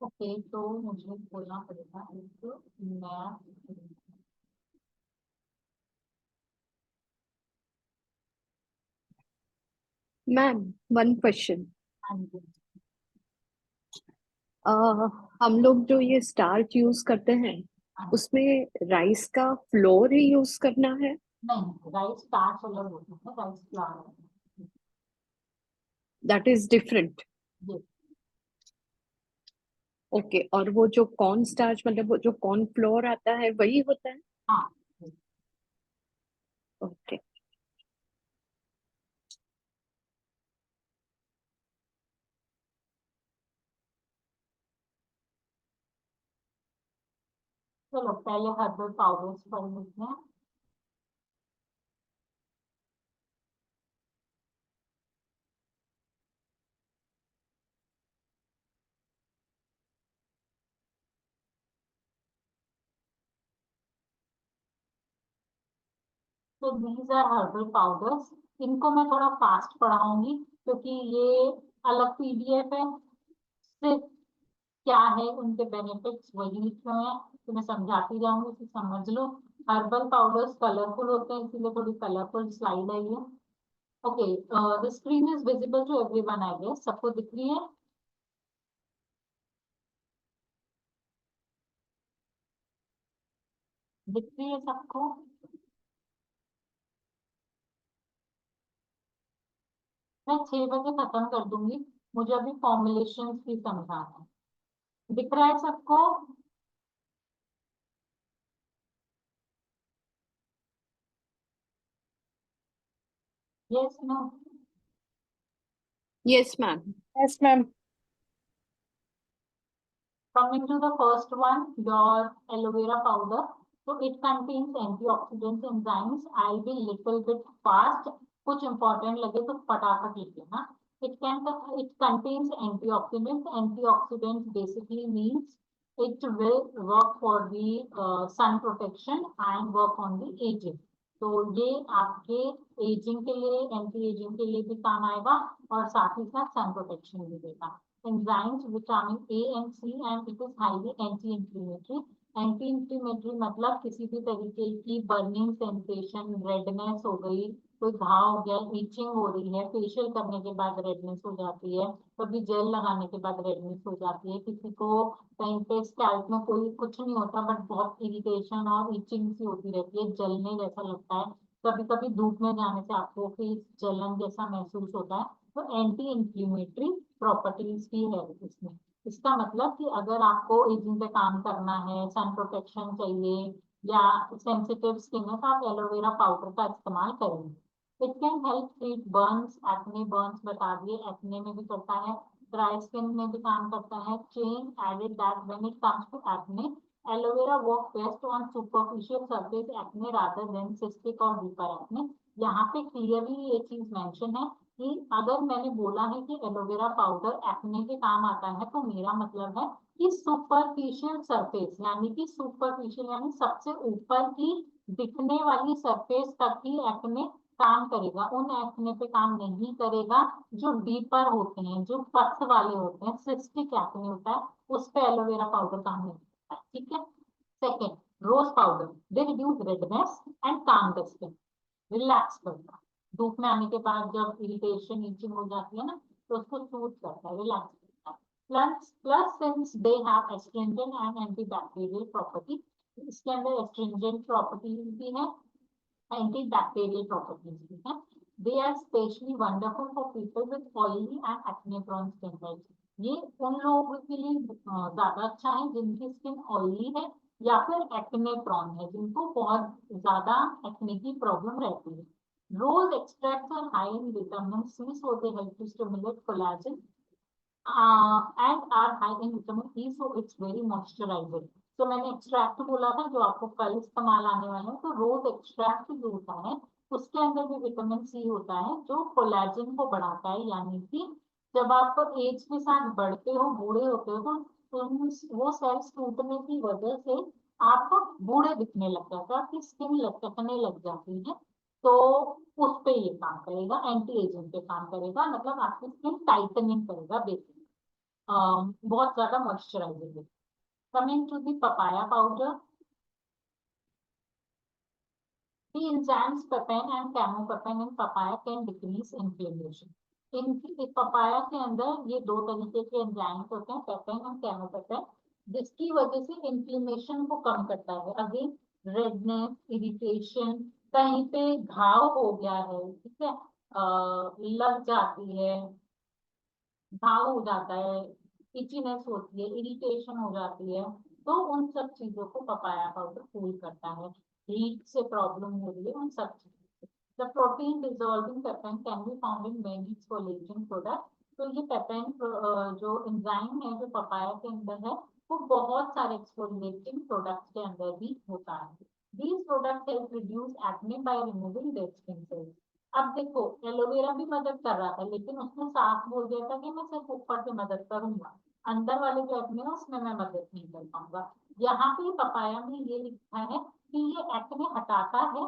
Speaker 1: ओके, तो मुझे बोलना पड़ेगा एक नया।
Speaker 2: Ma'am, one question.
Speaker 1: हाँ जी,
Speaker 2: हम लोग जो ये स्टार्च यूज करते हैं
Speaker 1: हाँ।
Speaker 2: उसमें राइस का फ्लोर ही यूज करना है?
Speaker 1: नहीं, राइस स्टार्च अलग होता है, rice flour.
Speaker 2: That is different.
Speaker 1: ये
Speaker 2: ओके, और वो जो कॉर्न स्टार्च मतलब वो जो कॉर्न फ्लोर आता है वही होता है?
Speaker 1: हाँ।
Speaker 2: ओके।
Speaker 1: चलो पहले हर्बल पाउडर्स पढ़ लेते हैं। तो दीज आर हर्बल पाउडर्स। इनको मैं थोड़ा फास्ट पढ़ाऊंगी क्योंकि ये अलग पीडीएफ है। सिर्फ क्या है उनके बेनिफिट्स वही लिखे हुए हैं, तो मैं समझाती जाऊंगी, इसे समझ लो। हर्बल पाउडर्स कलरफुल होते हैं इसीलिए थोड़ी कलरफुल स्लाइड है ये। Okay, the screen is visible to everyone I guess, सबको दिख रही है? दिख रही है सबको? मैं 6 बजे खत्म कर दूंगी, मुझे अभी फॉर्मुलेशन भी समझाना है। दिख रहा है सबको? Yes no?
Speaker 2: Yes ma'am.
Speaker 4: Yes, ma'am.
Speaker 1: Coming to the first one, your aloe vera powder. So it contains antioxidants enzymes. I'll be little bit fast. कुछ important लगे तो फटाफट लिख लेना। It contains antioxidants. Antioxidants basically means it will work for the sun protection and work on the aging. तो ये आपके ageing के लिए, एंटी एजिंग के लिए भी काम आएगा और साथ ही साथ सन प्रोटेक्शन भी देगा। enzymes vitamin A and C and it is highly anti-inflammatory. Anti-inflammatory मतलब किसी भी तरीके की बर्निंग सेंसेशन, रेडनेस हो गई, कोई घाव हो गया, इचिंग हो रही है, फेशियल करने के बाद रेडनेस हो जाती है, कभी जेल लगाने के बाद रेडनेस हो जाती है, किसी को कहीं पे स्कैल्प में कोई कुछ नहीं होता बट बहुत इरिटेशन और इचिंग सी होती रहती है, जलने जैसा लगता है, कभी कभी धूप में जाने से आपको फेस जलन जैसा महसूस होता है, तो एंटी इंफ्लेमेटरी प्रॉपर्टीज भी है इसमें। इसका मतलब कि अगर आपको एजिंग पे काम करना है, सन प्रोटेक्शन चाहिए या सेंसिटिव स्किन है तो आप एलोवेरा पाउडर का इस्तेमाल करेंगे। It can help treat Burns, acne Burns बता दिए, एक्ने में भी करता है, ड्राई स्किन में भी काम करता है। Chen added that when it comes to acne, aloe vera work best on superficial surface acne rather than cystic और डीपर एक्ने। यहाँ पे क्लियरली ये चीज मेंशन है कि अगर मैंने बोला है कि एलोवेरा पाउडर एक्ने के काम आता है तो मेरा मतलब है कि सुपरफिशियल सरफेस यानी कि सुपरफिशियल यानी सबसे ऊपर की दिखने वाली सरफेस तक ही एक्ने काम करेगा, उन एक्ने पे काम नहीं करेगा जो डीपर होते हैं, जो पथ वाले होते हैं, सिस्टिक एक्ने होता है, उस पे एलोवेरा पाउडर काम नहीं करता है, ठीक है। Second, rose powder, they reduce redness and calm the skin, relax करता है, धूप में आने के बाद जब इरिटेशन ईचिंग हो जाती है ना तो उसको सूट करता है, रिलैक्स करता है। Plus since they have astringent and antibacterial property, इसके अंदर एस्ट्रिंजेंट प्रॉपर्टीज भी है, एंटीबैक्टीरियल प्रॉपर्टीज भी है। They are specially wonderful for people with oily and acne prone skin type. ये उन लोगों के लिए ज्यादा अच्छा है जिनकी स्किन ऑयली है या फिर एक्ने प्रोन है, जिनको बहुत ज्यादा एक्ने की प्रॉब्लम रहती है। Rose extracts are high in vitamin C, so they help to stimulate collagen and are high in vitamin E, so it's very moisturizing. तो मैंने एक्सट्रैक्ट बोला था जो आपको कल इस्तेमाल आने वाला है, तो रोज एक्सट्रैक्ट जो होता है उसके अंदर भी विटामिन सी होता है जो कोलेजन को बढ़ाता है, यानी कि जब आप एज के साथ बढ़ते हो, बूढ़े होते हो, तो वो सेल्स टूटने की वजह से आपको बूढ़े दिखने लग जाता है, आपकी स्किन लटकने लग जाती है। तो उस पे ये काम करेगा, एंटी एजिंग पे काम करेगा, मतलब आपकी स्किन टाइटनिंग करेगा बेसिकली, बहुत ज्यादा moisturizing. Coming to the papaya powder, the enzymes papain and camopapain in papaya can decrease inflammation. In papaya के अंदर ये दो तरीके के एंजाइम्स होते हैं, पेपेन और कैमोपेपेन, जिसकी वजह से इन्फ्लेमेशन को कम करता है। अगेन रेडनेस, इरिटेशन, कहीं पे घाव हो गया है, ठीक है, लग जाती है, घाव हो जाता है, इचीनेस होती है, इरिटेशन हो जाती है, तो उन सब चीजों को पपाया पाउडर कूल करता है। हीट से प्रॉब्लम हो रही है, उन सब चीजों। The protein dissolving पेपेन can be found in many exfoliating product. तो ये पेपेन जो एंजाइम है जो पपाया के अंदर है, वो बहुत सारे एक्सफोलिएटिंग प्रोडक्ट्स के अंदर भी होता है। These products help reduce acne by removing dead skin cells. अब देखो, एलोवेरा भी मदद कर रहा था, लेकिन उसने साफ बोल दिया था कि मैं सिर्फ ऊपर से मदद करूंगा, अंदर वाले जो एक्ने है उसमें मैं मदद नहीं कर पाऊंगा। यहाँ पे पपाया में ये लिखा है कि ये एक्ने हटाता है,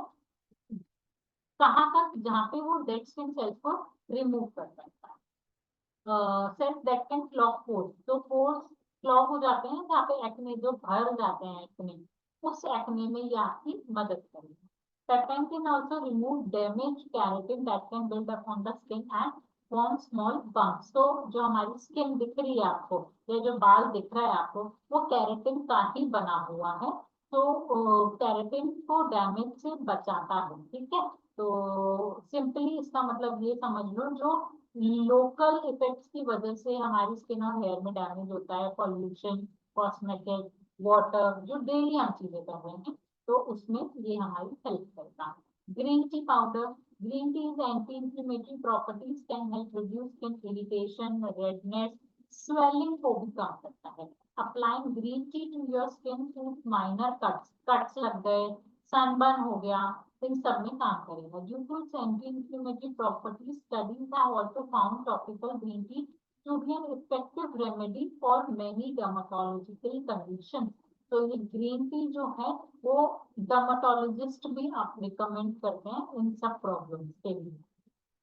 Speaker 1: कहाँ तक, जहाँ पे वो डेड स्किन सेल्स को रिमूव कर सकता है। Cells that can clog pores, तो पोर्स क्लॉग हो जाते हैं जहाँ पे एक्ने जो भर जाते हैं एक्ने, उस एक्ने में ये आपकी मदद करेगा। पेपेन can also remove damage keratin that can build up on the skin and form small bumps. तो जो हमारी स्किन दिख रही है आपको, ये जो बाल दिख रहा है आपको, वो केराटिन का ही बना हुआ है, तो केराटिन को डैमेज से बचाता है, ठीक है। तो सिंपली इसका मतलब ये समझ लो, जो लोकल इफेक्ट्स की वजह से हमारी स्किन और हेयर में डैमेज होता है, पॉल्यूशन, कॉस्मेटिक, वाटर, जो डेली हम चीजें कर रहे हैं, तो उसमें ये हमारी हेल्प करता है। Green tea powder, green tea is anti inflammatory properties, can help reduce skin irritation, redness, swelling को भी कम करता है। Applying green tea to your skin to minor cuts, cuts लग गए, सनबर्न हो गया, इन सब में काम करेगा। Due to its anti-inflammatory properties, studies have also found topical green tea to be an effective remedy for many dermatological conditions. तो ये ग्रीन टी जो है वो डर्मेटोलॉजिस्ट भी आप रिकमेंड करते हैं इन सब प्रॉब्लम्स के लिए।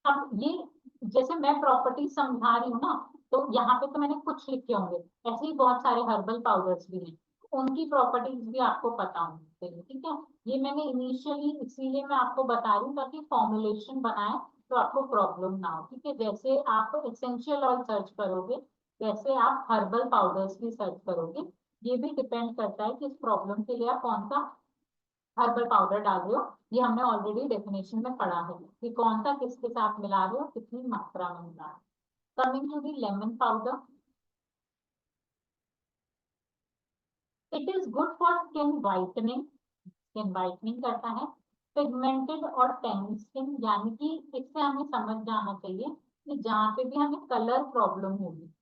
Speaker 1: अब ये जैसे मैं प्रॉपर्टी समझा रही हूँ ना, तो यहाँ पे तो मैंने कुछ लिखे होंगे, ऐसे ही बहुत सारे हर्बल पाउडर्स भी हैं, उनकी प्रॉपर्टीज भी आपको पता होनी चाहिए, ठीक है। ये मैंने इनिशियली इसीलिए मैं आपको बता रही हूँ ताकि फॉर्मुलेशन बनाए तो आपको प्रॉब्लम ना हो, ठीक है। जैसे आप एसेंशियल ऑयल सर्च करोगे, वैसे आप हर्बल पाउडर्स भी सर्च करोगे, ये भी डिपेंड करता है कि इस प्रॉब्लम के लिए आप कौन सा हर्बल पाउडर डाल रहे हो। ये हमने ऑलरेडी डेफिनेशन में पढ़ा है कि कौन सा किसके साथ मिला रहे हो, कितनी मात्रा में मिला रहे हो। Coming to the lemon powder, it is good for skin whitening, skin whitening करता है। पिगमेंटेड और टैनिंग स्किन, यानी कि इससे हमें समझ जाना चाहिए कि जहाँ पे भी हमें कलर प्रॉब्लम होगी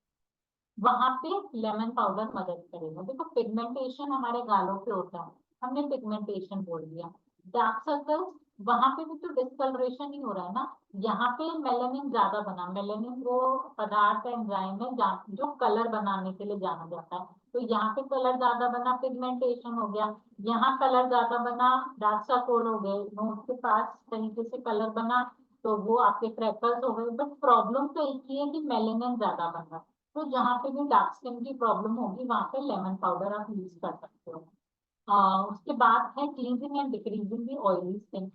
Speaker 1: वहां पे लेमन पाउडर मदद करेगा। देखो पिगमेंटेशन हमारे गालों पे होता है, हमने पिगमेंटेशन बोल दिया। डार्क सर्कल्स, वहां पे भी तो डिस्कलरेशन ही हो रहा है ना, यहाँ पे मेलानिन ज्यादा बना, मेलानिन वो पदार्थ एंजाइम है जो कलर बनाने के लिए जाना जाता है, तो यहाँ पे कलर ज्यादा बना, पिगमेंटेशन हो गया। यहाँ कलर ज्यादा बना, डार्क सर्कल हो गए, नोज के पास तरीके से कलर बना, तो वो आपके फ्रेकल्स हो गए। बट प्रॉब्लम तो एक ही है कि मेलानिन ज्यादा बन रहा है, तो जहाँ पे भी डार्क स्किन की प्रॉब्लम होगी वहां पे लेमन पाउडर आप यूज कर सकते हो। उसके बाद है cleansing and decreasing the oily skin,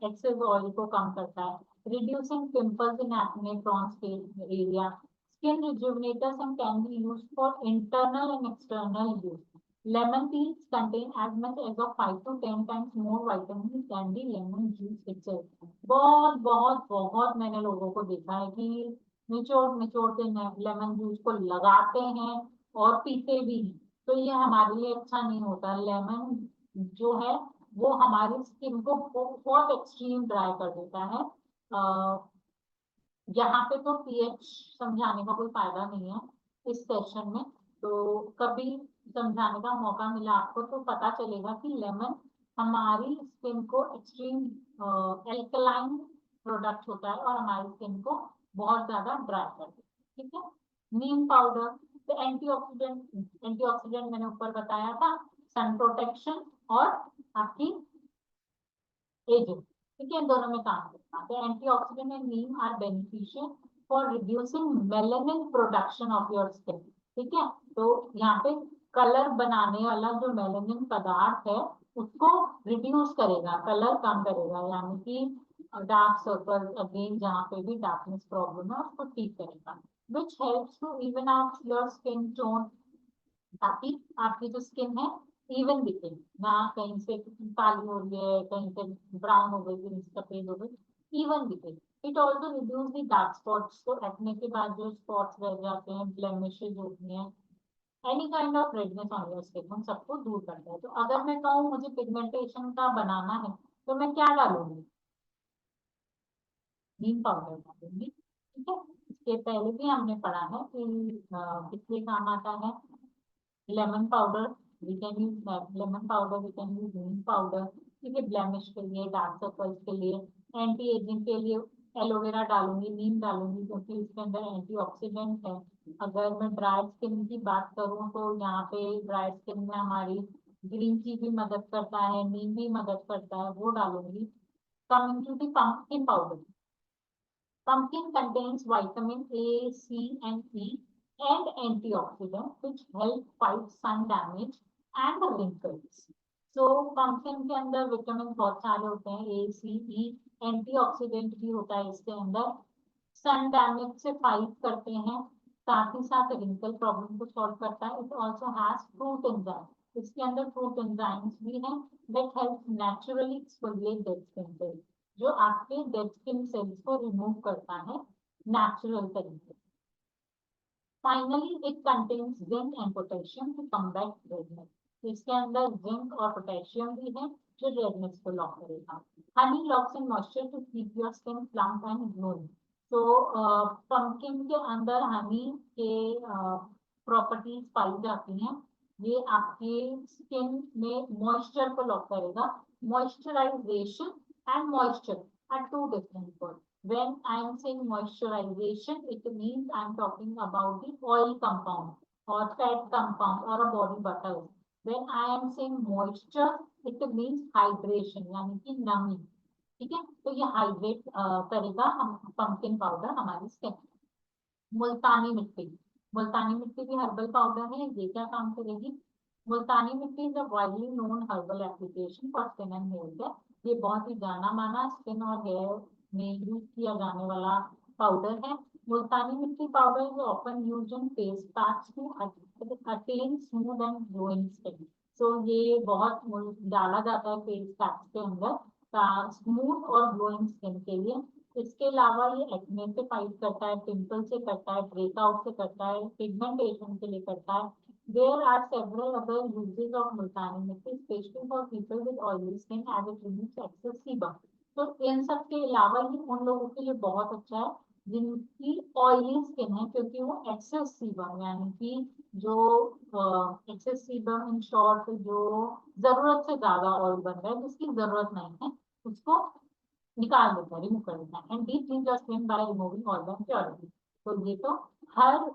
Speaker 1: excess oil को कम करता है। Reducing pimples in acne prone area, skin rejuvenators and can be used for internal and external use. Lemon peels contain as much as of 5 to 10 times more vitamins than the lemon juice itself. बहुत बहुत बहुत मैंने लोगों को देखा है कि निचोड़ निचोड़ के लेमन जूस को लगाते हैं और पीते भी हैं, तो ये हमारे लिए अच्छा नहीं होता। लेमन जो है वो हमारी स्किन को बहुत एक्सट्रीम ड्राई कर देता है। यहाँ पे तो पीएच समझाने का कोई फायदा नहीं है इस सेशन में, तो कभी समझाने का मौका मिला आपको तो पता चलेगा कि लेमन हमारी स्किन को एक्सट्रीम एल्कलाइन प्रोडक्ट होता है और हमारी स्किन को बहुत ज्यादा ड्राई कर देता है, ठीक है। नीम पाउडर, तो एंटीऑक्सीडेंट मैंने ऊपर बताया था, सन प्रोटेक्शन और आपकी एजिंग, ठीक है, इन दोनों में काम करता है। तो antioxidant and neem are beneficial for reducing melanin production of your skin, ठीक है। तो यहाँ पे कलर बनाने वाला जो मेलानिन पदार्थ है उसको रिड्यूस करेगा, कलर कम करेगा, यानी कि डार्क सर्कल अगेन जहाँ पे भी डार्कनेस प्रॉब्लम है उसको ठीक करेगा, which helps to even out your skin tone, ताकि आपकी जो स्किन है इवन दिखे ना, कहीं से काली हो रही है, कहीं से ब्राउन हो गई, कहीं से सफेद हो गई, इवन दिखे। It also reduce the dark spots, तो एक्ने के बाद जो स्पॉट्स रह जाते हैं, ब्लेमिशेस होती हैं, any kind of redness on your skin, उन सबको दूर करता है। तो अगर मैं कहूँ मुझे पिगमेंटेशन का बनाना है तो मैं क्या डालूंगी, नीम पाउडर डालूंगी, ठीक है। इसके पहले भी हमने पढ़ा है कि किसके काम आता है, lemon powder, we can use lemon powder, we can use neem powder, ठीक है, ब्लेमिश के लिए, डार्क सर्कल्स के लिए, एंटी एजिंग के लिए एलोवेरा डालूंगी, नीम डालूंगी, क्योंकि इसके अंदर एंटीऑक्सीडेंट है। अगर मैं ड्राई स्किन की बात करूं तो यहाँ पे ड्राई स्किन में हमारी ग्रीन टी भी मदद करता है, नीम भी मदद करता है, वो डालूंगी। Coming to the pumpkin powder, pumpkin contains vitamin A, C, and E and antioxidants which help fight sun damage and wrinkles. So pumpkin के अंदर विटामिन बहुत सारे होते हैं, A, C, E, एंटीऑक्सीडेंट भी होता है इसके अंदर, सन डैमेज से फाइट करते हैं, साथ ही साथ रिंकल प्रॉब्लम को सॉल्व करता है। It also has fruit enzyme, इसके अंदर फ्रूट एंजाइम्स भी हैं that help naturally exfoliate dead skin cells, जो आपके डेड स्किन सेल्स को रिमूव करता है नेचुरल तरीके। Finally it contains zinc and potassium to combat redness, इसके अंदर जिंक और पोटेशियम भी है जो रेडनेस को लॉक करेगा। Honey locks in moisture to keep your skin plump and glowing, तो पंपकिन के अंदर हनी के प्रॉपर्टीज पाई जाती हैं, ये आपके स्किन में मॉइस्चर को लॉक करेगा। Moisturisation and moisture are two different words. When I am saying moisturization, it means I am talking about the oil compound or fat compound or a body butter. When I am saying moisture, it means hydration, यानी कि नमी, ठीक है। तो ये hydrate करेगा हम pumpkin powder हमारी स्किन। मुल्तानी मिट्टी, मुल्तानी मिट्टी भी हर्बल पाउडर है, ये क्या काम करेगी, Multani mitti is a widely known herbal application for skin and hair care, ये बहुत ही जाना माना स्किन और हेयर में यूज किया जाने वाला पाउडर है। Multani mitti powder is often used in face packs to attain smooth and glowing skin, so ये बहुत डाला जाता है फेस पैक्स के अंदर स्मूथ और ग्लोइंग स्किन के लिए। इसके अलावा ये एक्ने से फाइट करता है, पिंपल से करता है, ब्रेकआउट से करता है, पिगमेंटेशन के लिए करता है। There are several other uses of multani mitti, especially for people with oily skin as it removes excess sebum. तो इन सब के अलावा ये उन लोगों के लिए बहुत अच्छा है जिनकी ऑयली स्किन है, क्योंकि वो एक्सेस सीबम यानी कि जो एक्सेस सीबम इन शॉर्ट जो जरूरत से ज्यादा ऑयल बन रहा है जिसकी जरूरत नहीं है उसको निकाल देता है, रिमूव कर देता है। And deep clean your skin by removing all the impurities, तो ये तो हर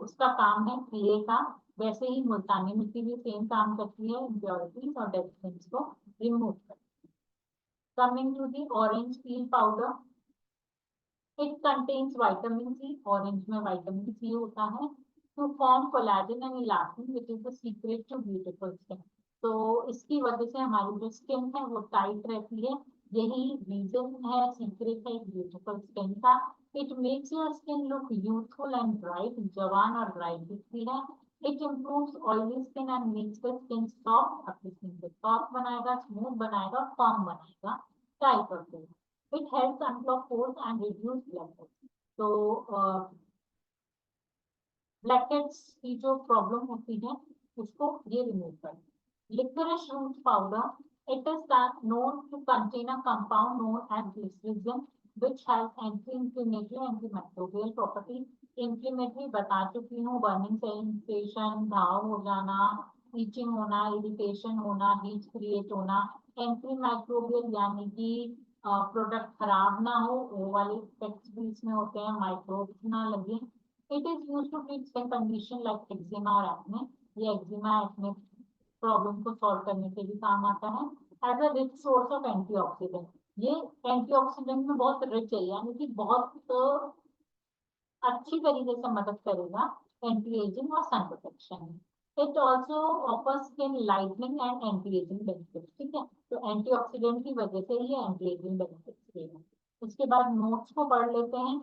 Speaker 1: उसका काम है पीले का, वैसे ही मुल्तानी मिट्टी भी सेम काम करती है इम्प्योरिटीज और डेड स्किन को रिमूव कर। Coming to the orange peel powder, it contains vitamin C, orange में विटामिन सी होता है, to form collagen and elastin which is the secret to beautiful skin, तो इसकी वजह से हमारी जो स्किन है वो टाइट रहती है, यही रीजन है, सीक्रेट है ब्यूटीफुल स्किन का। It makes your skin look youthful and bright, जवान और ब्राइट दिखती है। It improves oily skin and makes the skin soft, अपनी स्किन को सॉफ्ट बनाएगा, स्मूथ बनाएगा, फर्म बनाएगा, टाइट कर देगा। It helps unblock pores and reduce blackheads. So blackheads की जो प्रॉब्लम होती है उसको ये रिमूव कर। Licorice root powder, it is known to contain a compound known as glycerin, which has anti-inflammatory, antimicrobial properties. Inflammatory बता चुकी हूँ, burning sensation, घाव हो जाना, itching होना, irritation होना, heat create होना। Antimicrobial यानी कि प्रोडक्ट खराब ना हो, वो वाले इफेक्ट्स भी इसमें होते हैं, माइक्रोब्स ना लगे। It is used to treat skin condition like eczema और acne. ये eczema acne प्रॉब्लम को सॉल्व करने के लिए काम आता है. As a rich source of antioxidant. ये एंटीऑक्सीडेंट में बहुत रिच है, यानी कि बहुत अच्छी तरीके से मदद करेगा एंटी एजिंग और सन प्रोटेक्शन में. It also offers skin lightening and anti ageing benefit. ठीक है, तो एंटीऑक्सीडेंट की वजह से ये एंटी एजिंग बेनिफिट्स देगा. उसके बाद नोट्स को पढ़ लेते हैं.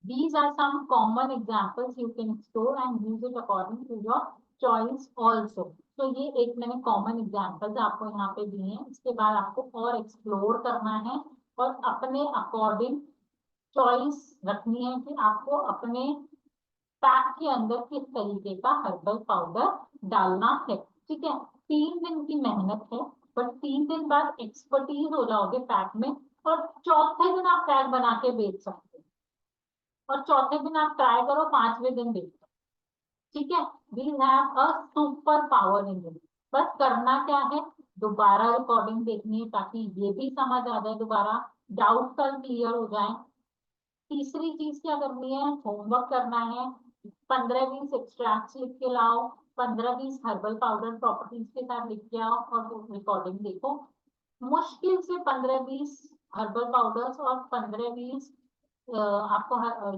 Speaker 1: These are some common examples you can store and use it according to your choice also. तो ये एक मैंने कॉमन एग्जाम्पल्स आपको यहाँ पे दिए हैं. इसके बाद आपको और एक्सप्लोर करना है और अपने अकॉर्डिंग चॉइस रखनी है कि आपको अपने पैक के अंदर किस तरीके का हर्बल पाउडर डालना है. ठीक है, 3 दिन की मेहनत है, बट 3 दिन बाद एक्सपर्टीज हो जाओगे पैक में, और चौथे दिन आप पैक बना के बेच सकते हो, और चौथे दिन आप ट्राई करो, 5वें दिन बेचो. ठीक है, we have a super power in this. बस करना क्या है, दोबारा रिकॉर्डिंग देखनी है ताकि ये भी समझ आ जाए, दोबारा डाउट कल क्लियर हो जाए. तीसरी चीज क्या करनी है, होमवर्क करना है. 15-20 एक्सट्रैक्ट लिख के लाओ, 15-20 हर्बल पाउडर प्रॉपर्टीज के साथ लिख के आओ और रिकॉर्डिंग देखो. मुश्किल से 15-20 हर्बल पाउडर्स और 15-20 आपको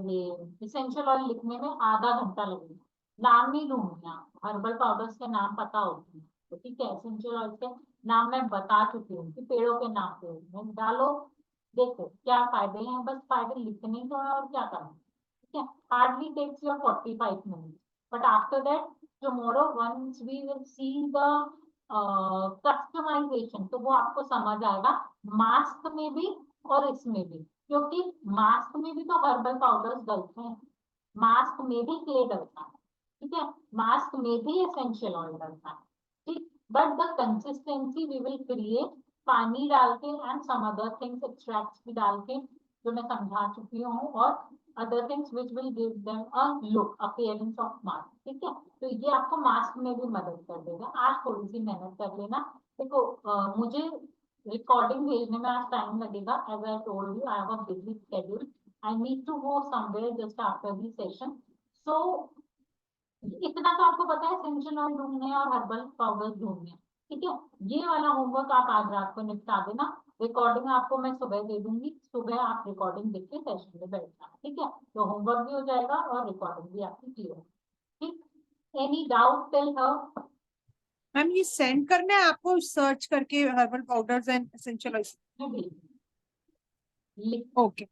Speaker 1: ये इसेंशियल ऑयल लिखने में आधा घंटा लगेगा. नाम नहीं ढूंढना, हर्बल पाउडर्स के नाम पता होते हैं तो ठीक है. एसेंशियल ऑयल के नाम मैं बता चुकी हूँ कि पेड़ों के नाम पे डालो, देखो क्या फायदे हैं, बस फायदे लिखने को है और क्या करना. ठीक है, hardly takes your 45 minutes, but after that tomorrow once we will see the customization, तो वो आपको समझ आएगा मास्क में भी और इसमें भी, क्योंकि मास्क में भी तो हर्बल पाउडर्स डलते हैं, मास्क में भी क्ले डलता है. ठीक है, मास्क में भी एसेंशियल ऑयल डलता है. ठीक, but the consistency we will create पानी डाल के and some other things extracts भी डाल के, जो मैं समझा चुकी हूँ, और other things which will give them a look appearance of mask. ठीक है, तो ये आपको मास्क में भी मदद कर देगा. आज थोड़ी सी मेहनत कर लेना. देखो मुझे रिकॉर्डिंग भेजने में आज टाइम लगेगा. As I told you, I have a busy schedule. I need to go somewhere just after the session. So इतना तो आपको पता है, एसेंशियल ऑयल ढूंढने हैं और हर्बल पाउडर ढूंढने हैं. ठीक है, ये वाला होमवर्क आप आज रात को निपटा देना. रिकॉर्डिंग आपको मैं सुबह दे दूंगी, सुबह आप रिकॉर्डिंग देख के सेशन में बैठ जाना. ठीक है, तो होमवर्क भी हो जाएगा और रिकॉर्डिंग भी आपकी क्लियर. ठीक, एनी डाउट टिल हर.
Speaker 4: मैम ये सेंड करना है आपको, सर्च करके herbal powders and essential oils. Okay,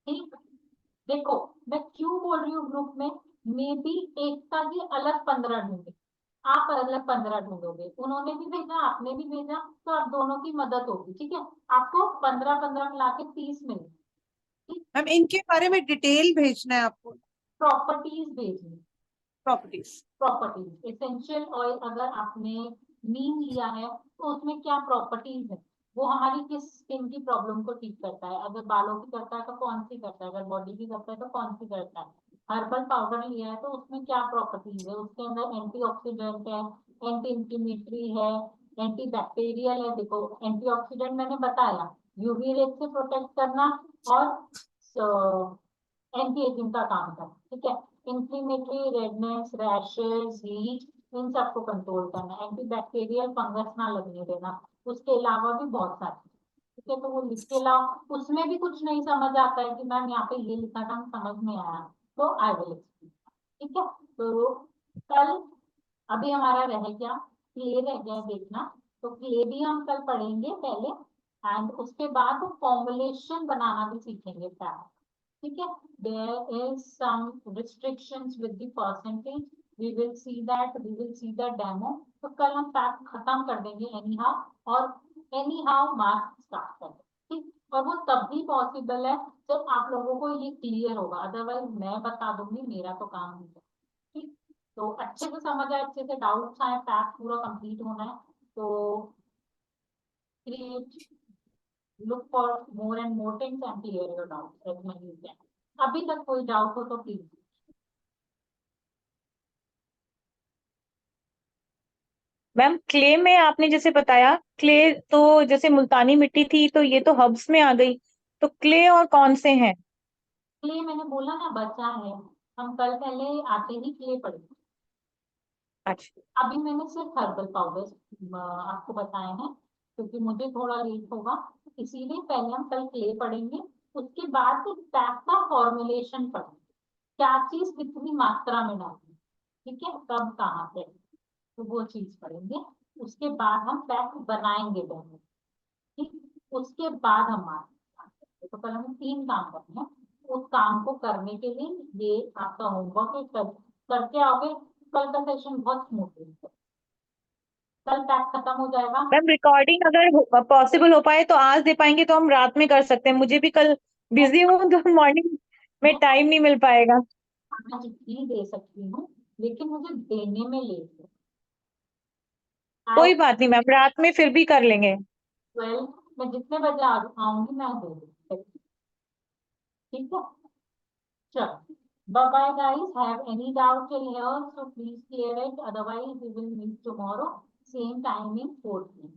Speaker 1: ठीक, देखो मैं क्यों बोल रही हूँ ग्रुप में, मे बी एकता की अलग 15 ढूंढे, आप अलग 15 ढूंढोगे, उन्होंने भी भेजा आपने भी भेजा, तो आप दोनों की मदद होगी. ठीक है, आपको 15-15 मिला के 30 मिले.
Speaker 4: मैम इनके बारे में डिटेल भेजना है आपको.
Speaker 1: प्रॉपर्टीज भेजनी,
Speaker 4: प्रॉपर्टीज.
Speaker 1: प्रॉपर्टीज एसेंशियल ऑयल अगर आपने नीम लिया है तो उसमें क्या प्रॉपर्टीज है, वो हमारी किस स्किन की प्रॉब्लम को ठीक करता है, अगर बालों की करता है तो कौन सी करता है, अगर बॉडी की करता है तो कौन सी करता है. हर्बल पाउडर लिया है तो उसमें क्या प्रॉपर्टीज है, उसके अंदर एंटीऑक्सीडेंट है, एंटी इंफ्लेमेटरी है, एंटी बैक्टीरियल है. देखो एंटीऑक्सीडेंट मैंने बताया, यूवी रेज से प्रोटेक्ट करना और एंटी एजिंग का काम करना. ठीक है, इंफ्लेमेटरी, रेडनेस, रैशेस, हीट, इन सबको कंट्रोल करना, एंटी बैक्टीरियल, फंगस ना लगने देना. उसके अलावा भी बहुत सारे. ठीक है, तो वो लिख के लाओ. उसमें भी कुछ नहीं समझ आता है कि मैम यहाँ पे ये लिखा था समझ नहीं आया, तो आई विल एक्सप्लेन. ठीक है, तो कल अभी हमारा रह गया क्ले, रह गया देखना, तो क्ले भी हम कल पढ़ेंगे पहले, एंड उसके बाद फॉर्मुलेशन बनाना भी सीखेंगे पैक. ठीक है, there is some restrictions with the percentage, we will see that, we will see the demo. तो कल हम पैक खत्म कर देंगे anyhow, और anyhow मार्क्स स्टार्ट कर देंगे. ठीक, और वो तब भी पॉसिबल है जब आप लोगों को ये क्लियर होगा, अदरवाइज मैं बता दूंगी, मेरा तो काम नहीं है. ठीक, तो अच्छे से समझ आए, अच्छे से डाउट्स आए, पैक पूरा कंप्लीट होना है, तो create, look for more and more things and clear your doubts as much as you can. अभी तक कोई डाउट हो तो प्लीज.
Speaker 3: मैम क्ले में आपने जैसे बताया, क्ले तो जैसे मुल्तानी मिट्टी थी तो ये तो हर्ब्स में आ गई, तो क्ले और कौन से हैं?
Speaker 1: क्ले मैंने बोला ना बचा है, हम कल पहले आते ही क्ले पढ़ेंगे।
Speaker 3: अच्छा,
Speaker 1: अभी मैंने सिर्फ हर्बल पाउडर आपको बताए हैं, क्योंकि मुझे थोड़ा लेट होगा, इसीलिए पहले हम कल क्ले पढ़ेंगे। उसके बाद पैक का फॉर्मुलेशन पढ़ेंगे, क्या चीज कितनी मात्रा में डालनी, ठीक है, कब कहाँ पे, तो वो चीज पढ़ेंगे। उसके बाद हम पैक बनाएंगे पहले, ठीक, उसके बाद हम मार्केट, तो कल हमें 3 काम करने हैं। उस काम को करने के लिए ये आपका होमवर्क है, करके आओगे, कल का सेशन बहुत स्मूथ है, कल पैक खत्म हो जाएगा।
Speaker 3: मैम रिकॉर्डिंग अगर पॉसिबल हो पाए तो आज दे पाएंगे तो हम रात में कर सकते हैं, मुझे भी कल बिजी हूँ तो मॉर्निंग में टाइम नहीं मिल पाएगा।
Speaker 1: आज भी दे सकती हूँ, लेकिन मुझे देने में लेट है।
Speaker 3: कोई बात नहीं मैम, रात में फिर भी कर लेंगे।
Speaker 1: 12 मैं जितने बजे आऊंगी मैं दे दूंगी, ठीक है, चलो, bye bye guys, have any doubt till here, so please clear it, otherwise we will meet tomorrow same timing 4 p.m.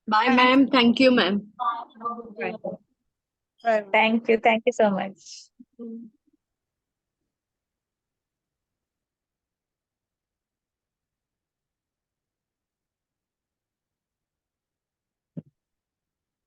Speaker 2: Bye ma'am, thank you ma'am.
Speaker 1: Bye, have a good day.
Speaker 4: Right.
Speaker 3: Thank you so much.